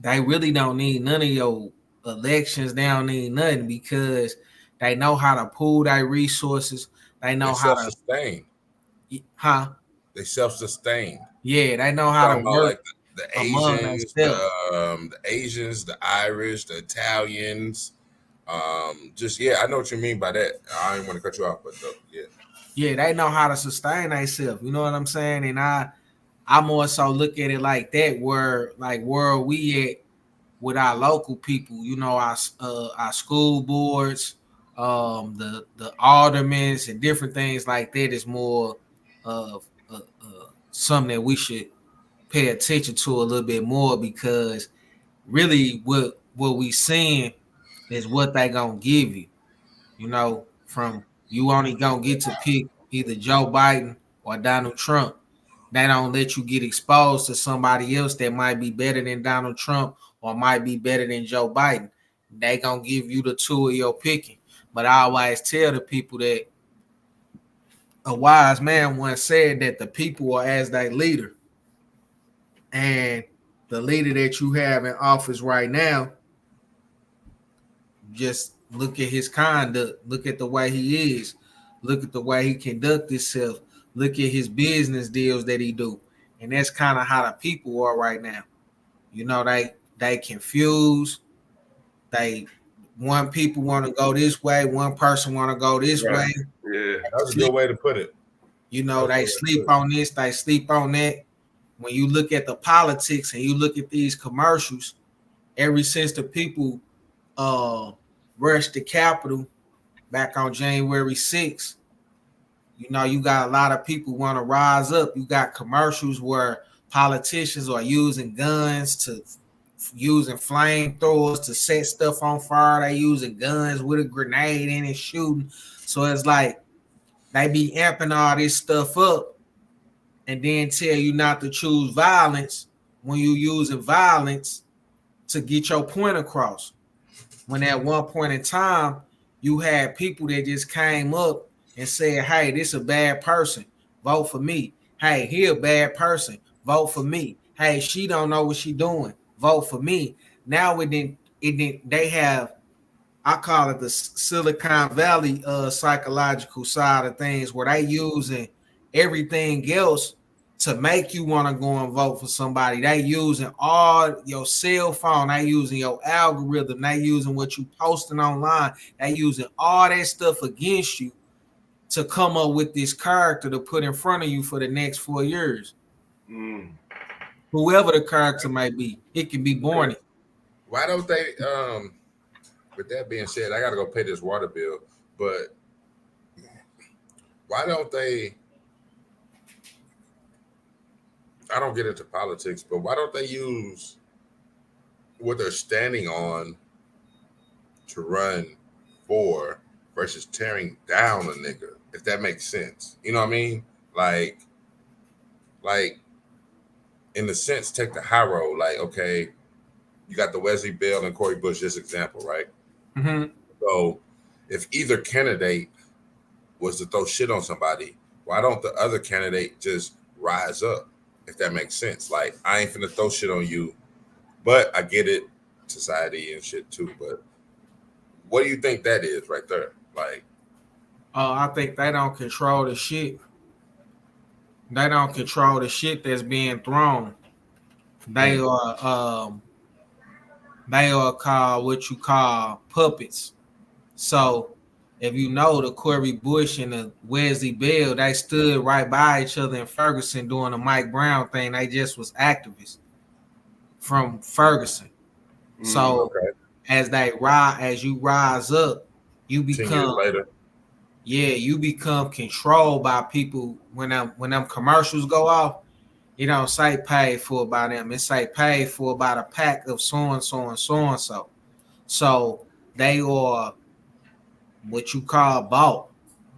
they really don't need none of your elections. They don't need nothing because they know how to pool their resources. They know how to, They self-sustain. Yeah, they know I'm how to talking about work like the among Asians, themselves. the Asians, the Irish, the Italians. I know what you mean by that. I didn't want to cut you off, but Yeah, they know how to sustain themselves. You know what I'm saying? And I more so look at it like that, where are we at with our local people? Our school boards, the aldermen and different things like that is more of something that we should pay attention to a little bit more, because really what we seeing is what they gonna give you. From you only gonna get to pick either Joe Biden or Donald Trump. They don't let you get exposed to somebody else that might be better than Donald Trump or might be better than Joe Biden. They gonna give you the two of your picking. But I always tell the people that a wise man once said that the people are as their leader. And the leader that you have in office right now, just look at his conduct, look at the way he is, look at the way he conduct himself, look at his business deals that he do. And that's kind of how the people are right now. They confused. They One people want to go this way, one person want to go this way. Yeah. that's a good way to put it. They sleep on this, they sleep on that. When you look at the politics and you look at these commercials, ever since the people rushed the Capitol back on January 6th, you got a lot of people want to rise up. You got commercials where politicians are using guns to using flamethrowers to set stuff on fire. They using guns with a grenade in it, shooting. So it's like they be amping all this stuff up and then tell you not to choose violence when you using violence to get your point across. When at one point in time you had people that just came up and said, "Hey, this a bad person, vote for me. Hey, he a bad person, vote for me. Hey, she don't know what she doing, vote for me." Now they have, I call it the Silicon Valley psychological side of things, where they using everything else to make you want to go and vote for somebody. They using all your cell phone, they using your algorithm, they using what you posting online, they using all that stuff against you to come up with this character to put in front of you for the next 4 years. Whoever the character might be, it can be Barney. Why don't they? With that being said, I got to go pay this water bill. But why don't they? I don't get into politics, but why don't they use what they're standing on to run for versus tearing down a nigga? If that makes sense, you know what I mean? Like in the sense, take the high road. Like, okay, you got the Wesley Bell and Corey Bush, this example, right? Mm-hmm. So if either candidate was to throw shit on somebody, why don't the other candidate just rise up? If that makes sense. Like, I ain't finna throw shit on you, but I get it, society and shit too. But what do you think that is right there? Like, I think they don't control the shit. They don't control the shit that's being thrown. They are called what you call puppets. So if you know the Corey Bush and the Wesley Bell, they stood right by each other in Ferguson doing the Mike Brown thing. They just was activists from Ferguson. So okay. as you rise up, you 10 years become later. you become controlled by people when them commercials go off. You don't say paid for by them. It say paid for by a pack of so and so and so and so. So they are what you call bought.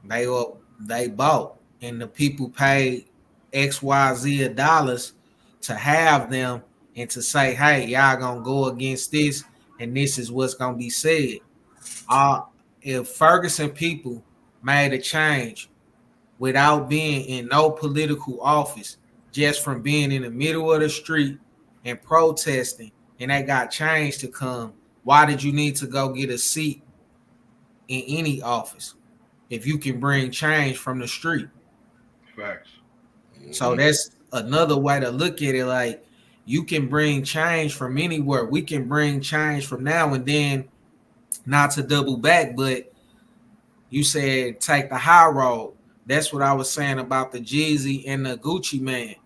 They bought, and the people paid XYZ of dollars to have them and to say, hey, y'all gonna go against this, and this is what's gonna be said. If Ferguson people made a change without being in no political office, just from being in the middle of the street and protesting, and they got change to come, why did you need to go get a seat in any office if you can bring change from the street? Facts. So that's another way to look at it. Like, you can bring change from anywhere. We can bring change from now and then, not to double back, but you said take the high road. That's what I was saying about the Jeezy and the Gucci man.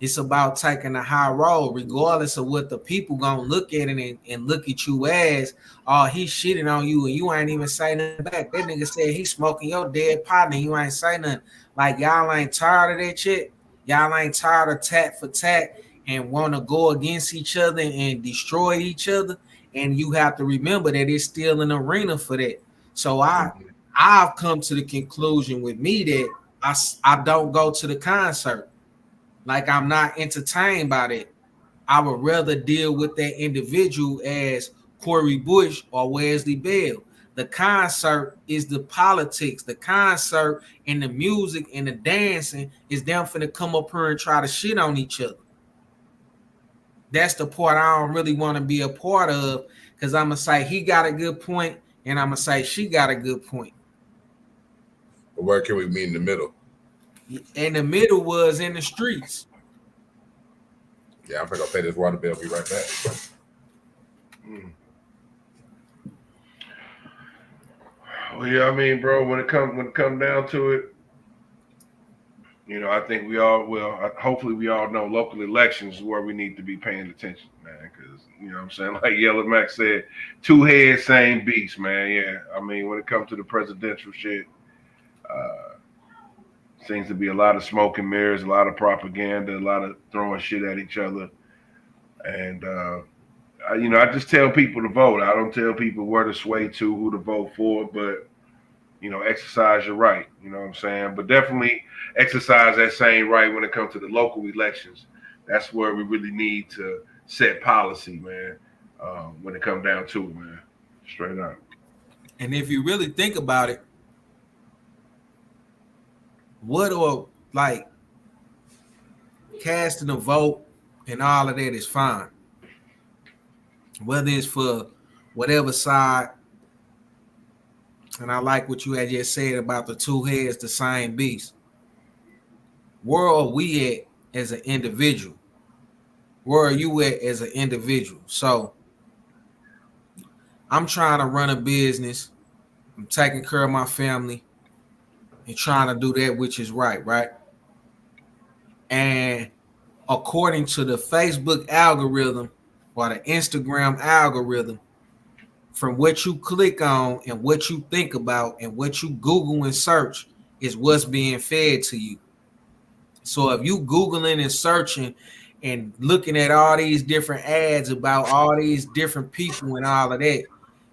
It's about taking the high road, regardless of what the people gonna look at it and look at you as, oh, he shitting on you and you ain't even say nothing back. That nigga said he smoking your dead partner, you ain't say nothing. Like, y'all ain't tired of that shit. Y'all ain't tired of tat for tat and want to go against each other and destroy each other. And you have to remember that it's still an arena for that. So I've come to the conclusion with me that I don't go to the concert. Like, I'm not entertained by that. I would rather deal with that individual as Corey Bush or Wesley Bell. The concert is the politics. The concert and the music and the dancing is them finna come up here and try to shit on each other. That's the part I don't really want to be a part of, because I'm going to say he got a good point and I'm going to say she got a good point. But where can we meet in the middle? In the middle was in the streets. Yeah, I'm gonna go pay this water bill. Be right back. Well, yeah, I mean, bro, when it come down to it, you know, I think we all will. Hopefully, we all know local elections is where we need to be paying attention, man. Because you know what I'm saying, like Yellow Mac said, two heads, same beast, man. Yeah, I mean, when it comes to the presidential shit, seems to be a lot of smoke and mirrors, a lot of propaganda, a lot of throwing shit at each other. And, you know, I just tell people to vote. I don't tell people where to sway to, who to vote for, but, you know, exercise your right. You know what I'm saying? But definitely exercise that same right when it comes to the local elections. That's where we really need to set policy, man, when it comes down to it, man. Straight up. And if you really think about it, what or like casting a vote and all of that is fine. Whether it's for whatever side, and I like what you had just said about the two heads, the same beast. Where are we at as an individual? Where are you at as an individual? So I'm trying to run a business. I'm taking care of my family and trying to do that which is right, right? And according to the Facebook algorithm or the Instagram algorithm, from what you click on and what you think about and what you Google and search is what's being fed to you. So if you Googling and searching and looking at all these different ads about all these different people and all of that,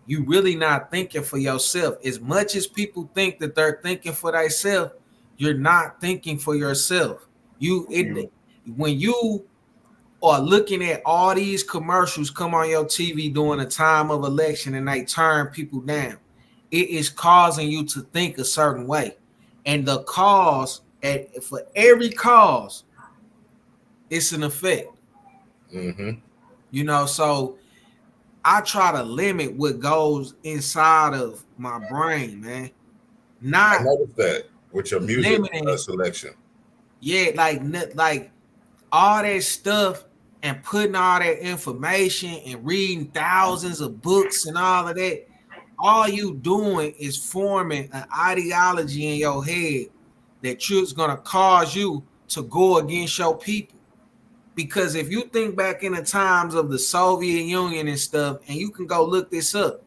you really not thinking for yourself. As much as people think that they're thinking for themselves, you're not thinking for yourself. When you are looking at all these commercials come on your TV during a time of election and they turn people down, it is causing you to think a certain way. And the cause, for every cause, it's an effect. Mm-hmm. You know, so I try to limit what goes inside of my brain, man. I Not noticed that with your music limiting, selection. yeah, like all that stuff and putting all that information and reading thousands of books and all of that. All you doing is forming an ideology in your head that you's gonna cause you to go against your people. Because if you think back in the times of the Soviet Union and stuff, and you can go look this up,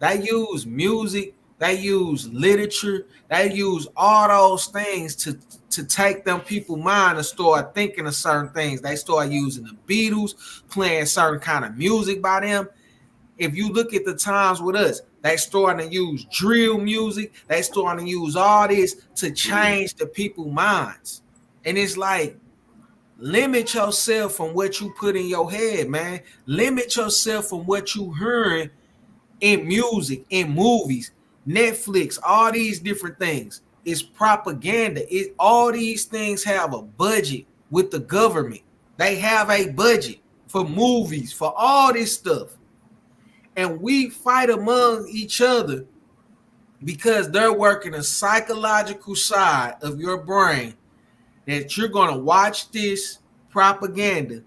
they use music, they use literature, they use all those things to take them people mind and start thinking of certain things. They start using the Beatles, playing certain kind of music by them. If you look at the times with us, they starting to use drill music, they starting to use all this to change the people's minds. And it's like, limit yourself from what you put in your head, man. Limit yourself from what you hearing in music, in movies, Netflix, all these different things. It's propaganda. All these things have a budget with the government. They have a budget for movies, for all this stuff. And we fight among each other because they're working a psychological side of your brain that you're going to watch this propaganda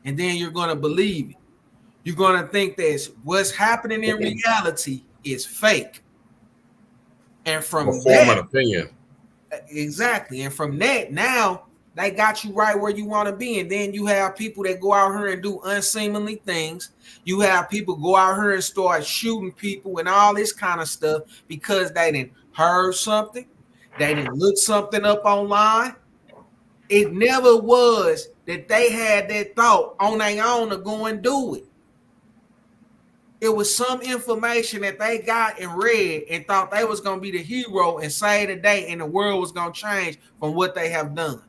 and then you're going to believe it. You're going to think that what's happening in reality is fake. And from Form an that, opinion. exactly. And from that, now they got you right where you want to be. And then you have people that go out here and do unseemly things. You have people go out here and start shooting people and all this kind of stuff because they didn't heard something. They didn't look something up online. It never was that they had that thought on their own to go and do it. It was some information that they got and read and thought they was going to be the hero and save the day and the world was going to change from what they have done.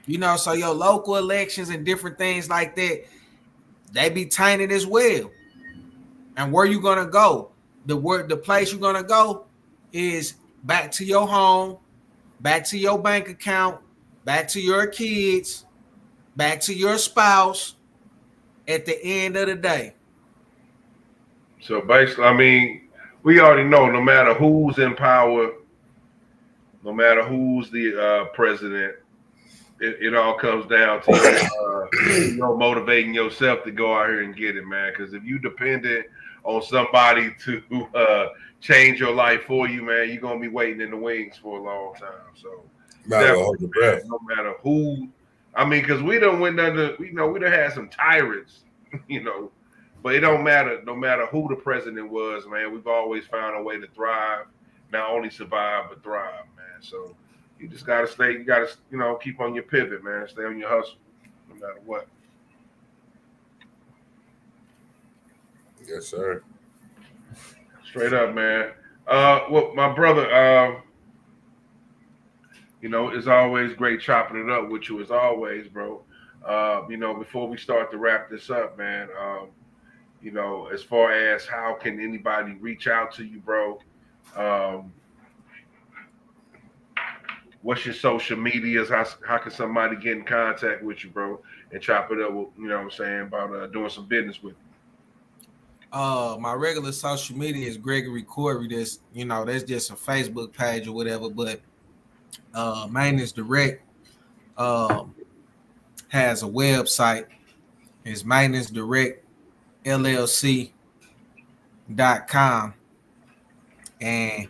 You know, so your local elections and different things like that, they be tainted as well. And where you going to go? The place you're going to go is back to your home, back to your bank account, back to your kids, back to your spouse at the end of the day. So basically, I mean, we already know no matter who's in power, no matter who's the president, it all comes down to motivating yourself to go out here and get it, man. Because if you dependent on somebody to change your life for you, man, you're gonna be waiting in the wings for a long time. So definitely, man, no matter who. I mean, because we don't win under, we done had some tyrants, you know, but it don't matter. No matter who the president was, man, we've always found a way to thrive, not only survive but thrive, man. So you just gotta stay. You gotta, keep on your pivot, man. Stay on your hustle, no matter what. Yes, sir. Straight up, man. Well, my brother, it's always great chopping it up with you, as always, bro. Before we start to wrap this up, man, as far as how can anybody reach out to you, bro? What's your social medias? How can somebody get in contact with you, bro, and chop it up with, what I'm saying, about doing some business with you? My regular social media is Gregory Corey. That's just a Facebook page or whatever. But Maintenance Direct has a website. It's maintenancedirectllc.com, and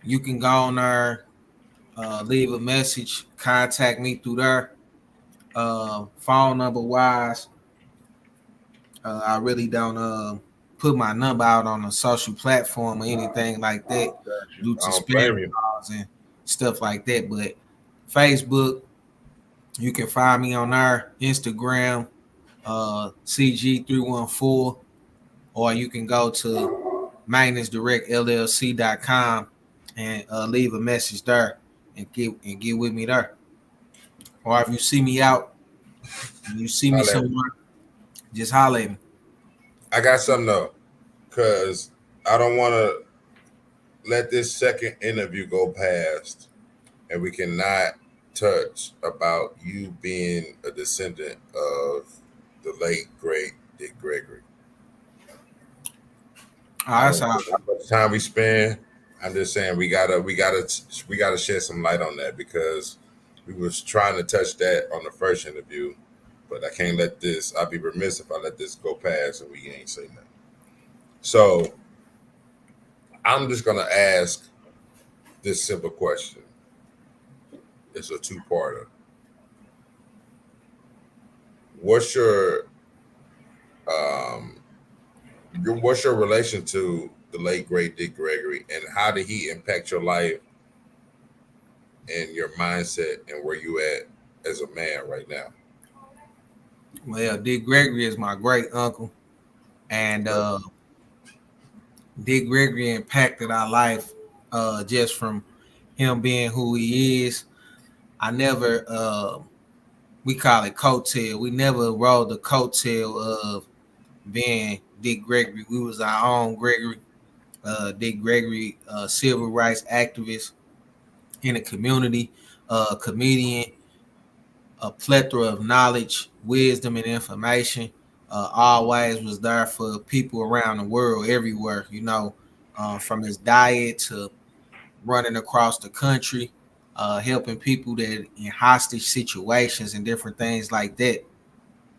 you can go on there, leave a message, contact me through there. Phone number wise, I really don't put my number out on a social platform or anything like that due to spam calls and stuff like that. But Facebook, you can find me on there. Instagram, CG314, or you can go to maintenancedirectllc.com and leave a message there and get with me there. Or if you see me out and you see me somewhere, just holler at me. I got something though, because I don't want to let this second interview go past and we cannot touch about you being a descendant of the late great Dick Gregory. Oh, I that's don't all. know how much time we spend. I'm just saying we gotta shed some light on that because we was trying to touch that on the first interview, but I can't let this. I'd be remiss if I let this go past and we ain't say nothing. So I'm just gonna ask this simple question. It's a two-parter. What's um what's your relation to the late great Dick Gregory, and how did he impact your life and your mindset and where you at as a man right now? Well, Dick Gregory is my great uncle, and Dick Gregory impacted our life just from him being who he is. I never, we call it coattail. We never rode the coattail of being Dick Gregory. We was our own Gregory. Dick Gregory, civil rights activist in the community, comedian, a plethora of knowledge, wisdom, and information. Always was there for people around the world, everywhere. From his diet to running across the country, helping people that in hostage situations and different things like that.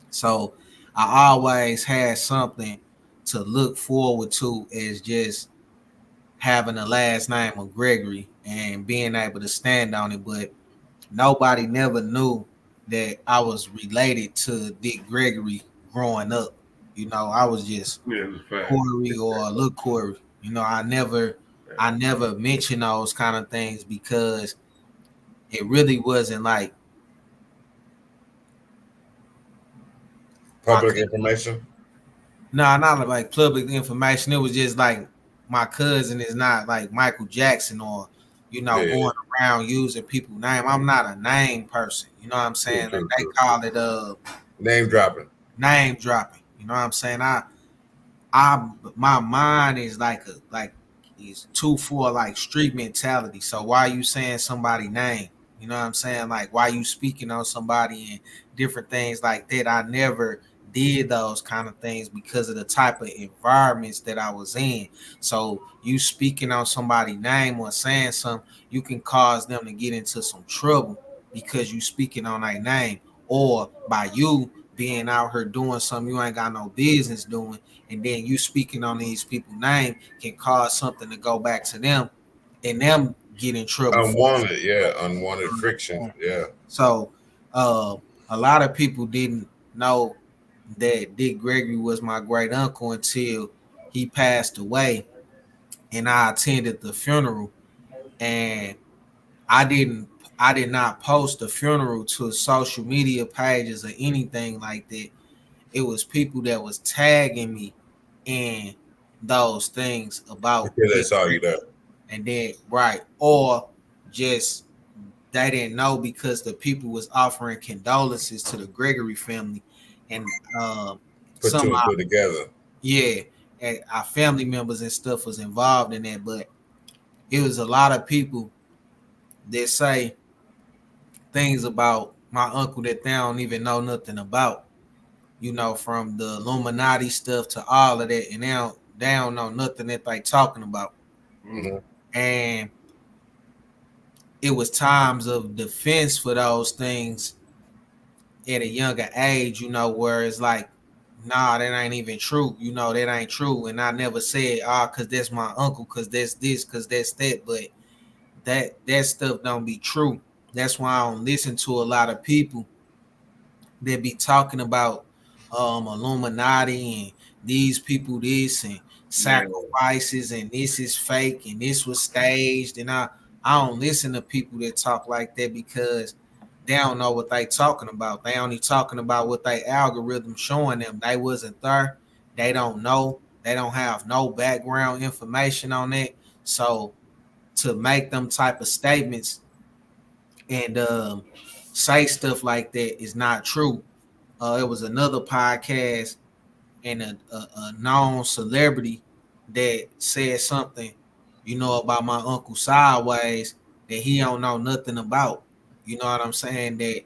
So I always had something to look forward to as just having a last name of Gregory and being able to stand on it. But nobody never knew that I was related to Dick Gregory growing up. I was just Yeah, it's a fact. Corey or look Corey. I never mentioned those kind of things because it really wasn't like my Public information. no, not like public information. It was just like my cousin is not like Michael Jackson or Yeah, going around using people's name. I'm not a name person. You know what I'm true, saying? Like true, they true. call it Name dropping. name dropping. You know what I'm saying? I my mind is like is too for like street mentality. So why you saying somebody name? You know what I'm saying? Like why you speaking on somebody and different things like that. I never did those kind of things because of the type of environments that I was in. So you speaking on somebody's name or saying something, you can cause them to get into some trouble because you speaking on their name or by you being out here doing something you ain't got no business doing and then you speaking on these people's name can cause something to go back to them and them get in trouble for Unwanted, yeah, unwanted friction, it. yeah. So uh, a lot of people didn't know that Dick Gregory was my great uncle until he passed away and I attended the funeral and I didn't I did not post the funeral to social media pages or anything like that. It was people that was tagging me in those things about Until they Dick saw you Gregory. there. And then right, or just they didn't know because the people was offering condolences to the Gregory family, and Put some two and two together. yeah, and our family members and stuff was involved in that, but it was a lot of people that say things about my uncle that they don't even know nothing about. From the Illuminati stuff to all of that, and they don't know nothing that they talking about. Mm. Hmm. And it was times of defense for those things at a younger age, where it's like, nah, that ain't even true. That ain't true. And I never said, cause that's my uncle, cause that's this, cause that's that. But that stuff don't be true. That's why I don't listen to a lot of people that be talking about Illuminati and these people this and Yeah, sacrifices and this is fake and this was staged and I don't listen to people that talk like that because they don't know what they talking about. They only talking about what they algorithm showing them. They wasn't there. They don't know. They don't have no background information on it. So to make them type of statements and say stuff like that is not true. It was another podcast and a known celebrity that said something, about my uncle sideways that he don't know nothing about. You know what I'm saying? That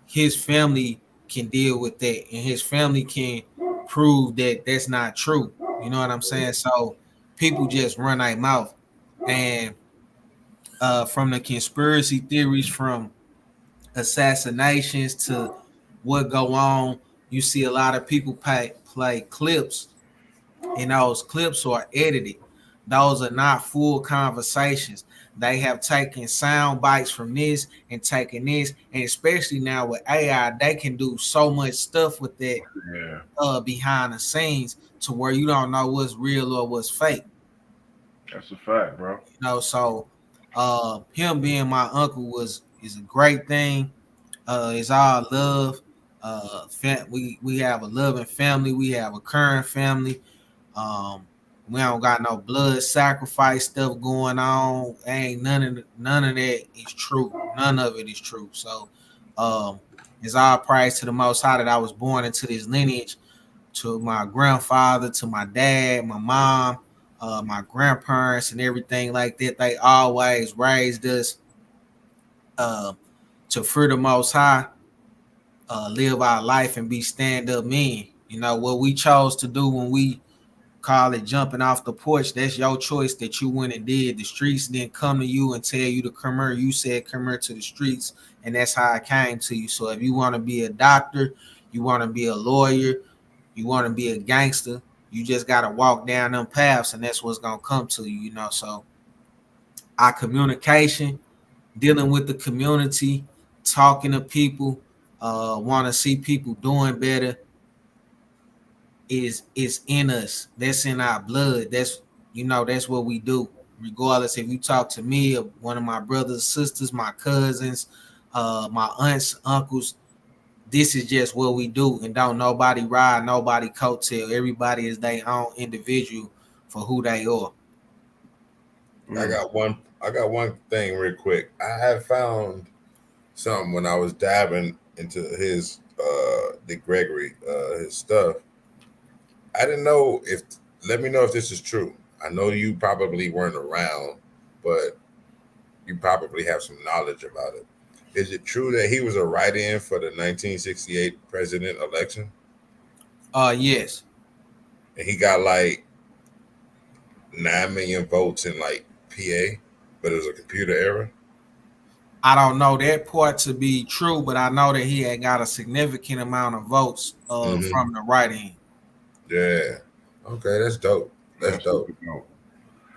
his family can deal with that, and his family can prove that that's not true. You know what I'm saying? So people just run their mouth, and from the conspiracy theories, from assassinations to what go on, you see a lot of people play clips, and those clips are edited. Those are not full conversations. They have taken sound bites from this and taken this, and especially now with AI, they can do so much stuff with that Yeah, behind the scenes to where you don't know what's real or what's fake. that's a fact, bro. You know, so him being my uncle is a great thing. It's all love. We have a loving family. We have a current family. Um, we don't got no blood sacrifice stuff going on. Ain't none of that is true. None of it is true. So it's all praise to the Most High that I was born into this lineage, to my grandfather, to my dad, my mom, my grandparents, and everything like that. They always raised us uh, to fear the Most High, live our life, and be stand up men. You know what we chose to do when we call it jumping off the porch. That's your choice that you went and did. The streets didn't come to you and tell you to come here. You said come here to the streets, and that's how it came to you. So if you want to be a doctor, you want to be a lawyer, you want to be a gangster, you just got to walk down them paths, and that's what's going to come to you, you know. So our communication, dealing with the community, talking to people, want to see people doing better, is in us. That's in our blood. That's, you know, that's what we do. Regardless if you talk to me or one of my brothers, sisters, my cousins, my aunts, uncles, this is just what we do, and don't nobody ride nobody coattail. Everybody is their own individual for who they are. I got one thing real quick. I have found something when I was diving into his the Gregory his stuff. I didn't know if, let me know if this is true. I know you probably weren't around, but you probably have some knowledge about it. Is it true that he was a write-in for the 1968 president election? Yes. And he got like 9 million votes in like PA, but it was a computer error. I don't know that part to be true, but I know that he had got a significant amount of votes from the write-in. Yeah. Okay, that's dope. That's dope. super dope.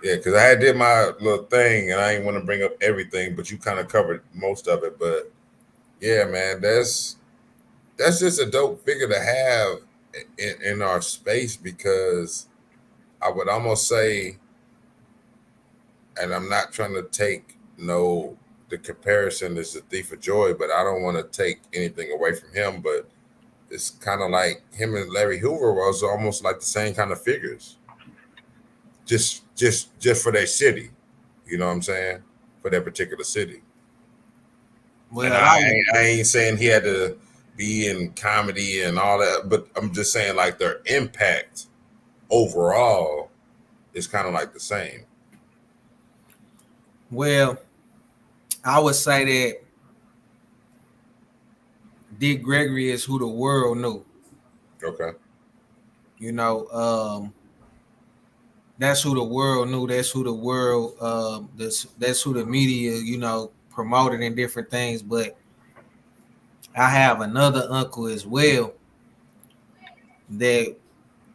Yeah, because I did my little thing and I didn't want to bring up everything, but you kind of covered most of it. But yeah, man, that's just a dope figure to have in our space, because I would almost say, and I'm not trying to take no the comparison is the thief of joy, but I don't want to take anything away from him. But it's kind of like him and Larry Hoover was almost like the same kind of figures, just for their city. You know what I'm saying? For that particular city. And Well, I ain't saying he had to be in comedy and all that, but I'm just saying like their impact overall is kind of like the same. well, I would say that Dick Gregory is who the world knew. Okay. You know, that's who the world knew. That's who the world, that's who the media, you know, promoted in different things. But I have another uncle as well that,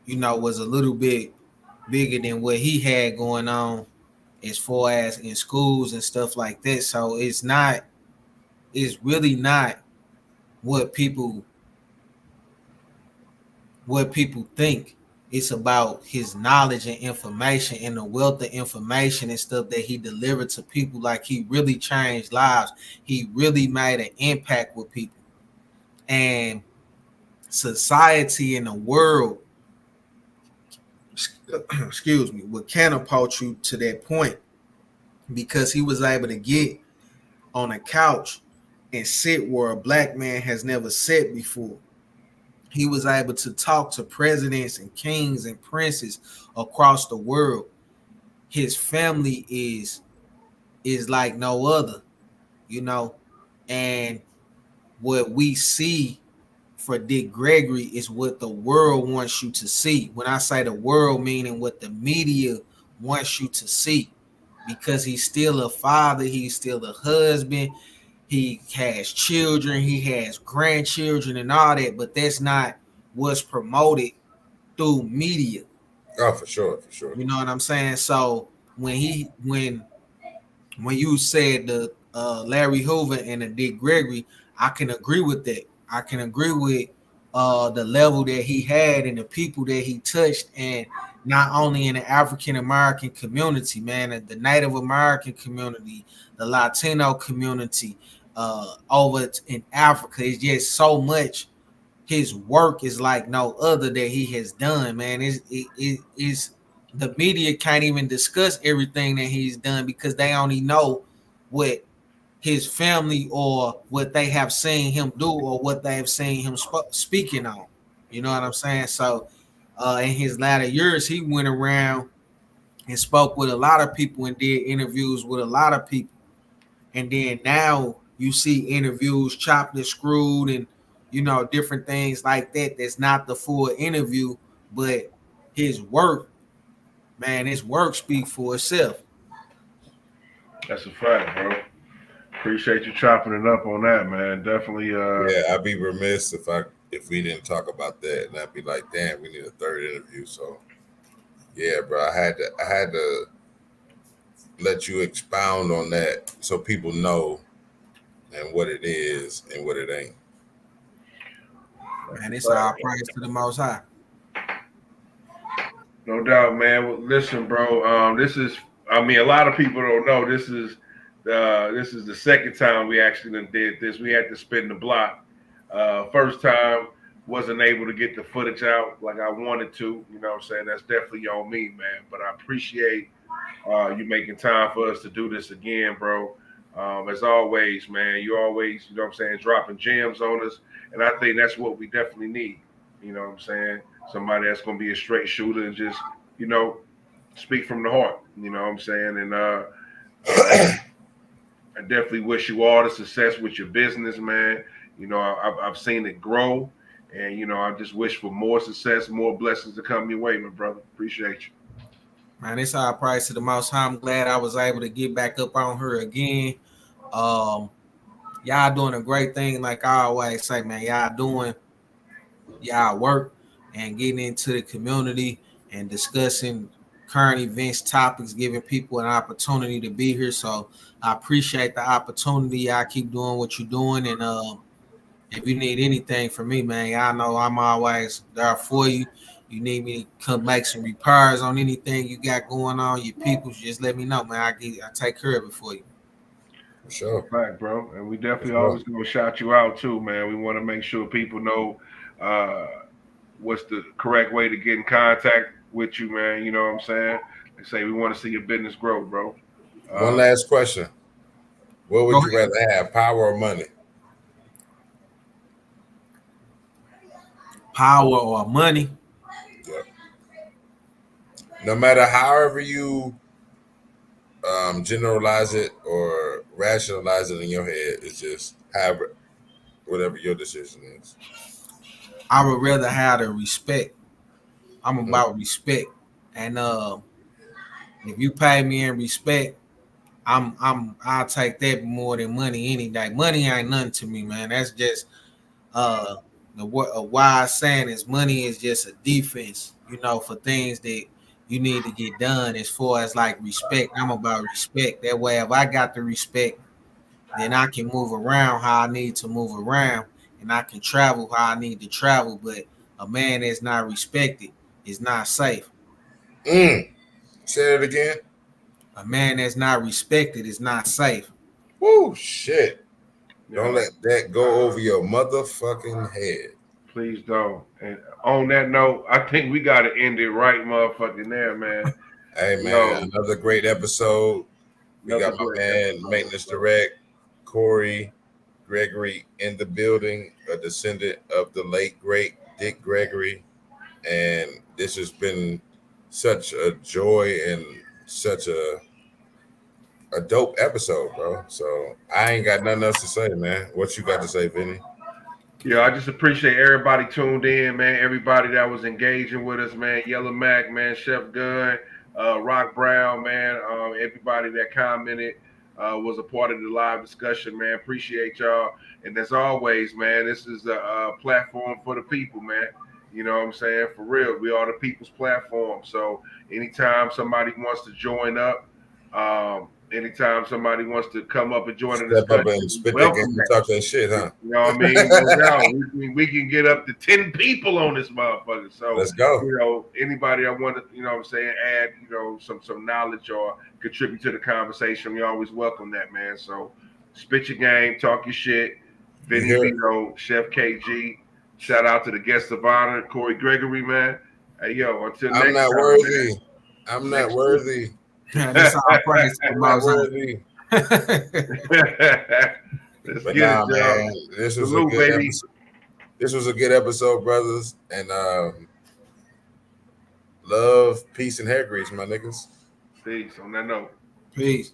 you know, was a little bit bigger than what he had going on as far as in schools and stuff like that. So it's really not what people think. It's about his knowledge and information and the wealth of information and stuff that he delivered to people. Like, he really changed lives. He really made an impact with people. And society and the world, excuse me, would catapult you to that point, because he was able to get on a couch and sit where a black man has never sat before. He was able to talk to presidents and kings and princes across the world. His family is like no other, you know. And what we see for Dick Gregory is what the world wants you to see. When I say the world, meaning what the media wants you to see, because he's still a father, he's still a husband, he has children, he has grandchildren and all that, but that's not what's promoted through media. Oh, for sure, for sure. You know what I'm saying? So when you said the Larry Hoover and the Dick Gregory, I can agree with that. I can agree with the level that he had and the people that he touched, and not only in the African American community, man, the Native American community, the Latino community, over in Africa. It's just so much. His work is like no other that he has done, man. Is the media can't even discuss everything that he's done because they only know what his family or what they have seen him do or what they have seen him speaking on. You know what I'm saying? So in his latter years, he went around and spoke with a lot of people and did interviews with a lot of people. And then now you see interviews chopped and screwed and different things like that. That's not the full interview, but his work, man, his work speaks for itself. That's a fact, bro. Appreciate you chopping it up on that, man. Definitely. Yeah, I'd be remiss if we didn't talk about that, and I'd be like, damn, we need a third interview. So yeah, bro, I had to let you expound on that so people know and what it is and what it ain't. Man, it's all praise to the Most High. No doubt, man. Well, listen, bro. This is. I mean, a lot of people don't know this is. This is the second time we actually did this. We had to spin the block. First time wasn't able to get the footage out like I wanted to. You know what I'm saying? That's definitely on me, man. But I appreciate you making time for us to do this again, bro. As always, man, you always, you know what I'm saying, dropping gems on us. And I think that's what we definitely need. You know what I'm saying? Somebody that's going to be a straight shooter and just, speak from the heart. You know what I'm saying? And I definitely wish you all the success with your business, man. I've seen it grow. And, I just wish for more success, more blessings to come your way, my brother. Appreciate you. Man, it's all praise to the Most High. I'm glad I was able to get back up on her again. Y'all doing a great thing, like I always say, man. Y'all doing y'all work and getting into the community and discussing current events, topics, giving people an opportunity to be here. So I appreciate the opportunity. Y'all keep doing what you're doing, and if you need anything from me, man, y'all know I'm always there for you. You need me to come make some repairs on anything you got going on, your people, just let me know, man. I take care of it for you. For sure. Fact, bro. And we definitely always gonna shout you out too, man. We want to make sure people know what's the correct way to get in contact with you, man. You know what I'm saying? They say we want to see your business grow, bro. One last question. What would you rather have, power or money? Power or money? Yeah. No matter however you generalize it or rationalize it in your head, it's just however, whatever your decision is. I would rather have the respect. I'm about respect, and if you pay me in respect, I'll take that more than money any day. Money ain't nothing to me, man. That's just a wise saying is money is just a defense, for things that you need to get done. As far as like respect, I'm about respect. That way, if I got the respect, then I can move around how I need to move around, and I can travel how I need to travel. But a man that's not respected is not safe. Say it again. A man that's not respected is not safe. Woo, shit. Don't let that go over your motherfucking head. Please don't. And on that note, I think we got to end it right motherfucking there, man. Hey, man, another great episode. We got my man, Maintenance Direct, Corey, Gregory in the building, a descendant of the late, great Dick Gregory. And this has been such a joy and such a dope episode, bro. So I ain't got nothing else to say, man. What you got to say, Vinny? Yeah, I just appreciate everybody tuned in, man. Everybody that was engaging with us, man. Yellow Mac, man. Chef Gun, Rock Brown, man. Everybody that commented was a part of the live discussion, man. Appreciate y'all. And as always, man, this is a platform for the people, man. You know what I'm saying? For real, we are the people's platform. So anytime somebody wants to join up, anytime somebody wants to come up and join the Step up discussion, and spit that game welcome and that. talk that shit, huh? You know what I mean? No doubt. We can get up to 10 people on this motherfucker. So Let's go. you know, anybody I want to, you know what I'm saying, add, you know, some knowledge or contribute to the conversation, we always welcome that, man. So spit your game, talk your shit. Vinny Vito, Chef KG. Shout out to the guest of honor, Corey Gregory, man. Hey yo, until next time. I'm not worthy. Man. I'm not worthy. That's all praise to the I'm not Most High. worthy. Let's But get nah, it, y'all. man. This was Salute, a good baby. episode. This was a good episode, brothers. And love, peace, and hair grease, my niggas. Peace on that note. Peace.